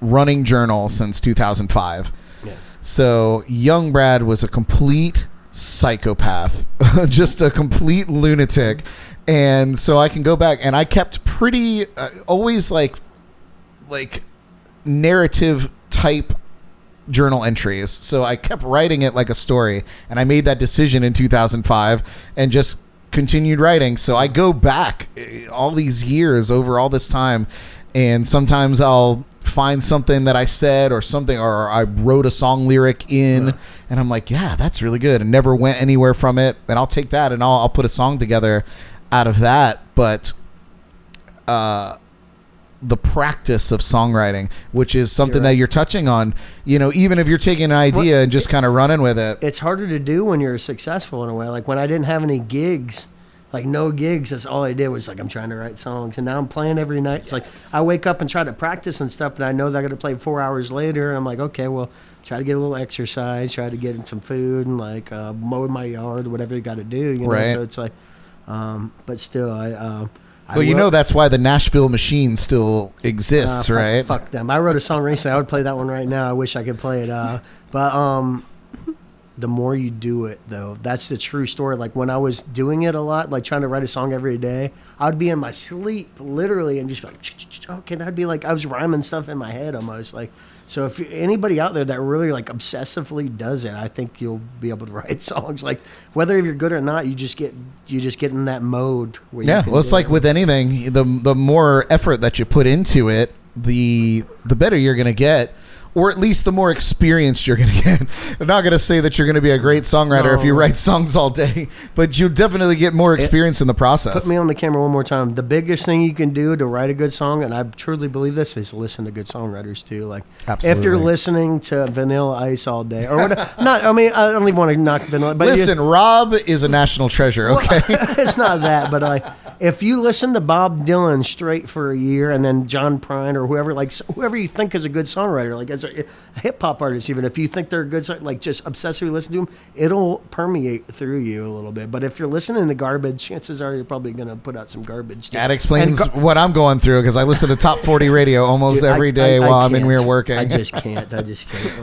running journal since 2005. Yeah. So young Brad was a complete psychopath, just a complete lunatic. And so I can go back, and I kept pretty always like narrative type journal entries. So I kept writing it like a story, and I made that decision in 2005 and just continued writing. So I go back all these years, over all this time, and sometimes I'll find something that I said or something, or I wrote a song lyric in, and I'm like, yeah, that's really good, and never went anywhere from it. And I'll take that and I'll put a song together out of that. But the practice of songwriting, which is something that you're touching on, you know, even if you're taking an idea and just kind of running with it. It's harder to do when you're successful in a way. Like when I didn't have any gigs, like no gigs. That's all I did was like, I'm trying to write songs. And now I'm playing every night. It's like I wake up and try to practice and stuff, and I know that I'm going to play 4 hours later. And I'm like, okay, well, try to get a little exercise, try to get some food, and like mow my yard, whatever you got to do. You know? Right. So it's like, but still, Well, you know that's why the Nashville Machine still exists, right? Fuck them. I wrote a song recently. I would play that one right now. I wish I could play it. But the more you do it, though, that's the true story. Like when I was doing it a lot, like trying to write a song every day, I would be in my sleep literally and just be like, okay, that'd be like I was rhyming stuff in my head almost. Like, so if anybody out there that really like obsessively does it, I think you'll be able to write songs. Like whether you're good or not, you just get in that mode. Where you can Well, it's like with anything, the more effort that you put into it, the better you're going to get. Or at least the more experienced you're going to get. I'm not going to say that you're going to be a great songwriter if you write songs all day, but you'll definitely get more experience in the process. Put me on the camera one more time. The biggest thing you can do to write a good song, and I truly believe this, is listen to good songwriters too. Like, absolutely. If you're listening to Vanilla Ice all day, or whatever, I don't even want to knock Vanilla. But listen, Rob is a national treasure. Okay, it's not that, but like, if you listen to Bob Dylan straight for a year, and then John Prine or whoever you think is a good songwriter, like as a hip hop artist, even if you think they're a good, like just obsessively listen to them, it'll permeate through you a little bit. But if you're listening to garbage, chances are you're probably going to put out some garbage too. That explains what I'm going through, because I listen to Top 40 radio almost every day while I'm in here working. I just can't. Like,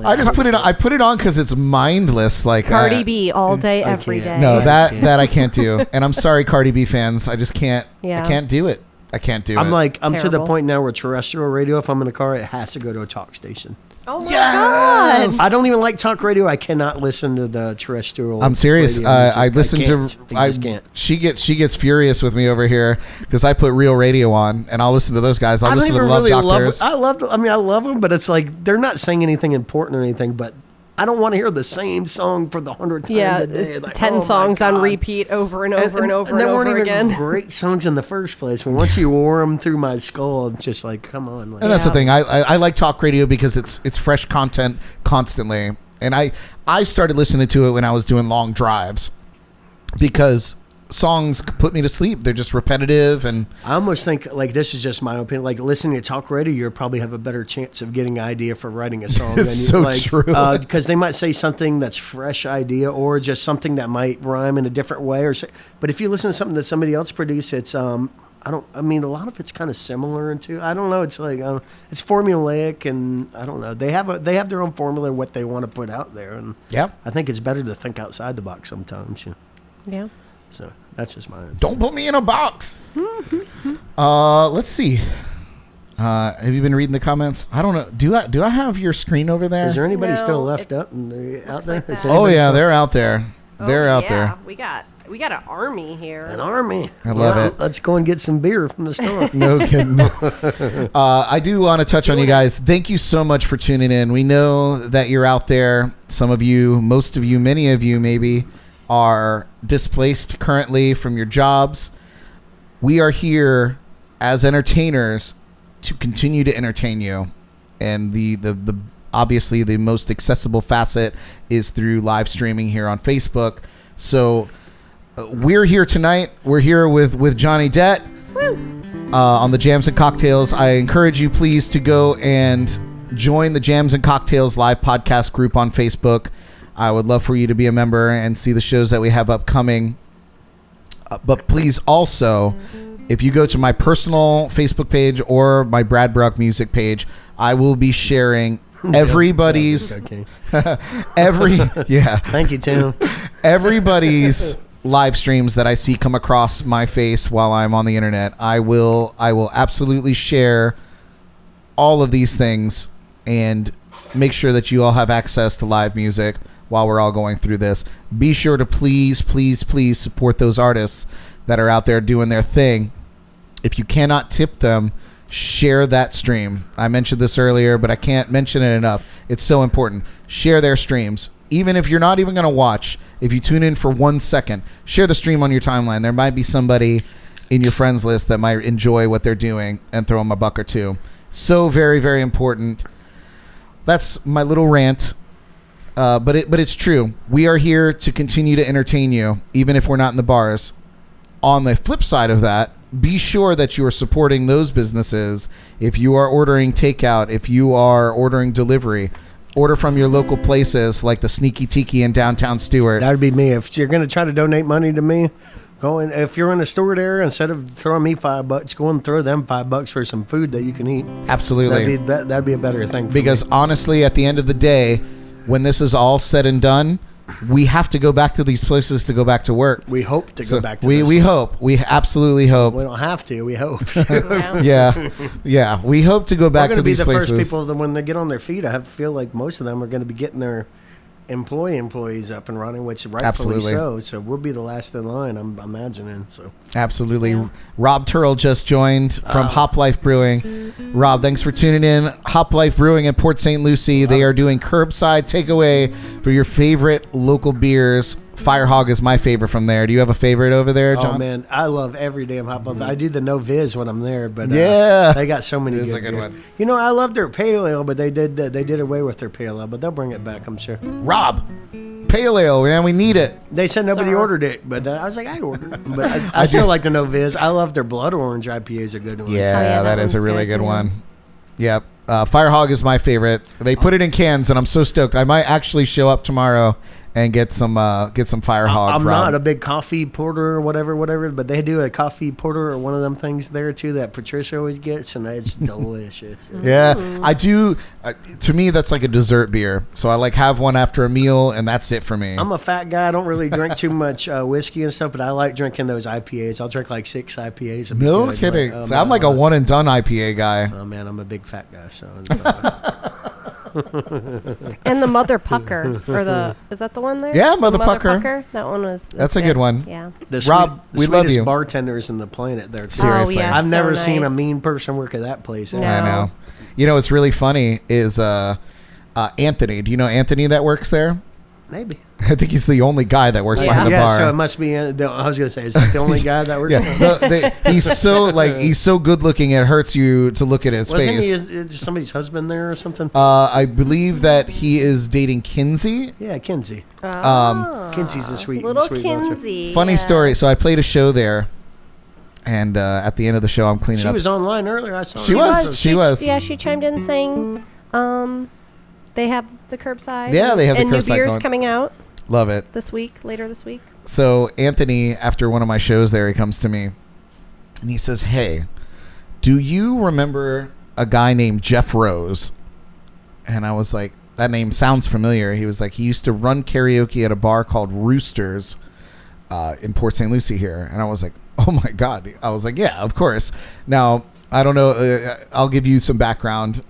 I just put it on. I put it on because it's mindless. Like Cardi B all day, every day. No, that I can't do. And I'm sorry, Cardi B fans. I just can't. Yeah. I can't do it. I can't do it. I'm to the Terrible. point now where terrestrial radio, if I'm in a car, it has to go to a talk station. Oh my God. I don't even like talk radio. I cannot listen to the terrestrial. I'm serious. radio music. I listen I just can't. She gets furious with me over here because I put real radio on and I'll listen to those guys. I'll listen to the Love Doctors. I love them, but it's like they're not saying anything important or anything. But I don't want to hear the same song for the 100th time a day. Like, 10 songs on repeat over and over and over and they over weren't again. even great songs in the first place. When once you wore them through my skull, it's just like, come on. Like, And that's the thing. I like talk radio because it's fresh content constantly. And I started listening to it when I was doing long drives because songs put me to sleep. They're just repetitive, and I almost think, like, this is just my opinion, like listening to talk radio, you probably have a better chance of getting an idea for writing a song. It's than so you, true. Because they might say something that's fresh idea or just something that might rhyme in a different way. But if you listen to something that somebody else produced, it's a lot of it's kind of similar into, I don't know, it's like it's formulaic, and I don't know, they have their own formula what they want to put out there, and I think it's better to think outside the box sometimes. Yeah. So that's just my. Don't put me in a box. Let's see. Have you been reading the comments? I don't know. Do I have your screen over there? Is there anybody No, still left up and out there? like that. Oh yeah, they're out there. They're out there. We got an army here. An army. I love it. Let's go and get some beer from the store. No kidding. I do want to touch on you guys. Thank you so much for tuning in. We know that you're out there. Some of you, most of you, many of you maybe are displaced currently from your jobs. We are here as entertainers to continue to entertain you. And the obviously the most accessible facet is through live streaming here on Facebook. So we're here tonight. We're here with Johnny Debt on the Jams and Cocktails. I encourage you please to go and join the Jams and Cocktails live podcast group on Facebook. I would love for you to be a member and see the shows that we have upcoming. But please also, if you go to my personal Facebook page or my Brad Brock music page, I will be sharing everybody's Thank you, Tim. everybody's live streams that I see come across my face while I'm on the internet. I will absolutely share all of these things and make sure that you all have access to live music while we're all going through this. Be sure to please support those artists that are out there doing their thing. If you cannot tip them, share that stream. I mentioned this earlier, but I can't mention it enough. It's so important. Share their streams. Even if you're not even going to watch, if you tune in for 1 second, share the stream on your timeline. There might be somebody in your friends list that might enjoy what they're doing and throw them a buck or two. So very, very important. That's my little rant. But it's true. We are here to continue to entertain you, even if we're not in the bars. on the flip side of that, be sure that you are supporting those businesses. If you are ordering takeout, if you are ordering delivery, order from your local places like the Sneaky Tiki in downtown Stewart. That'd be me. If you're going to try to donate money to me, if you're in the Stewart area, instead of throwing me $5, go and throw them $5 for some food that you can eat. Absolutely. That'd be a better thing for because me. Honestly, at the end of the day, when this is all said and done, we have to go back to these places to go back to work. We hope to go back to we hope. We absolutely hope. We don't have to. We hope. Yeah. We hope to go back to these places. We're going to be the first people that when they get on their feet, I feel like most of them are going to be getting their employees up and running, which rightfully so. So we'll be the last in line, I'm imagining. So absolutely. Yeah. Rob Turrell just joined from Hop Life Brewing. Rob, thanks for tuning in. Hop Life Brewing in Port St. Lucie. They are doing curbside takeaway for your favorite local beers. Firehog is my favorite from there. Do you have a favorite over there, John? Oh man, I love every damn Hop Life. I do the No Viz when I'm there, but they got so many. This is a good one. You know, I love their pale ale, but they did away with their pale ale, but they'll bring it back, I'm sure. Rob, pale ale, man, we need it. They said nobody ordered it, but I was like, I ordered it. But I still like the No Viz. I love their Blood Orange IPAs are good ones. Yeah, that is a really good one. Yep. Firehog is my favorite. They put it in cans, and I'm so stoked. I might actually show up tomorrow and get some Firehog. I'm not a big coffee porter or whatever, but they do a coffee porter or one of them things there too that Patricia always gets, and it's delicious. Yeah, I do. To me, that's like a dessert beer. So I like have one after a meal, and that's it for me. I'm a fat guy. I don't really drink too much whiskey and stuff, but I like drinking those IPAs. I'll drink like 6 IPAs. No kidding. So I'm like a one and done IPA guy. Oh man, I'm a big fat guy. So. And the Mother Pucker, is that the one there? Yeah, Mother Pucker. That one was. That's a good one. Yeah. Rob, we love you. Bartenders in the planet there. Too. Seriously, I've never seen a mean person work at that place. No. I know. You know what's really funny is Anthony. Do you know Anthony that works there? Maybe. I think he's the only guy that works behind the bar. So it must be. I was going to say, is that the only guy that works? He's so good looking it hurts you to look at his face. Wasn't he somebody's husband there or something? I believe that he is dating Kinsey. Yeah, Kinsey. Kinsey's a sweet Kinsey. Funny story. So I played a show there, and at the end of the show, I'm cleaning up. She was online earlier. I saw. She was. Yeah, she chimed in saying, they have the curbside. Yeah, they have the curbside. And new beers coming out. Love it. Later this week. So Anthony, after one of my shows there, he comes to me and he says, "Hey, do you remember a guy named Jeff Rose?" And I was like, that name sounds familiar. He was like, he used to run karaoke at a bar called Roosters in Port St. Lucie here. And I was like, oh my God. I was like, yeah, of course. Now, I don't know. I'll give you some background.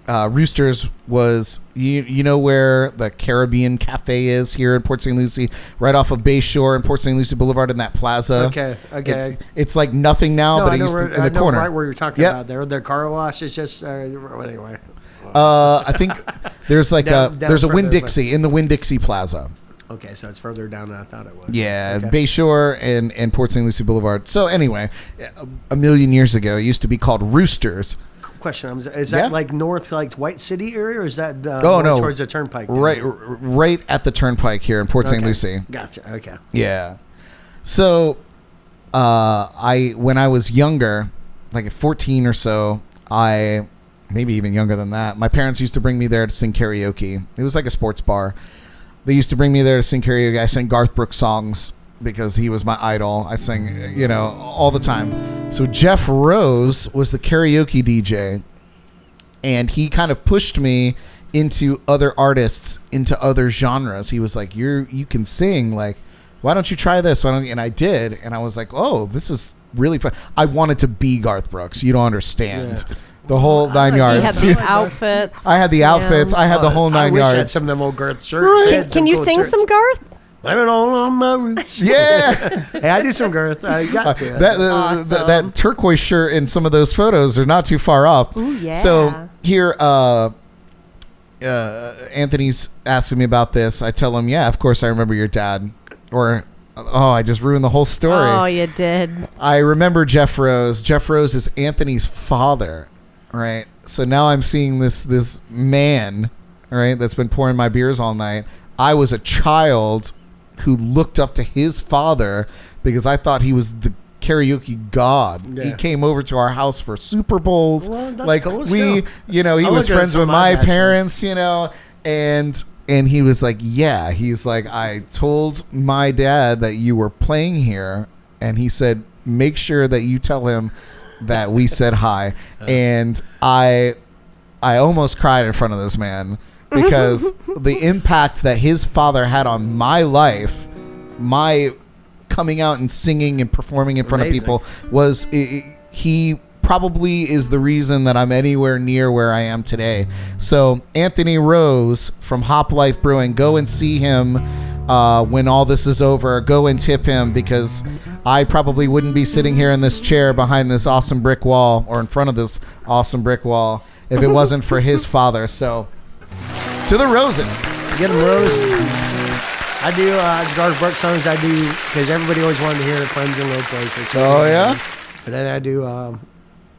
Roosters was, you know where the Caribbean Cafe is here in Port St. Lucie, right off of Bay Shore and Port St. Lucie Boulevard in that plaza. Okay. It's like nothing now, but it used to in the corner. Right where you're talking about there. Their car wash is just anyway. I think there's like there's a Winn-Dixie in the Winn-Dixie Plaza. Okay, so it's further down than I thought it was. Yeah, okay. Bay Shore and Port St. Lucie Boulevard. So anyway, a million years ago, it used to be called Roosters. Question: is that like north, like White City area, or is that no, towards the Turnpike? Right at the Turnpike here in Port St. Lucie. Gotcha. Okay. Yeah. So, when I was younger, like at 14 or so, maybe even younger than that, my parents used to bring me there to sing karaoke. It was like a sports bar. They used to bring me there to sing karaoke. I sang Garth Brooks songs because he was my idol. I sang, all the time. So Jeff Rose was the karaoke DJ, and he kind of pushed me into other artists, into other genres. He was like, you can sing, like, why don't you try this? And I did, and I was like, oh, this is really fun. I wanted to be Garth Brooks. You don't understand. Yeah. The whole 9 yards. He had the outfits. I had the outfits. I had the whole 9 yards. I had some of them old Garth shirts. Right. Can you sing some Garth? Living on my roots. Yeah. Hey, I do some Garth. I got to. That turquoise shirt in some of those photos are not too far off. Ooh, yeah. So here, Anthony's asking me about this. I tell him, yeah, of course I remember your dad. I just ruined the whole story. Oh, you did. I remember Jeff Rose. Jeff Rose is Anthony's father, right? So now I'm seeing this man, right, that's been pouring my beers all night. I was a child who looked up to his father because I thought he was the karaoke god. He Yeah. came over to our house for Super Bowls. Well, that's like cool we, still. he I was look at friends some with of my my bachelors. parents, and he was like, yeah, he's like, I told my dad that you were playing here, and he said, make sure that you tell him that we said hi. And I almost cried in front of this man because the impact that his father had on my life, my coming out and singing and performing in front of people, was he probably is the reason that I'm anywhere near where I am today. So Anthony Rose from Hop Life Brewing, go and see him when all this is over. Go and tip him, because I probably wouldn't be sitting here in this chair behind this awesome brick wall, or in front of this awesome brick wall, if it wasn't for his father. So to the Roses. Get them roses. I do Garth Brooks songs. I do because everybody always wanted to hear the Friends in Low Places. So Oh, yeah? But then I do. I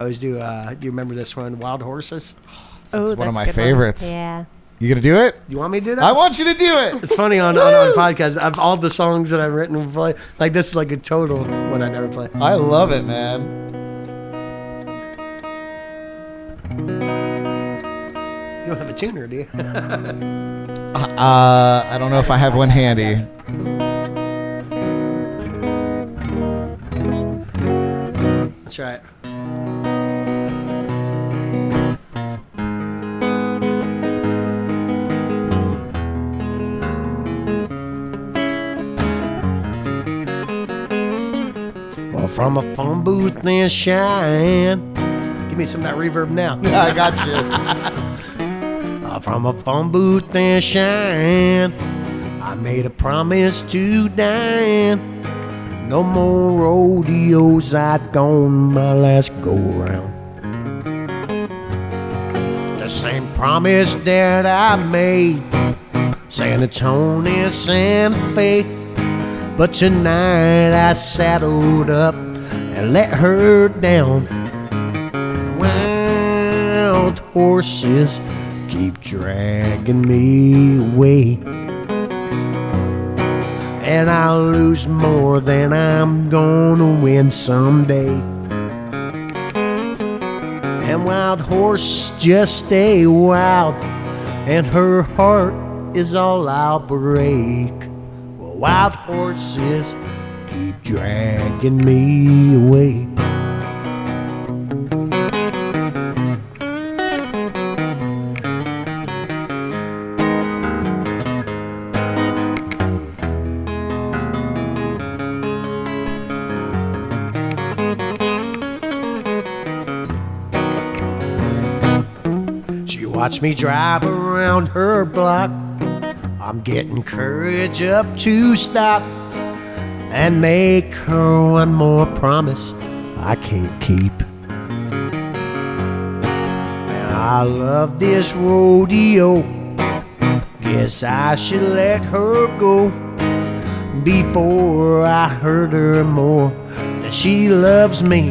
always do. Do you remember this one, Wild Horses? Oh, one of that's my a good favorites. One. Yeah. You gonna do it? You want me to do that? I want you to do it. It's funny on podcasts. Of all the songs that I've written and play, like this is like a total one I never play. I love it, man. You don't have a tuner, do you? I don't know if I have one handy. Let's try it. Well, from a phone booth in Cheyenne. Give me some of that reverb now. I got you. From a phone booth in Cheyenne, I made a promise to Diane. No more rodeos, I'd gone my last go-round. The same promise that I made San Antonio and Santa Fe. But tonight I saddled up and let her down. Wild horses keep dragging me away, and I'll lose more than I'm gonna win someday. And wild horse just stay wild, and her heart is all I'll break. Well, wild horses keep dragging me away. Watch me drive around her block. I'm getting courage up to stop and make her one more promise I can't keep. And I love this rodeo. Guess I should let her go before I hurt her more than she loves me.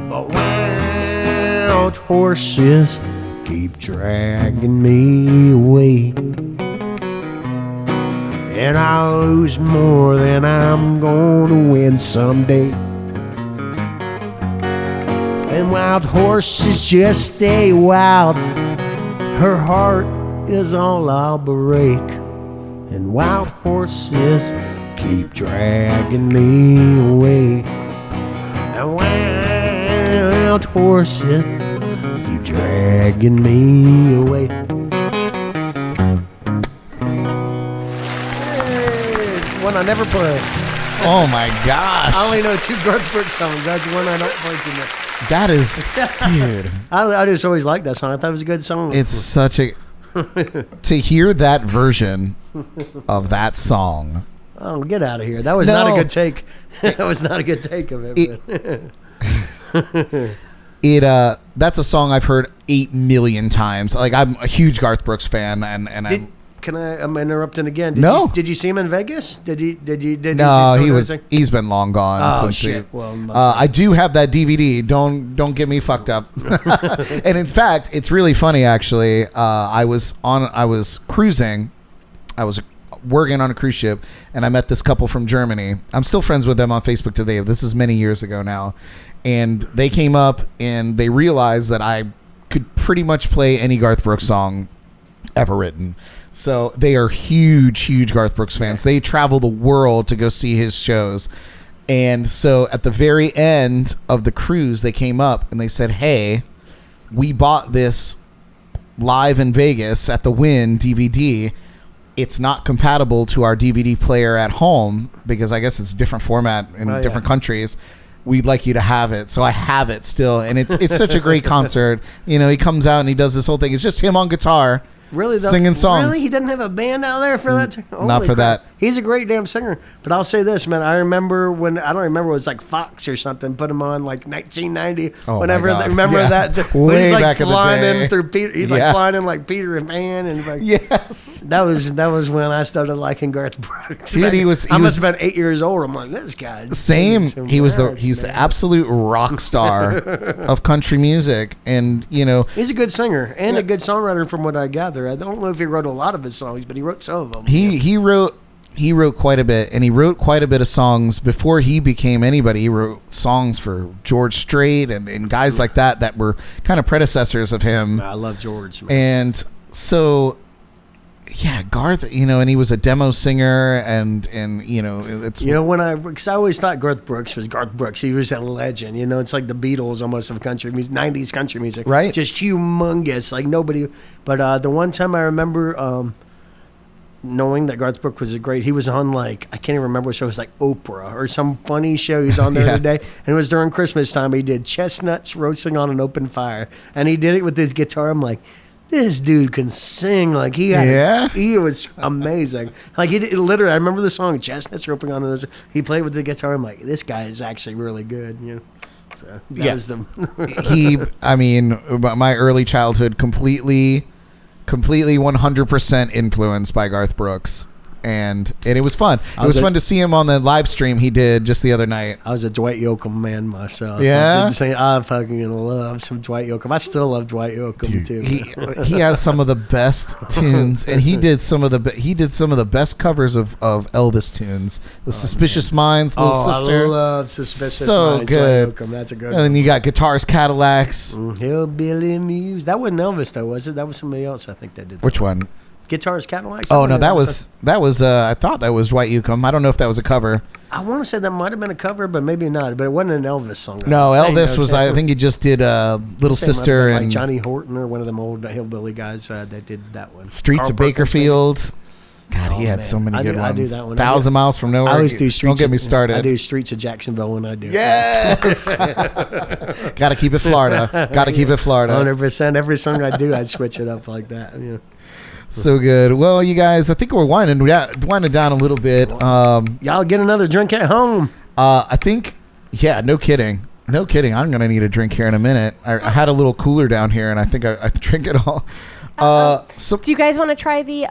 But wild horses keep dragging me away, and I'll lose more than I'm gonna win someday. And wild horses just stay wild, her heart is all I'll break. And wild horses keep dragging me away, and wild horses dragging me away. Hey, one I never play. Oh my gosh. I only know 2 Garth Brooks songs. That's one I don't play too much. That is, dude. I just always liked that song. I thought it was a good song. It's such a to hear that version of that song. Oh, get out of here! That was not a good take. That was not a good take of it. That's a song I've heard 8 million times. Like, I'm a huge Garth Brooks fan, and I'm interrupting again. Did you see him in Vegas? Did you no, he's been long gone since shit. I do have that DVD. Don't get me fucked up. And in fact, it's really funny actually. I was cruising. I was working on a cruise ship, and I met this couple from Germany. I'm still friends with them on Facebook today. This is many years ago now. And they came up and they realized that I could pretty much play any Garth Brooks song ever written. So they are huge Garth Brooks fans. They travel the world to go see his shows. And so at the very end of the cruise, they came up and they said, hey, we bought this live in Vegas at the Wynn DVD. It's not compatible to our DVD player at home because I guess it's a different format in different countries. We'd like you to have it. So I have it still. And it's such a great concert. You know, he comes out and he does this whole thing. It's just him on guitar. Really, singing songs. Really, he doesn't have a band out there for that. Not for that. He's a great damn singer. But I'll say this, man. I remember when I don't remember, it was like Fox or something put him on like 1990. Oh, whenever my God. remember that Way he's like back in the flying day. in through Peter. He's like flying in like Peter and Pan and like Yes. That was when I started liking Garth Brooks. Dude, he was I must have been 8 years old. I'm like, this guy. Same. He's the absolute rock star of country music, and you know he's a good singer and a good songwriter from what I gather. I don't know if he wrote a lot of his songs, but he wrote some of them. He wrote quite a bit, and he wrote quite a bit of songs before he became anybody. He wrote songs for George Strait and guys like that were kind of predecessors of him. I love George, man. And so yeah, Garth, you know, and he was a demo singer, and you know, it's because I always thought Garth Brooks was Garth Brooks. He was a legend. You know, it's like the Beatles almost of country music, 90s country music, right? Just humongous, like nobody. But the one time I remember knowing that Garth Brooks was he was on like I can't even remember what show. It was like Oprah or some funny show. He's on there today, and it was during Christmas time. He did chestnuts roasting on an open fire, and he did it with his guitar. I'm like, this dude can sing. Like he was amazing. Like he did, literally, I remember the song "Chestnuts Roping on Those." He played with the guitar. I'm like, this guy is actually really good. You know, so that was the. I mean, my early childhood completely 100% influenced by Garth Brooks. And it was fun. It was fun to see him on the live stream he did just the other night. I was a Dwight Yoakam man myself. Yeah? I fucking love some Dwight Yoakam. I still love Dwight Yoakam too. He has some of the best tunes, and he did some of the best covers of Elvis tunes. The Suspicious Minds, Little Sister. I love Suspicious so Minds. good. Dwight Yoakam, that's a good And then you got Guitars, Cadillacs. Hillbilly Muse. That wasn't Elvis though, was it? That was somebody else. I think that did. Which one? Guitars, Cadillacs. Oh no, that was. I thought that was Dwight Yoakam. I don't know if that was a cover. I want to say that might have been a cover, but maybe not. But it wasn't an Elvis song. No, Elvis was. I think he just did Little Sister and like Johnny Horton or one of them old hillbilly guys that did that one. Streets Carl of Bakerfield. God, he had so many good ones. I do that one. 1,000 Miles from Nowhere. I always do Streets. Don't get me started. I do Streets of Jacksonville when I do. Yes. Got to keep it Florida. Got to keep it Florida. 100%. Every song I do, I switch it up like that. Yeah. So good. Well, you guys, I think we're winding down a little bit. Y'all get another drink at home. I think, yeah, no kidding. I'm going to need a drink here in a minute. I had a little cooler down here, and I think I drank it all. Do you guys want to try the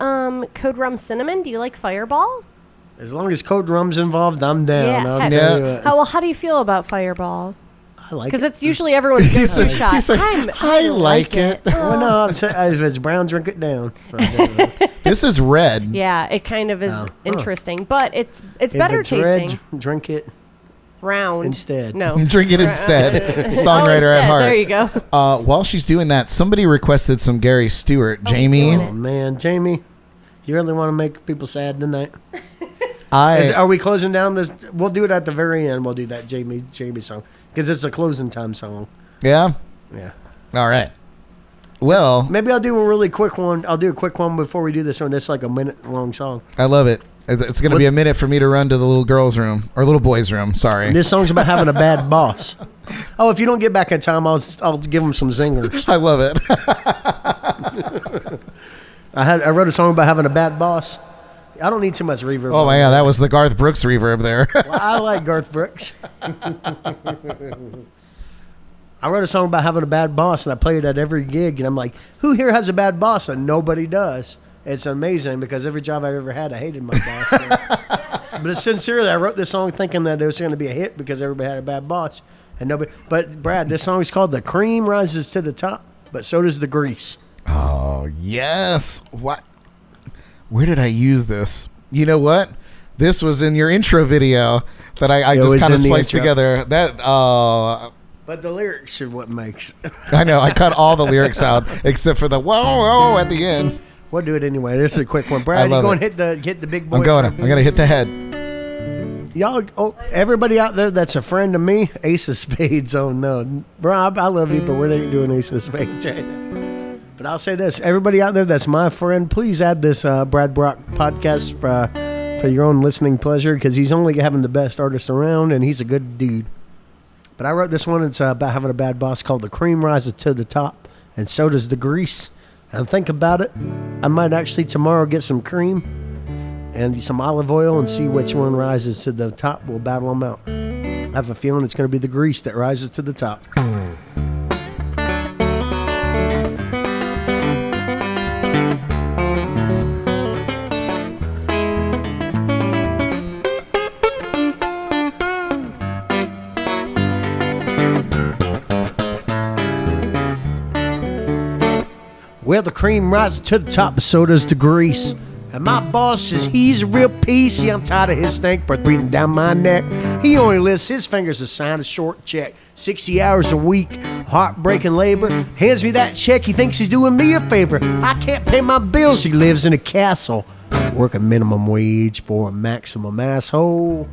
Code Rum Cinnamon? Do you like Fireball? As long as Code Rum's involved, I'm down. Yeah. I'll tell you what. How do you feel about Fireball? I like it. Because it's usually everyone's go-to shot. He's like, I like it. Well, no, I'm saying if it's brown, drink it down. This is red. Yeah, it kind of is interesting, but it's better it's tasting. Red, drink it Round instead. No, Drink it instead. Songwriter at heart. There you go. While she's doing that, somebody requested some Gary Stewart. Jamie. Oh man, Jamie, you really want to make people sad tonight? I Are we closing down this? We'll do it at the very end. We'll do that Jamie song because it's a closing time song. Yeah. Yeah. All right. Well, Maybe I'll do a really quick one. I'll do a quick one before we do this one. It's like a minute long song. I love it. It's going to be a minute for me to run to the little girl's room or little boy's room. Sorry. This song's about having a bad boss. Oh, if you don't get back in time, I'll give them some zingers. I love it. I wrote a song about having a bad boss. I don't need too much reverb. Oh my God, that was the Garth Brooks reverb there. Well, I like Garth Brooks. I wrote a song about having a bad boss, and I play it at every gig, and I'm like, who here has a bad boss? And nobody does. It's amazing because every job I've ever had, I hated my boss. But sincerely, I wrote this song thinking that it was going to be a hit because everybody had a bad boss. And nobody. But Brad, this song is called "The Cream Rises to the Top," but so does the grease. Oh yes. What? Where did I use this? You know what? This was in your intro video that I just kind of spliced together. That But the lyrics are what makes. I know. I cut all the lyrics out except for the whoa at the end. We'll do it anyway. This is a quick one. Brad, you go and hit the big boy. I'm gonna hit the head. Y'all, everybody out there that's a friend of me, Ace of Spades. Oh no, Rob, I love you, but we're not doing Ace of Spades right now. But I'll say this: everybody out there that's my friend, please add this Brad Brock podcast for your own listening pleasure, because he's only having the best artists around, and he's a good dude. But I wrote this one. It's about having a bad boss, called "The Cream Rises to the Top, and so does the grease." And think about it. I might actually tomorrow get some cream and some olive oil and see which one rises to the top. We'll battle them out. I have a feeling it's going to be the grease that rises to the top. Well, the cream rises to the top, but so does the grease. And my boss says he's a real piece. Yeah, I'm tired of his stank breath breathing down my neck. He only lifts his fingers to sign a short check. 60 hours a week, heartbreaking labor. Hands me that check, he thinks he's doing me a favor. I can't pay my bills, he lives in a castle. Working minimum wage for a maximum asshole.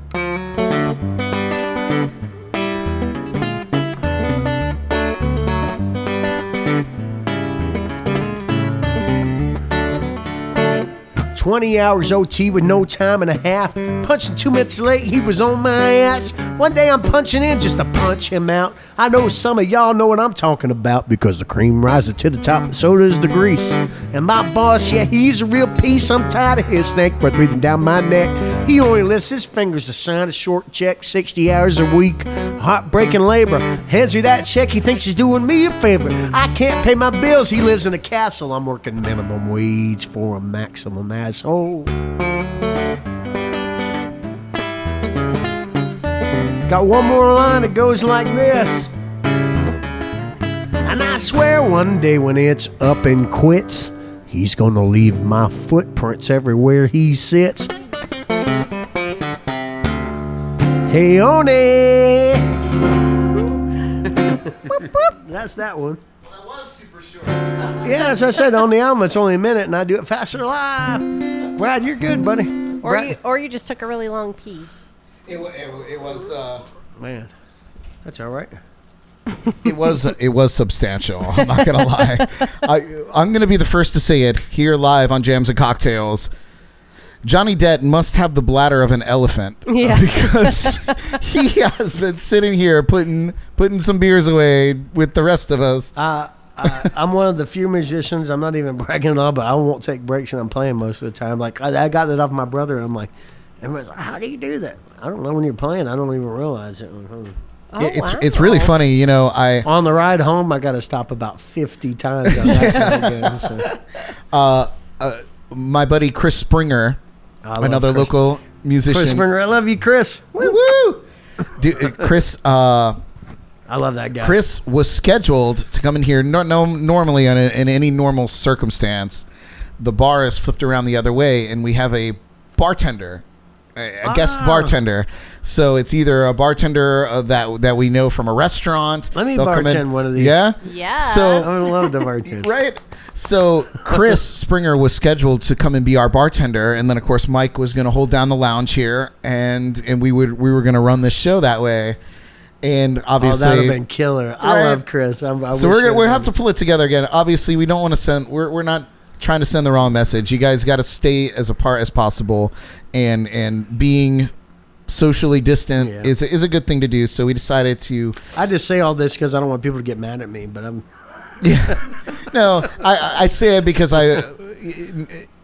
20 hours OT with no time and a half. Punching 2 minutes late, he was on my ass. One day I'm punching in just to punch him out. I know some of y'all know what I'm talking about, because the cream rises to the top, so does the grease. And my boss, yeah, he's a real piece. I'm tired of his snake breath breathing down my neck. He only lifts his fingers to sign a short check, 60 hours a week, heartbreaking labor. Hands me that check, he thinks he's doing me a favor. I can't pay my bills, he lives in a castle. I'm working minimum wage for a maximum asshole. Got one more line that goes like this. And I swear one day when it's up and quits, he's gonna leave my footprints everywhere he sits. Hey, on it. That's that one. Well, that was super short. Yeah, as I said, on the album it's only a minute, and I do it faster live. Brad, you're good, buddy. Or you just took a really long pee. It was Man, that's all right. it was substantial. I'm not gonna lie. I'm gonna be the first to say it here live on Jams and Cocktails. Johnny Depp must have the bladder of an elephant. Yeah. Because he has been sitting here putting some beers away with the rest of us. I'm one of the few musicians, I'm not even bragging at all, but I won't take breaks and I'm playing most of the time. Like, I got that off my brother, and I'm like, everyone's like, how do you do that? I don't know, when you're playing, I don't even realize it. It's really funny, you know. On the ride home, I got to stop about 50 times on that side again, so. My buddy Chris Springer, another local musician. Chris Springer, I love you, Chris. Woo woo! Dude, Chris. I love that guy. Chris was scheduled to come in here. Normally, in any normal circumstance, the bar is flipped around the other way, and we have a bartender, a guest bartender. So it's either a bartender that we know from a restaurant. Let me bartend one of these. Yeah, yeah. So I love the bartender. Right. So Chris Springer was scheduled to come and be our bartender, and then of course Mike was going to hold down the lounge here, and we were going to run this show that way. And obviously, that would have been killer. Right? I love Chris. So we'll have to pull it together again. Obviously, we don't want to send. We're not trying to send the wrong message. You guys got to stay as apart as possible, and being socially distant is a good thing to do. So we decided to. I just say all this because I don't want people to get mad at me, but I'm. Yeah. No, I say it because I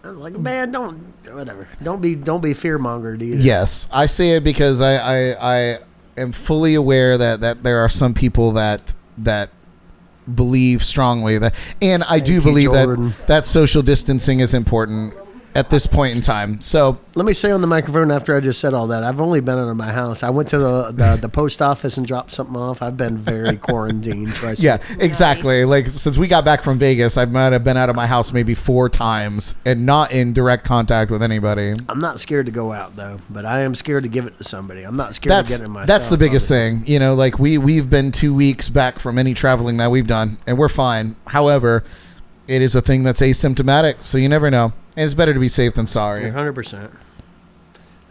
like, man, don't be fear mongered either. Yes, I say it because I am fully aware that there are some people that believe strongly that, and I do believe that social distancing is important. at this point in time. So Let me say on the microphone after I just said all that, I've only been out of my house. I went to the post office and dropped something off. I've been very quarantined. Trust yeah, me. exactly. Nice. Like since we got back from Vegas, I might have been out of my house maybe 4 times and not in direct contact with anybody. I'm not scared to go out though, but I am scared to give it to somebody. I'm not scared to get it myself. That's the biggest obviously. thing. You know, like we've been 2 weeks back from any traveling that we've done, and we're fine. However, it is a thing that's asymptomatic, so you never know. And it's better to be safe than sorry. 100%.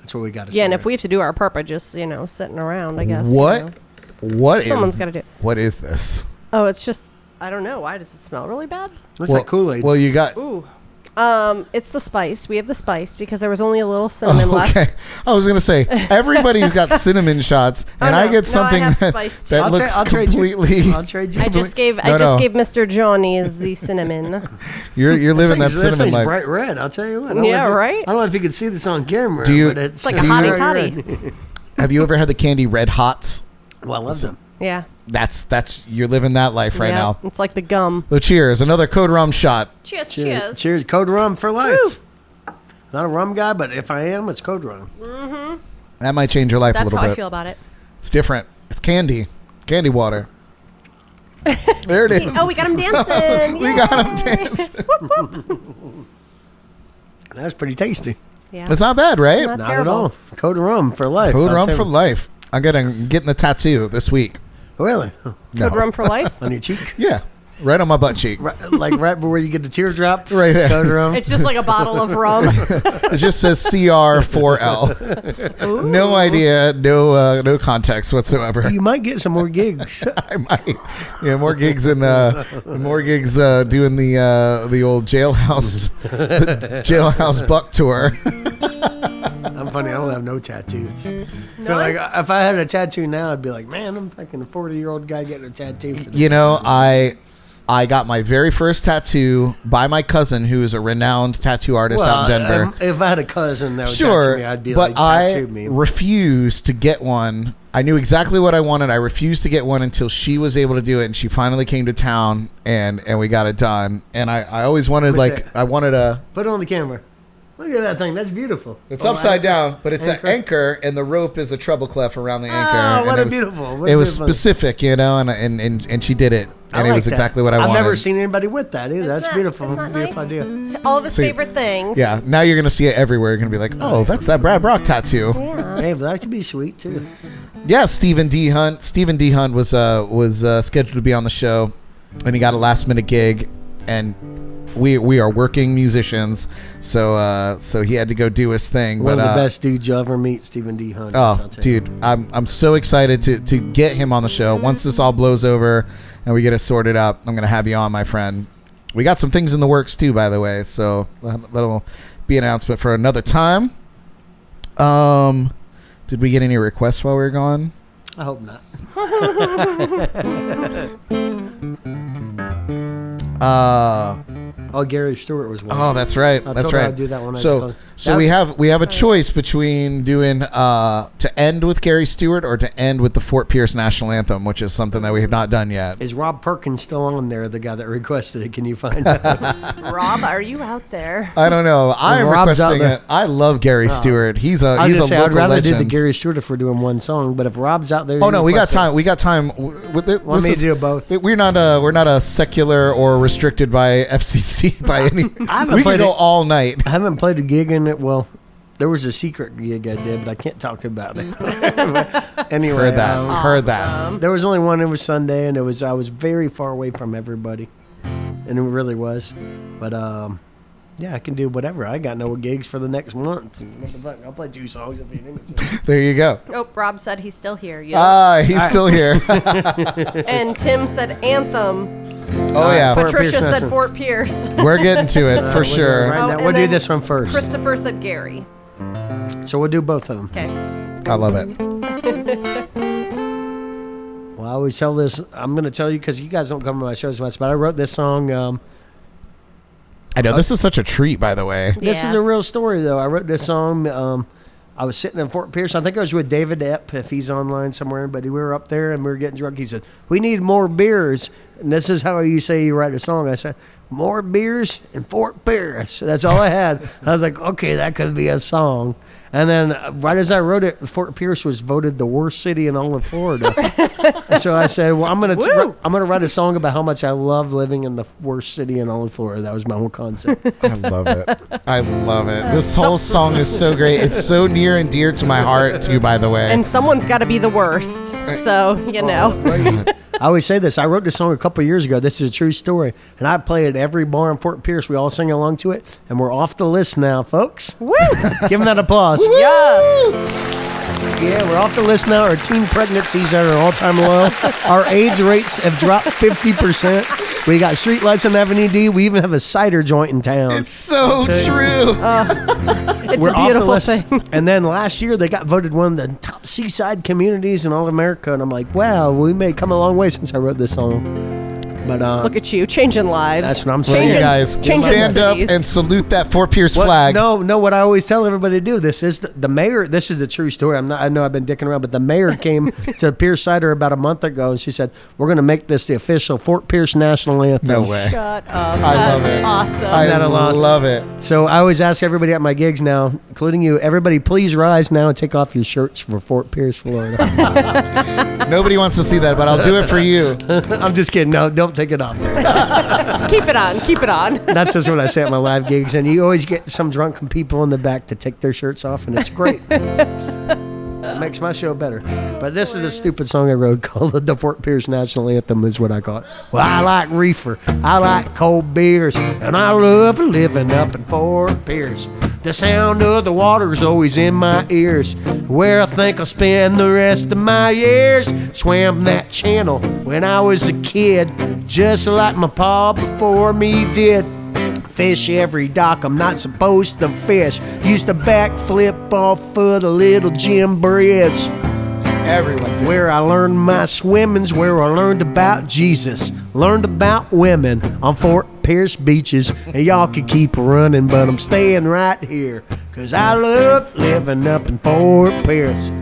That's what we got to say. Yeah, and if we have to do our part by just, sitting around, I guess. What? What is? Someone's got to do it. What is this? Oh, it's just, I don't know. Why does it smell really bad? It's like Kool-Aid. Well, you got. Ooh. It's the spice. We have the spice because there was only a little cinnamon left. Okay, I was gonna say everybody's got cinnamon shots, and I get something have that, spice too. that looks completely. I'll trade you. I just gave Mr. Johnny's the cinnamon. You're living that cinnamon thing's life. bright red. I'll tell you what. Yeah, right? I don't know if you can see this on camera. Do you- But It's like a Do you- hottie bright toddy. red. Have you ever had the candy Red Hots? Well, I love them. Yeah. That's you're living that life right Yeah, now. It's like the gum. So cheers, another Code Rum shot. Cheers, Cheers. Code rum for life. Not a rum guy, but if I am, it's code rum. That might change your life a That's little how bit. I feel about it. It's different. It's candy water. There it is. Oh, we got him dancing. We got him dancing. That's pretty tasty. Yeah. It's not bad, right? Not Not terrible. at all. Code rum for life. Code I'll Rum tell for you. life. I'm getting the tattoo this week. Really? Code No. rum for life. On your cheek? Yeah, right on my butt cheek. Right where you get the teardrop? Right there. Code rum. It's just like a bottle of rum. It just says CR4L. No idea, no context whatsoever. You might get some more gigs. I might. Yeah, more gigs doing the old jailhouse buck tour. I'm funny. I don't have no tattoo. Like, if I had a tattoo now, I'd be like, man, I'm fucking a 40-year-old guy getting a tattoo. For this. You know, I got my very first tattoo by my cousin, who is a renowned tattoo artist out in Denver. If I had a cousin that would Sure, tattoo me, I'd be but like, tattoo I me. refused to get one. I knew exactly what I wanted. I refused to get one until she was able to do it, and she finally came to town, and we got it done. And I always wanted, What's that? I wanted a... Put it on the camera. Look at that thing. That's beautiful. It's upside down, but it's Anchor. an anchor, and the rope is a treble clef around the anchor. Oh, what and a it was, beautiful. What It a was beautiful- specific, and she did it, and it like was that. exactly what I I've wanted. never seen anybody with that either. That's beautiful. Isn't that Beautiful nice? idea. All of his See, favorite things. Yeah, now you're gonna see it everywhere. You're gonna be like, oh, that's that Brad Brock tattoo. Yeah. Hey, but that could be sweet too. Yeah, Stephen D. Hunt. Stephen D. Hunt was scheduled to be on the show, and he got a last minute gig, and we are working musicians, so he had to go do his thing. One but of the best dudes you'll ever meet, Stephen D. Hunt. oh, dude, I'm so excited to get him on the show. Once this all blows over and we get it sorted out, I'm gonna have you on, my friend. We got some things in the works too, by the way, so that'll be an announcement for another time. Did we get any requests while we were gone? I hope not. Oh, Gary Stewart was one. Oh, that's right. I That's told her right. I'd do that when I so was so we have a choice between doing to end with Gary Stewart or to end with the Fort Pierce National Anthem, which is something that we have not done yet. Is Rob Perkins still on there, the guy that requested it? Can you find out? Rob, are you out there? I don't know. I am Rob's out requesting there. it. I love Gary Stewart. He's a I'd local rather legend. do the Gary Stewart if we're doing one song, but if Rob's out there, Oh you no, we got request it. time. We got time. Want me to do both? We're not a secular or restricted by FCC by any. haven't We can played go it. all night. I haven't played a gig in it. Well, there was a secret gig I did, but I can't talk about it. But anyway, Heard that. Heard that. there was only one. It was Sunday, and I was very far away from everybody, and it really was. But yeah, I can do whatever. I got no gigs for the next month. What the fuck? I'll play 2 songs if you need me to. There you go. Oh, Rob said he's still here. Yeah. He's still here. And Tim said Anthem. Oh yeah, Fort Patricia Pierce said National. Fort Pierce. we're getting to it for sure. Right Oh, now, and we'll do then this one first. Christopher said Gary. So we'll do both of them. Okay. I love it. Well, I always tell this. I'm going to tell you because you guys don't come to my shows much, but I wrote this song. I know this is such a treat, by the way. This Yeah. is a real story, though. I wrote this song. I was sitting in Fort Pierce. I think I was with David Epp, if he's online somewhere. But we were up there and we were getting drunk. He said, "We need more beers." And this is how you say you write a song. I said, more beers in Fort Pierce. That's all I had. I was like, okay, that could be a song. And then right as I wrote it, Fort Pierce was voted the worst city in all of Florida. And so I said, well, I'm gonna write a song about how much I love living in the worst city in all of Florida. That was my whole concept. I love it. I love it. This whole song is so great. It's so near and dear to my heart, too, by the way. And someone's got to be the worst. So, you know. I always say this. I wrote this song a couple of years ago. This is a true story. And I play it at every bar in Fort Pierce. We all sing along to it. And we're off the list now, folks. Woo! Give them that applause. Yes. Yeah, we're off the list now. Our teen pregnancies are at an all-time low. Our AIDS rates have dropped 50%. We got streetlights on Avenue D. We even have a cider joint in town. It's so true. It's We're a off the beautiful list. thing. And then last year, they got voted one of the top seaside communities in all America. And I'm like, wow, we may come a long way since I wrote this song. But Look at you, changing lives. That's what I'm Well, saying. you guys, changing stand up cities. and salute that Fort Pierce What- flag. No, what I always tell everybody to do. This is the mayor. This is the true story. I know I've been dicking around, but the mayor came to Pierce Cider about a month ago, and she said, "We're going to make this the official Fort Pierce national anthem." No way. Shut up. I love That's it. awesome. I that a lot. love it. So I always ask everybody at my gigs now, including you, everybody, please rise now and take off your shirts for Fort Pierce, Florida. Nobody wants to see that, but I'll do it for you. I'm just kidding. No, don't take it off there. Keep it on. Keep it on. That's just what I say at my live gigs, and you always get some drunken people in the back to take their shirts off, and it's great. It makes my show better. But this is a stupid song I wrote called the Fort Pierce National Anthem is what I call it. Well, I like reefer, I like cold beers, and I love living up in Fort Pierce. The sound of the water's always in my ears, where I think I'll spend the rest of my years. Swam that channel when I was a kid, just like my pa before me did. Fish every dock I'm not supposed to fish. Used to backflip off of the little Jim Bridge. Everyone did. Where I learned my swimming's where I learned about Jesus. Learned about women on Fort Pierce beaches. And y'all can keep running, but I'm staying right here, 'cause I love living up in Fort Pierce.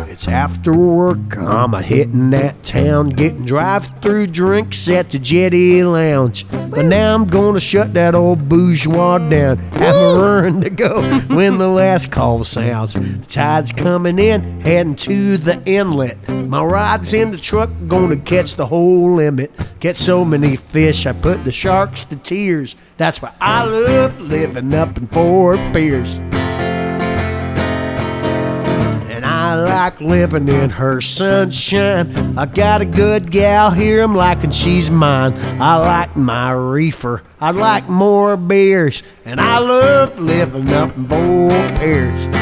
It's after work, I'm a-hitting that town, getting drive-through drinks at the Jetty Lounge. But now I'm gonna shut that old bourgeois down, have a run to go when the last call sounds. The tide's coming in, heading to the inlet. My ride's in the truck, gonna catch the whole limit. Get so many fish, I put the sharks to tears. That's why I love living up in Fort Pierce. I like living in her sunshine. I got a good gal here, I'm liking she's mine. I like my reefer, I like more beers, and I love living up in Fort Pierce.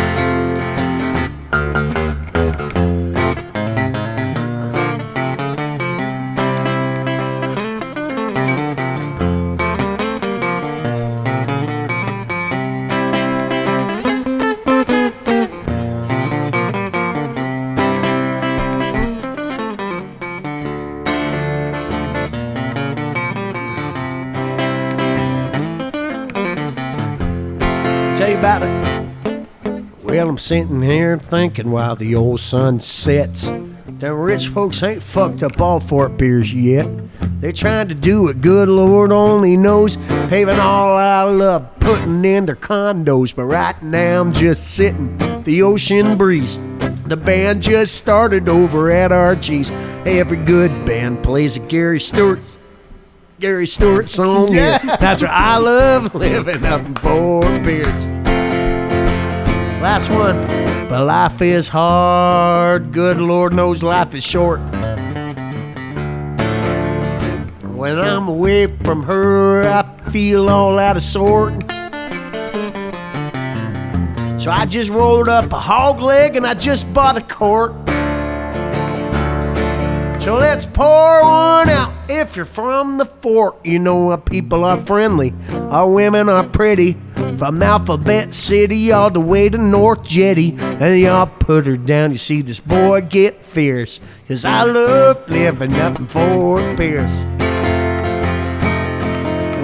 Tell you about it. Well, I'm sitting here thinking while the old sun sets. Them rich folks ain't fucked up all Fort Pierce yet. They trying to do it, good Lord only knows. Paving all I love, putting in their condos. But right now I'm just sitting, the ocean breeze. The band just started over at Archie's. Every good band plays a Gary Stewart song. Yeah. That's where I love living up in Fort Pierce. Last one. But life is hard. Good Lord knows life is short. When I'm away from her, I feel all out of sort. So I just rolled up a hog leg and I just bought a quart. So let's pour one out. If you're from the fort, you know our people are friendly, our women are pretty. From Alphabet City all the way to North Jetty. And y'all put her down, you see this boy get fierce. 'Cause I love living up in Fort Pierce.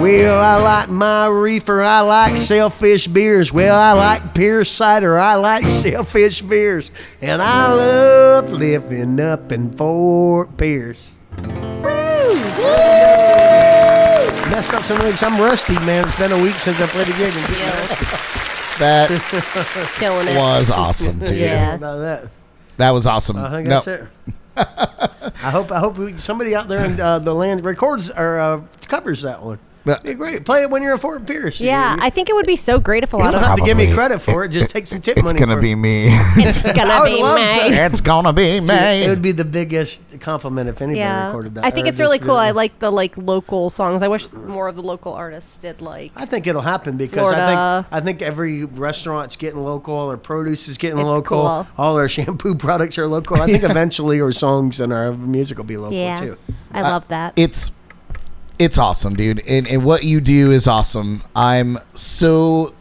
Well, I like my reefer, I like Sailfish beers. Well, I like Pierce cider, I like Sailfish beers. And I love living up in Fort Pierce. Woo! messed up some lyrics. I'm rusty, man. It's been a week since I played a gig. That Killing it. was awesome, dude. Yeah. About that. That was awesome. I think that's it. I hope somebody out there in the land records or covers that one. Be great. Play it when you're at Fort Pierce. Yeah, I think it would be so great if a lot You don't of have to give me Probably. credit for it. Just take some tip It's money. gonna for be it. me. it's gonna would be love me. It's gonna be me. It would be the biggest compliment if anybody Yeah, recorded that. I think or it's really just cool. I like the local songs. I wish more of the local artists did I think it'll happen because Florida. I think every restaurant's getting local, their produce is getting It's local, cool. all their shampoo products are local. I think eventually our songs and our music will be local Yeah, too. I love that. It's awesome, dude. And what you do is awesome. I'm so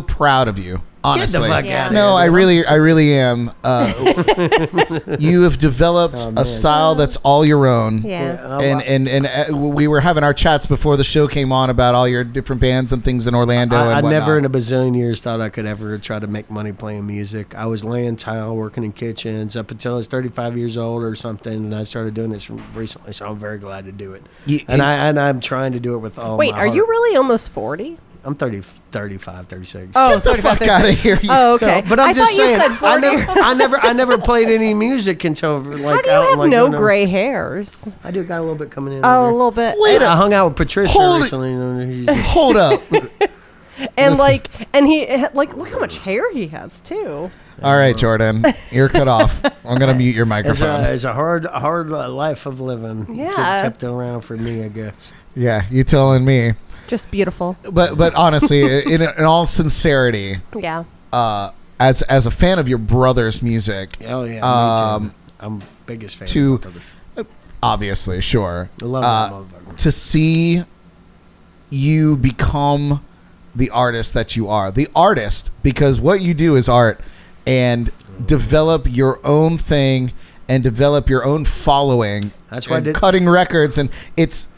proud of you. Honestly, fuck Yeah. outta no, here, I really am. You have developed a style that's all your own. Yeah. And we were having our chats before the show came on about all your different bands and things in Orlando. I and never in whatnot. a bazillion years thought I could ever try to make money playing music. I was laying tile, working in kitchens up until I was 35 years old or something, and I started doing this recently, so I'm very glad to do it. I'm trying to do it with all Wait, my are heart. you really almost 40? I'm 35, 36. Oh, Get the fuck out of here! Oh, okay. But I'm I just thought you saying, said 40. I never played any music until like How do you out, have like, no you know, gray hairs? I do got a little bit coming in. Oh, a little bit. Wait I hung out with Patricia Hold it. recently. You know, Hold up. And look how much hair he has too. All right, Jordan, you're cut off. I'm gonna mute your microphone. It's a hard life of living. Yeah. Kept it around for me, I guess. Yeah, you telling me. Just beautiful. But honestly, in all sincerity, Yeah. as a fan of your brother's music, Oh yeah. Me Um, too. I'm biggest fan. to- of my brother. obviously, sure, I love that motherfucker. to see you become the artist that you are, the artist, because what you do is art, and develop your own thing and develop your own following. That's why I and did- cutting records, and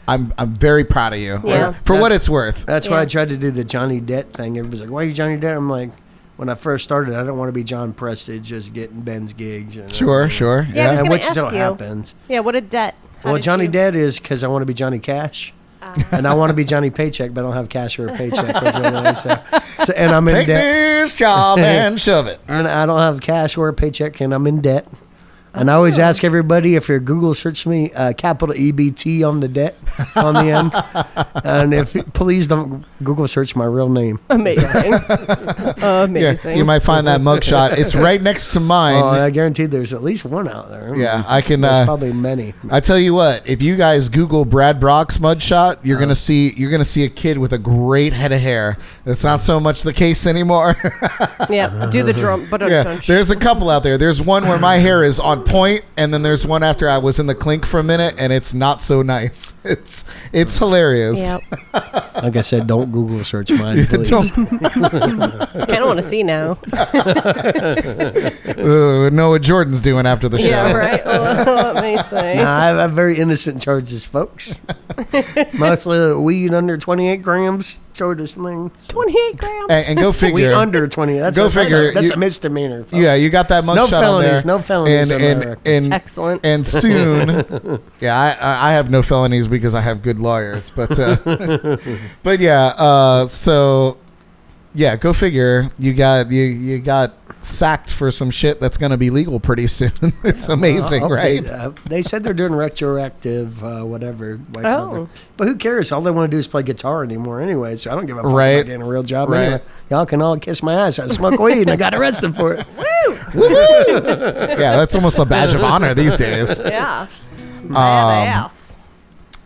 I'm very proud of you. Yeah. For what it's worth. That's why Yeah. I tried to do the Johnny Depp thing. Everybody's like, "Why are you Johnny Depp?" I'm like, when I first started, I don't want to be John Prestage, just getting Ben's gigs. And Sure. Yeah, I was Yeah. gonna which ask so you. happens. Yeah. What a debt. How Well, did Johnny you- Depp is because I want to be Johnny Cash. And I want to be Johnny Paycheck, but I don't have cash or a paycheck. That's what it is. So, and I'm in Take debt. this job and shove it. And I don't have cash or a paycheck, and I'm in debt. And I always ask everybody if you Google search me, capital EBT on the debt on the end. And if please don't Google search my real name. Amazing. Yeah, Amazing. you might find that mugshot. It's right next to mine. Oh, I guarantee there's at least one out there. Yeah, I can. There's probably many. I tell you what, if you guys Google Brad Brock's mugshot, you're gonna see a kid with a great head of hair. That's not so much the case anymore. Yeah. Do the drum. But Yeah, there's a couple out there. There's one where my hair is on point, and then there's one after I was in the clink for a minute, and it's not so nice. It's hilarious. Yeah. Like I said, don't Google search mine, please. Don't I kind of want to see now. know what Jordan's doing after the show. Yeah. Right. Well, let me see. Nah, I have very innocent charges, folks. Mostly weed under 28 grams, shortest thing. 28 grams. And go Weed figure. under 20. That's Go a, that's figure. A, that's You- a misdemeanor. Folks. Yeah, you got that No mugshot on there. felonies, no felonies in And America. and Excellent. and soon, yeah, I have no felonies because I have good lawyers. But but yeah, so yeah, go figure. You got sacked for some shit that's gonna be legal pretty soon. It's amazing, Okay, right? they said they're doing retroactive, whatever. Oh. But who cares? All they want to do is play guitar anymore anyway, so I don't give a fuck Right. about getting a real job Right. anyway. Y'all can all kiss my ass. I smoke weed and I got arrested for it. Yeah, that's almost a badge of honor these days. Yeah. Badass.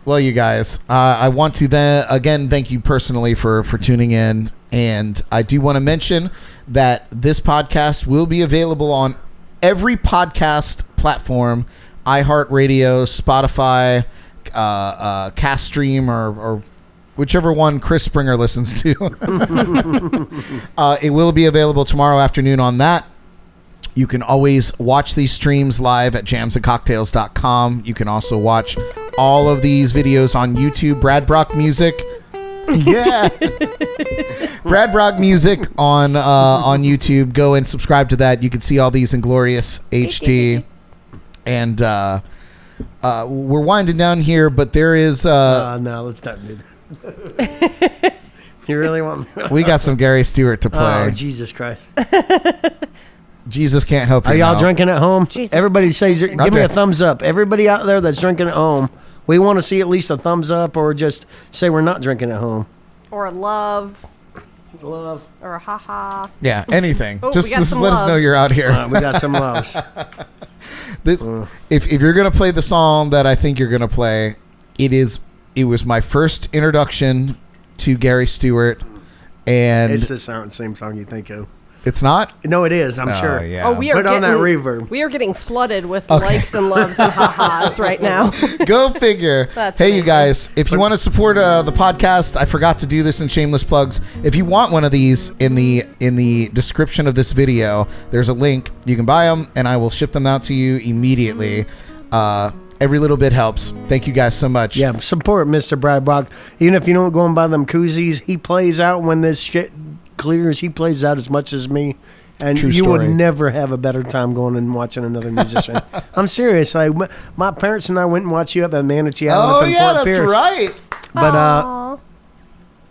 Well, you guys, I want to then again thank you personally for tuning in, and I do want to mention that this podcast will be available on every podcast platform: iHeartRadio, Spotify, Caststream, or whichever one Chris Springer listens to. It will be available tomorrow afternoon on that. You can always watch these streams live at jamsandcocktails.com. You can also watch all of these videos on YouTube. Brad Brock Music. Yeah. Brad Brock Music on YouTube. Go and subscribe to that. You can see all these in glorious HD. And We're winding down here, but there is. No, let's not do that. You really want me? We got some Gary Stewart to play. Oh, Jesus Christ. Jesus can't help you. Are y'all now. drinking at home? Jesus. Everybody says, give me Okay. a thumbs up. Everybody out there that's drinking at home, we want to see at least a thumbs up, or just say we're not drinking at home. Or a love. Love. Or a ha-ha. Yeah, anything. Oh, just we got just some let us know loves. you're out here. We got some loves. This, if you're gonna play the song that I think you're gonna play, it was my first introduction to Gary Stewart, and It's the same song you think of. it's not. No, it is, I'm sure. Yeah. Oh, we are Put on getting, that reverb. We are getting flooded with Okay. likes and loves and ha-has right now. Go figure. That's Hey, you amazing. guys, if you want to support the podcast, I forgot to do this in shameless plugs. If you want one of these in the description of this video, there's a link. You can buy them, and I will ship them out to you immediately. Every little bit helps. Thank you guys so much. Yeah, support Mr. Brad Brock. Even if you don't go and buy them koozies, he plays out when this shit clears. He plays out as much as me. And True you story. would never have a better time going and watching another musician. I'm serious. Like, my parents and I went and watched you up at Manatee Island Oh up in yeah, Fort that's Pierce. right. But Aw.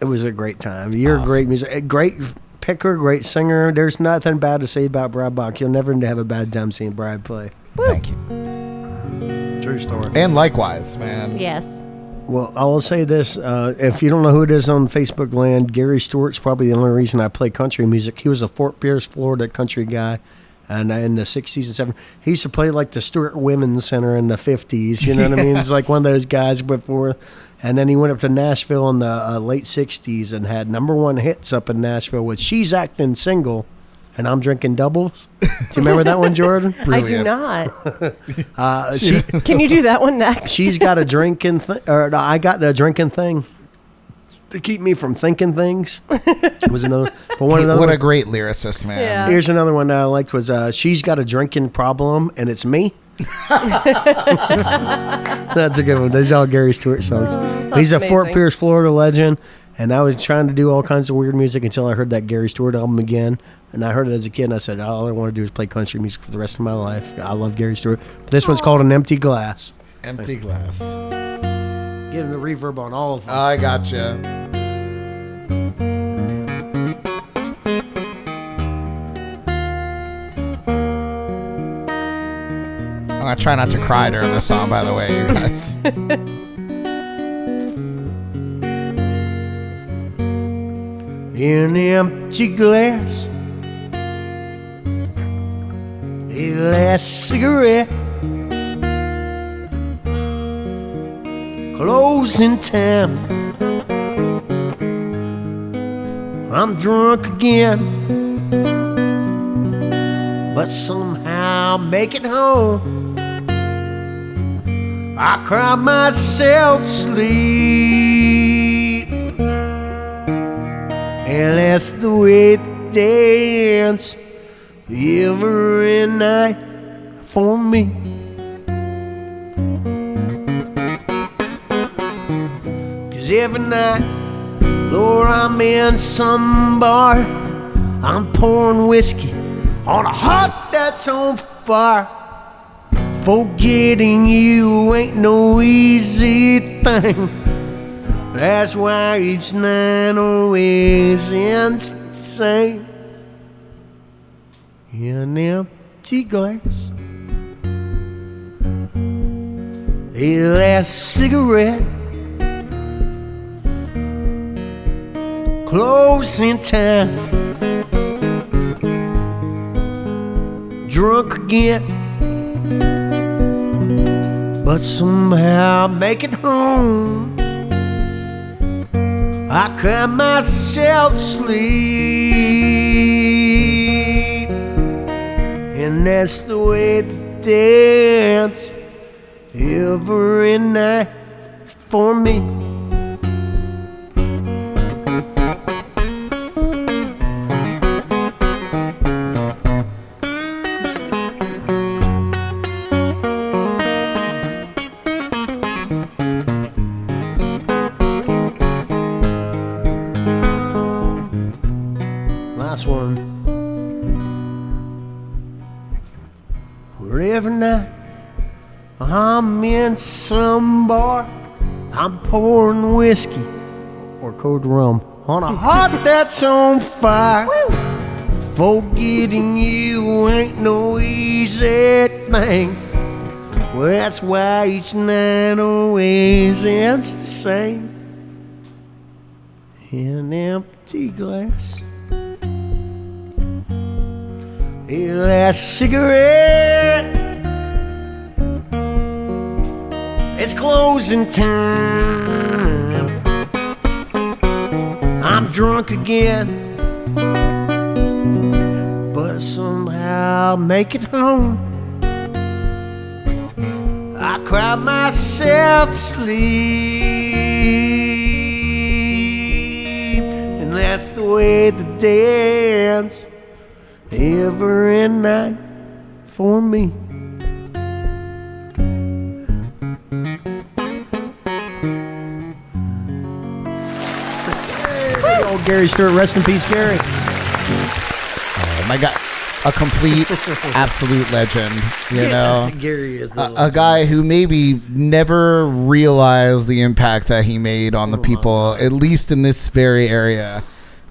it was a great time. You're Awesome. a great music, a great picker, great singer. There's nothing bad to say about Brad Brock. You'll never have a bad time seeing Brad play. Thank you. True story. And likewise, man. Yes. Well, I will say this. If you don't know who it is on Facebook land, Gary Stewart's probably the only reason I play country music. He was a Fort Pierce, Florida country guy. And in the 60s and 70s, he used to play like the Stewart Women's Center in the 50s. You know what I mean? It's like one of those guys before. And then he went up to Nashville in the late 60s and had #1 hits up in Nashville with She's Acting Single and I'm Drinking Doubles. Do you remember that one, Jordan? I do Brilliant. not. Can you do that one next? She's got a drinking thing, or no, I got the drinking thing to keep me from thinking things. Was another, but one another. What a One, great lyricist, man. Yeah. here's another one that I liked was she's got a drinking problem and it's me. That's a good one. Those are all Gary Stewart songs. He's a Fort amazing. Pierce, Florida legend, and I was trying to do all kinds of weird music until I heard that Gary Stewart album again. And I heard it as a kid, and I said, all I want to do is play country music for the rest of my life. I love Gary Stewart. But this one's called An Empty Glass. Empty glass. Give him the reverb on all of them. I gotcha. I'm gonna try not to cry during this song, by the way, you guys. In the empty glass, a last cigarette, closing time. I'm drunk again, but somehow make it home. I cry myself to sleep. And that's the way it dance every night for me. 'Cause every night, Lord, I'm in some bar. I'm pouring whiskey on a heart that's on fire. Forgetting you ain't no easy thing. That's why each night always ends the same. In an empty glass, a last cigarette, closing time, drunk again, but somehow make it home. I cry myself to sleep. And that's the way to dance every night for me. Last one. Where every night I'm in in some bar. I'm pouring whiskey or cold rum on a heart that's on fire. Forgetting you ain't no easy thing. Well, that's why each night always ends the same. An empty glass, a last cigarette. It's closing time. I'm drunk again, but somehow make it home. I cry myself to sleep, and that's the way the day ends every night for me. Hey, old Gary Stewart, rest in peace, Gary. Oh my God. A complete, absolute legend, you know. Gary is a guy who maybe never realized the impact that he made on the people, at least in this very area.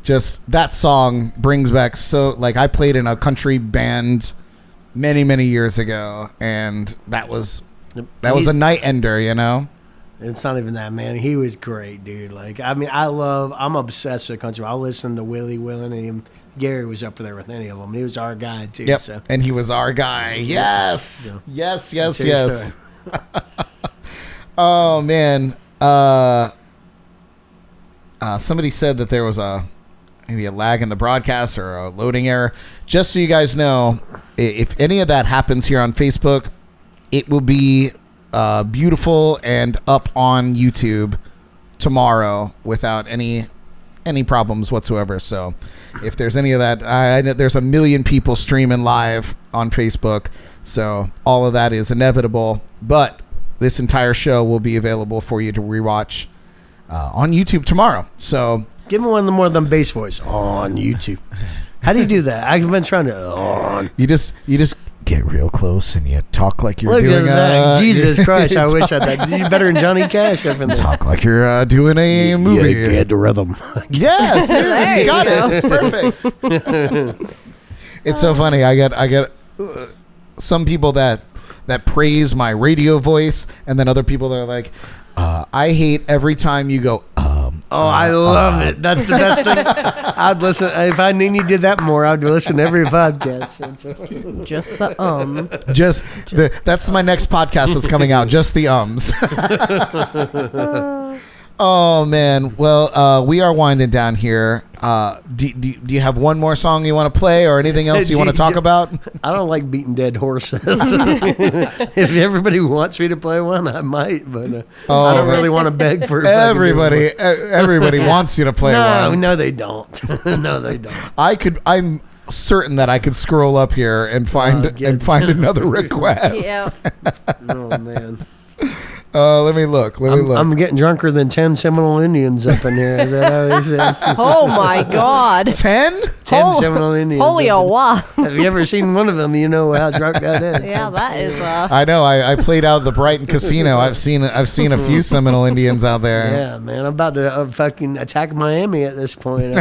Just that song brings back I played in a country band many years ago, and that was a night ender, you know. It's not even that, man. He was great, dude. Like, I mean, I'm obsessed with country. I listen to Willie and Gary was up there with any of them. He was our guy too. Yep, so. and he was our guy. Yes, yeah. yes. Oh man. Somebody said that there was maybe a lag in the broadcast or a loading error. Just so you guys know, if any of that happens here on Facebook, it will be beautiful and up on YouTube tomorrow without any problems whatsoever. So if there's any of that, I know there's a million people streaming live on Facebook, so all of that is inevitable, but this entire show will be available for you to rewatch on YouTube tomorrow. So give me one more of them bass voice on YouTube. How do you do that? I've been trying to you just get real close and you talk like you're Look doing at that. Jesus Christ, I wish I had that. You better than Johnny Cash up in there. Talk like you're doing a movie. Yeah, get the rhythm. Yes, you got it. It's perfect. It's so funny. I get some people that praise my radio voice, and then other people that are like, I hate every time you go, I love it. That's the best thing. I'd listen. If I knew you did that more, I'd listen to every podcast. Just the That's my next podcast that's coming out. Just the ums. Oh man. Well, we are winding down here. Do you have one more song you want to play or anything else you want to talk about? I don't like beating dead horses. If everybody wants me to play one, I might, but I don't really want to beg for everybody wants you to play one. No, they don't. No, they don't. I'm certain that I could scroll up here and find another request. Yeah. Oh man. Let me look. I'm getting drunker than 10 Seminole Indians up in here. Is that how he said? Oh my God. 10 Seminole Indians. Holy wow. Have you ever seen one of them? You know how drunk that is. Yeah, that is. I know. I played out at the Brighton Casino. I've seen a few Seminole Indians out there. Yeah, man. I'm about to fucking attack Miami at this point.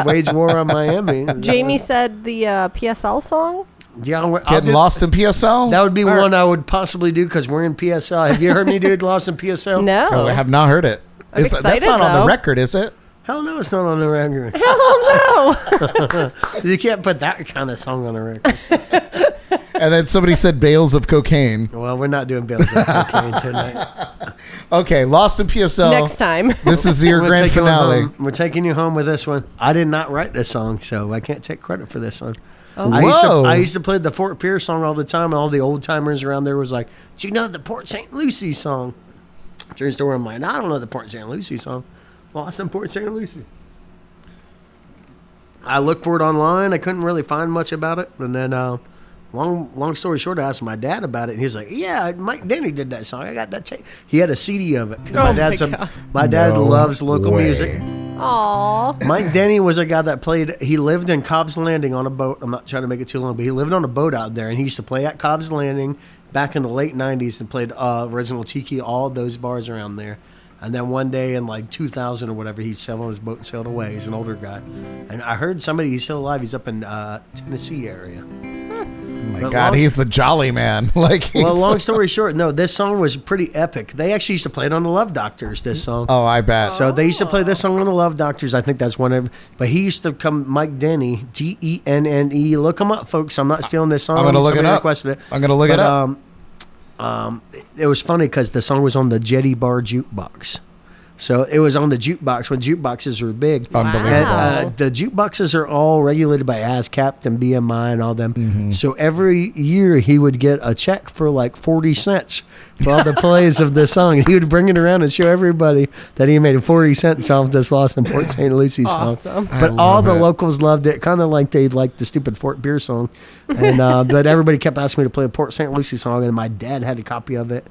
Wage war on Miami. Jamie said the PSL song. Yeah, Getting lost in PSL? That would be one I would possibly do because we're in PSL. Have you heard me do Lost in PSL? No. Oh, I have not heard it. I'm excited, that's not on though. the record, is it? Hell no, it's not on the record. Hell no. You can't put that kind of song on the record. And then somebody said bales of cocaine. Well, we're not doing bales of cocaine tonight. Okay, Lost in PSL. Next time. This is your grand finale. We're taking you home with this one. I did not write this song, so I can't take credit for this one. Oh. I used to play the Fort Pierce song all the time, and all the old timers around there was like, "Do you know the Port St. Lucie song?" True story. I'm like, I don't know the Port St. Lucie song. Lost in Port St. Lucie. I looked for it online. I couldn't really find much about it, and then long story short, I asked my dad about it, and he's like, "Yeah, Mike Denny did that song. I got that tape." He had a CD of it. 'Cause my dad loves local music. Aww. Mike Denny was a guy that played. He lived in Cobb's Landing on a boat. I'm not trying to make it too long, but he lived on a boat out there, and he used to play at Cobb's Landing, back in the late 90s and played Original Tiki, all those bars around there. And then one day in like 2000 or whatever, he sailed on his boat and sailed away. He's an older guy. And I heard he's still alive. He's up in Tennessee area. Oh my God, he's the jolly man. Well, long story short, no, this song was pretty epic. They actually used to play it on the Love Doctors, this song. Oh, I bet. So they used to play this song on the Love Doctors. I think that's one of. But he used to come, Mike Denny, Denne. Look him up, folks. I'm not stealing this song. I'm going to look it up. Requested it. I'm going to look it up. It was funny because the song was on the Jetty Bar jukebox. So it was on the jukebox when jukeboxes were big. Unbelievable. And, the jukeboxes are all regulated by ASCAP and BMI and all them. Mm-hmm. So every year he would get a check for like 40 cents for all the plays of the song. And he would bring it around and show everybody that he made 40 cents off this Lost in Port St. Lucie song. Awesome. But all the locals loved it, kind of like they liked the stupid Fort Pierce song. And but everybody kept asking me to play a Port St. Lucie song, and my dad had a copy of it.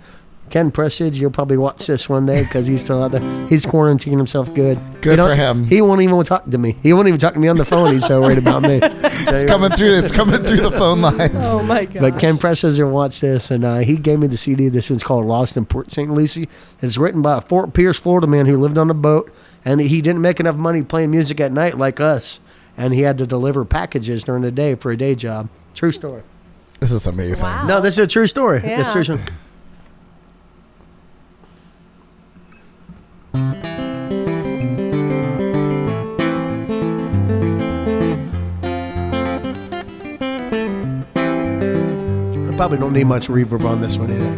Ken Prestage, you'll probably watch this one day because he's still out there. He's quarantining himself good. Good for him. He won't even talk to me. He won't even talk to me on the phone. He's so worried about me. It's coming through the phone lines. Oh my God. But Ken Prestage will watch this, and he gave me the CD. This one's called Lost in Port St. Lucie. It's written by a Fort Pierce, Florida man who lived on a boat, and he didn't make enough money playing music at night like us, and he had to deliver packages during the day for a day job. True story. This is amazing. Wow. No, this is a true story. Yeah. This is a true story. Probably don't need much reverb on this one either.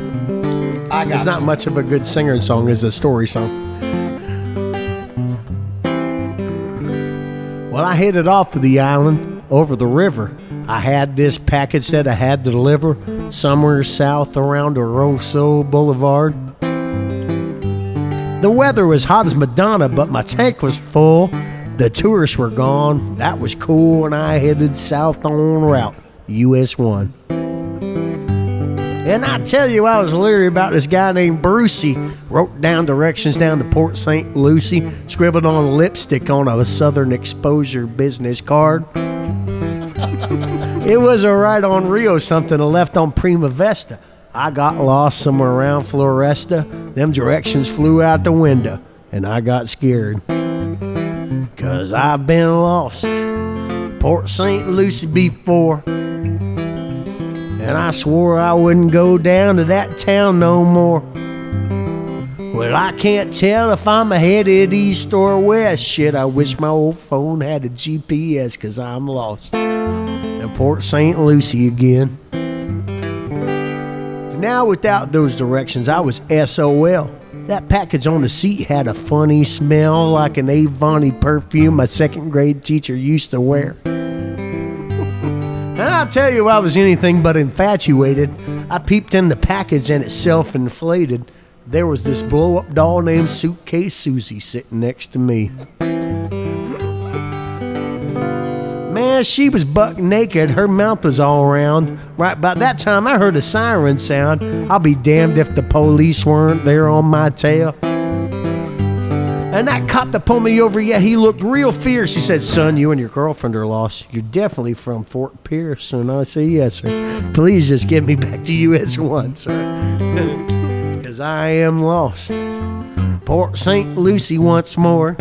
It's not much of a good singer song as a story song. Well, I headed off of the island over the river. I had this package that I had to deliver somewhere south around Oroso Boulevard. The weather was hot as Madonna, but my tank was full. The tourists were gone. That was cool, and I headed south on route US 1. And I tell you, I was leery about this guy named Brucey. Wrote down directions down to Port St. Lucie, scribbled on lipstick on a Southern Exposure business card. It was a right on Rio something, a left on Prima Vesta. I got lost somewhere around Floresta. Them directions flew out the window, and I got scared. 'Cause I've been lost Port St. Lucie before. And I swore I wouldn't go down to that town no more. Well, I can't tell if I'm headed east or west. Shit, I wish my old phone had a GPS, 'cause I'm lost in Port St. Lucie again. Now, without those directions, I was SOL. That package on the seat had a funny smell, like an Avon perfume my second grade teacher used to wear. And I'll tell you, I was anything but infatuated. I peeped in the package and it self-inflated. There was this blow-up doll named Suitcase Susie sitting next to me. Man, she was buck naked. Her mouth was all round. Right about that time, I heard a siren sound. I'll be damned if the police weren't there on my tail. And that cop that pulled me over, yeah, he looked real fierce. He said, "Son, you and your girlfriend are lost. You're definitely from Fort Pierce." And I said, "Yes, sir. Please just get me back to US 1, sir. Because I am lost. Port St. Lucie once more.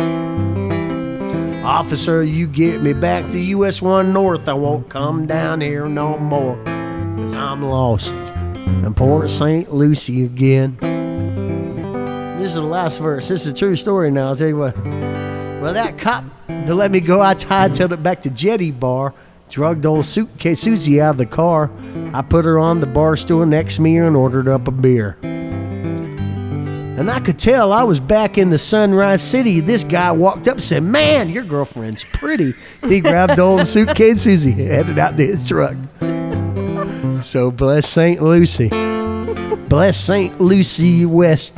Officer, you get me back to US 1 North. I won't come down here no more. Because I'm lost in Port St. Lucie again." This is the last verse. This is a true story now. I'll tell you what. Well, that cop to let me go, I hightailed it back to Jetty Bar, drugged old Suitcase Susie out of the car. I put her on the bar stool next to me and ordered up a beer. And I could tell I was back in the Sunrise City. This guy walked up and said, "Man, your girlfriend's pretty." He grabbed old Suitcase Susie and headed out to his truck. So bless St. Lucie. Bless St. Lucie West.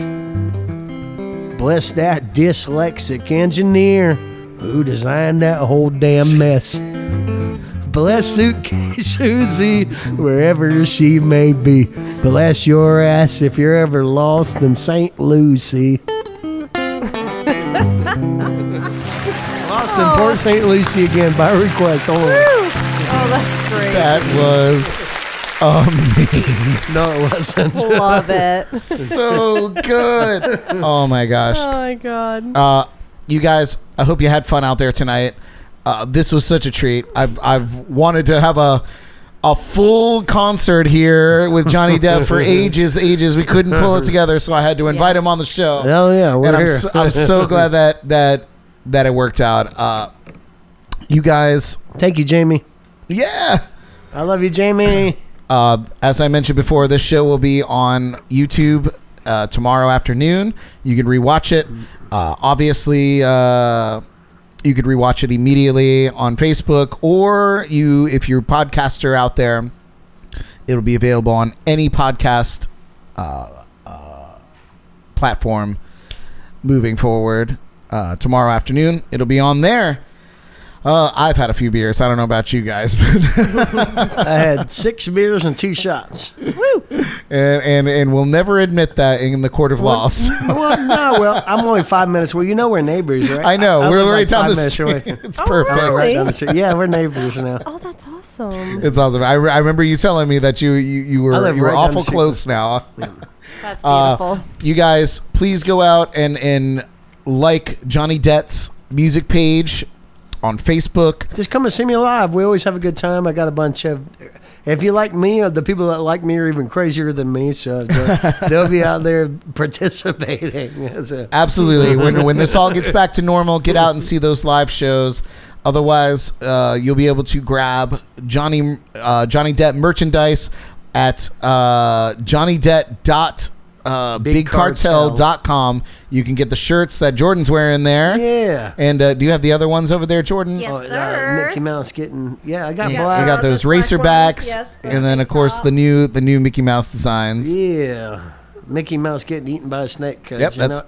Bless that dyslexic engineer who designed that whole damn mess. Bless Suitcase Susie wherever she may be. Bless your ass if you're ever lost in St. Lucie. Lost in Port St. Lucie again by request only. Oh, that's great. That was amazing. No, it wasn't. Love it. So good. Oh my gosh. Oh my god. You guys, I hope you had fun out there tonight. This was such a treat. I've wanted to have a full concert here with Johnny Depp for ages. We couldn't pull it together, so I had to invite him on the show. Hell yeah, we're here. I'm so glad that it worked out. You guys, Thank you, Jamie. yeah. I love you, Jamie. As I mentioned before, this show will be on YouTube tomorrow afternoon. You can rewatch it. Obviously, you could rewatch it immediately on Facebook, or if you're a podcaster out there, it'll be available on any podcast platform moving forward. Tomorrow afternoon, it'll be on there. I've had a few beers. I don't know about you guys, but I had 6 beers and 2 shots. Woo. and we'll never admit that in the court of laws. Well, I'm only 5 minutes. Well, you know we're neighbors, right? I know. We're live right down 5 the minutes street. away. It's Oh, perfect. really? Right down the street. Yeah, we're neighbors now. Oh, that's awesome. It's awesome. I remember you telling me that you I were live you were right down awful the street. close now. That's beautiful. You guys, please go out and like Johnny Depp's music page on Facebook. Just come and see me live. We always have a good time. I got a bunch of. If you like me, the people that like me are even crazier than me, so they'll be out there participating. So. Absolutely. When this all gets back to normal, get out and see those live shows. Otherwise, you'll be able to grab Johnny Depp merchandise at johnnydepp.bigcartel.com. You can get the shirts that Jordan's wearing there. Yeah. And do you have the other ones over there, Jordan? Yes, Oh, sir. Mickey Mouse getting. Yeah, I got Yeah, black. you got those the black racerbacks, one. Yes, the and then of tank course top. the new Mickey Mouse designs. Yeah. Mickey Mouse getting eaten by a snake. 'Cause, Yep, you that's- know,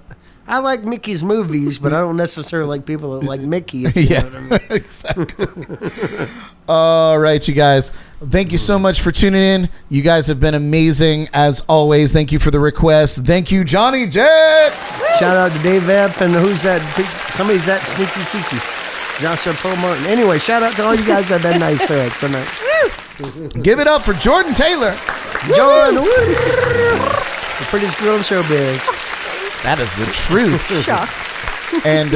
I like Mickey's movies, but I don't necessarily like people that like Mickey. If you know what I mean. Exactly. All right, you guys. Thank you so much for tuning in. You guys have been amazing as always. Thank you for the request. Thank you, Johnny Depp. Shout out to Dave Epp and who's that? Somebody's that sneaky cheeky. Joshua Paul Martin. Anyway, shout out to all you guys that have been nice to us tonight. Give it up for Jordan Taylor. John, the prettiest girl in showbiz. That is the truth. Shucks. And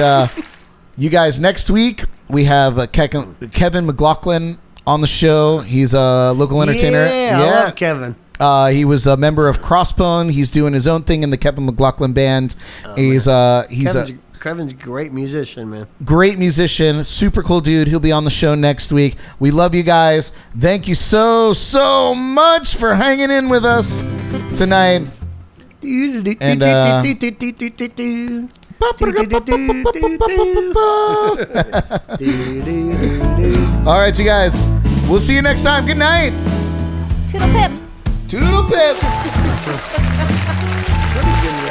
you guys, next week we have Kevin McLaughlin on the show. He's a local entertainer. Yeah, I love Kevin. He was a member of Crossbone. He's doing his own thing in the Kevin McLaughlin band. He's Kevin's a great musician, man. great musician, super cool dude. He'll be on the show next week. We love you guys. Thank you so much for hanging in with us tonight. And all right, you guys. We'll see you next time. Good night. Toodle pip. Toodle pip. Pretty good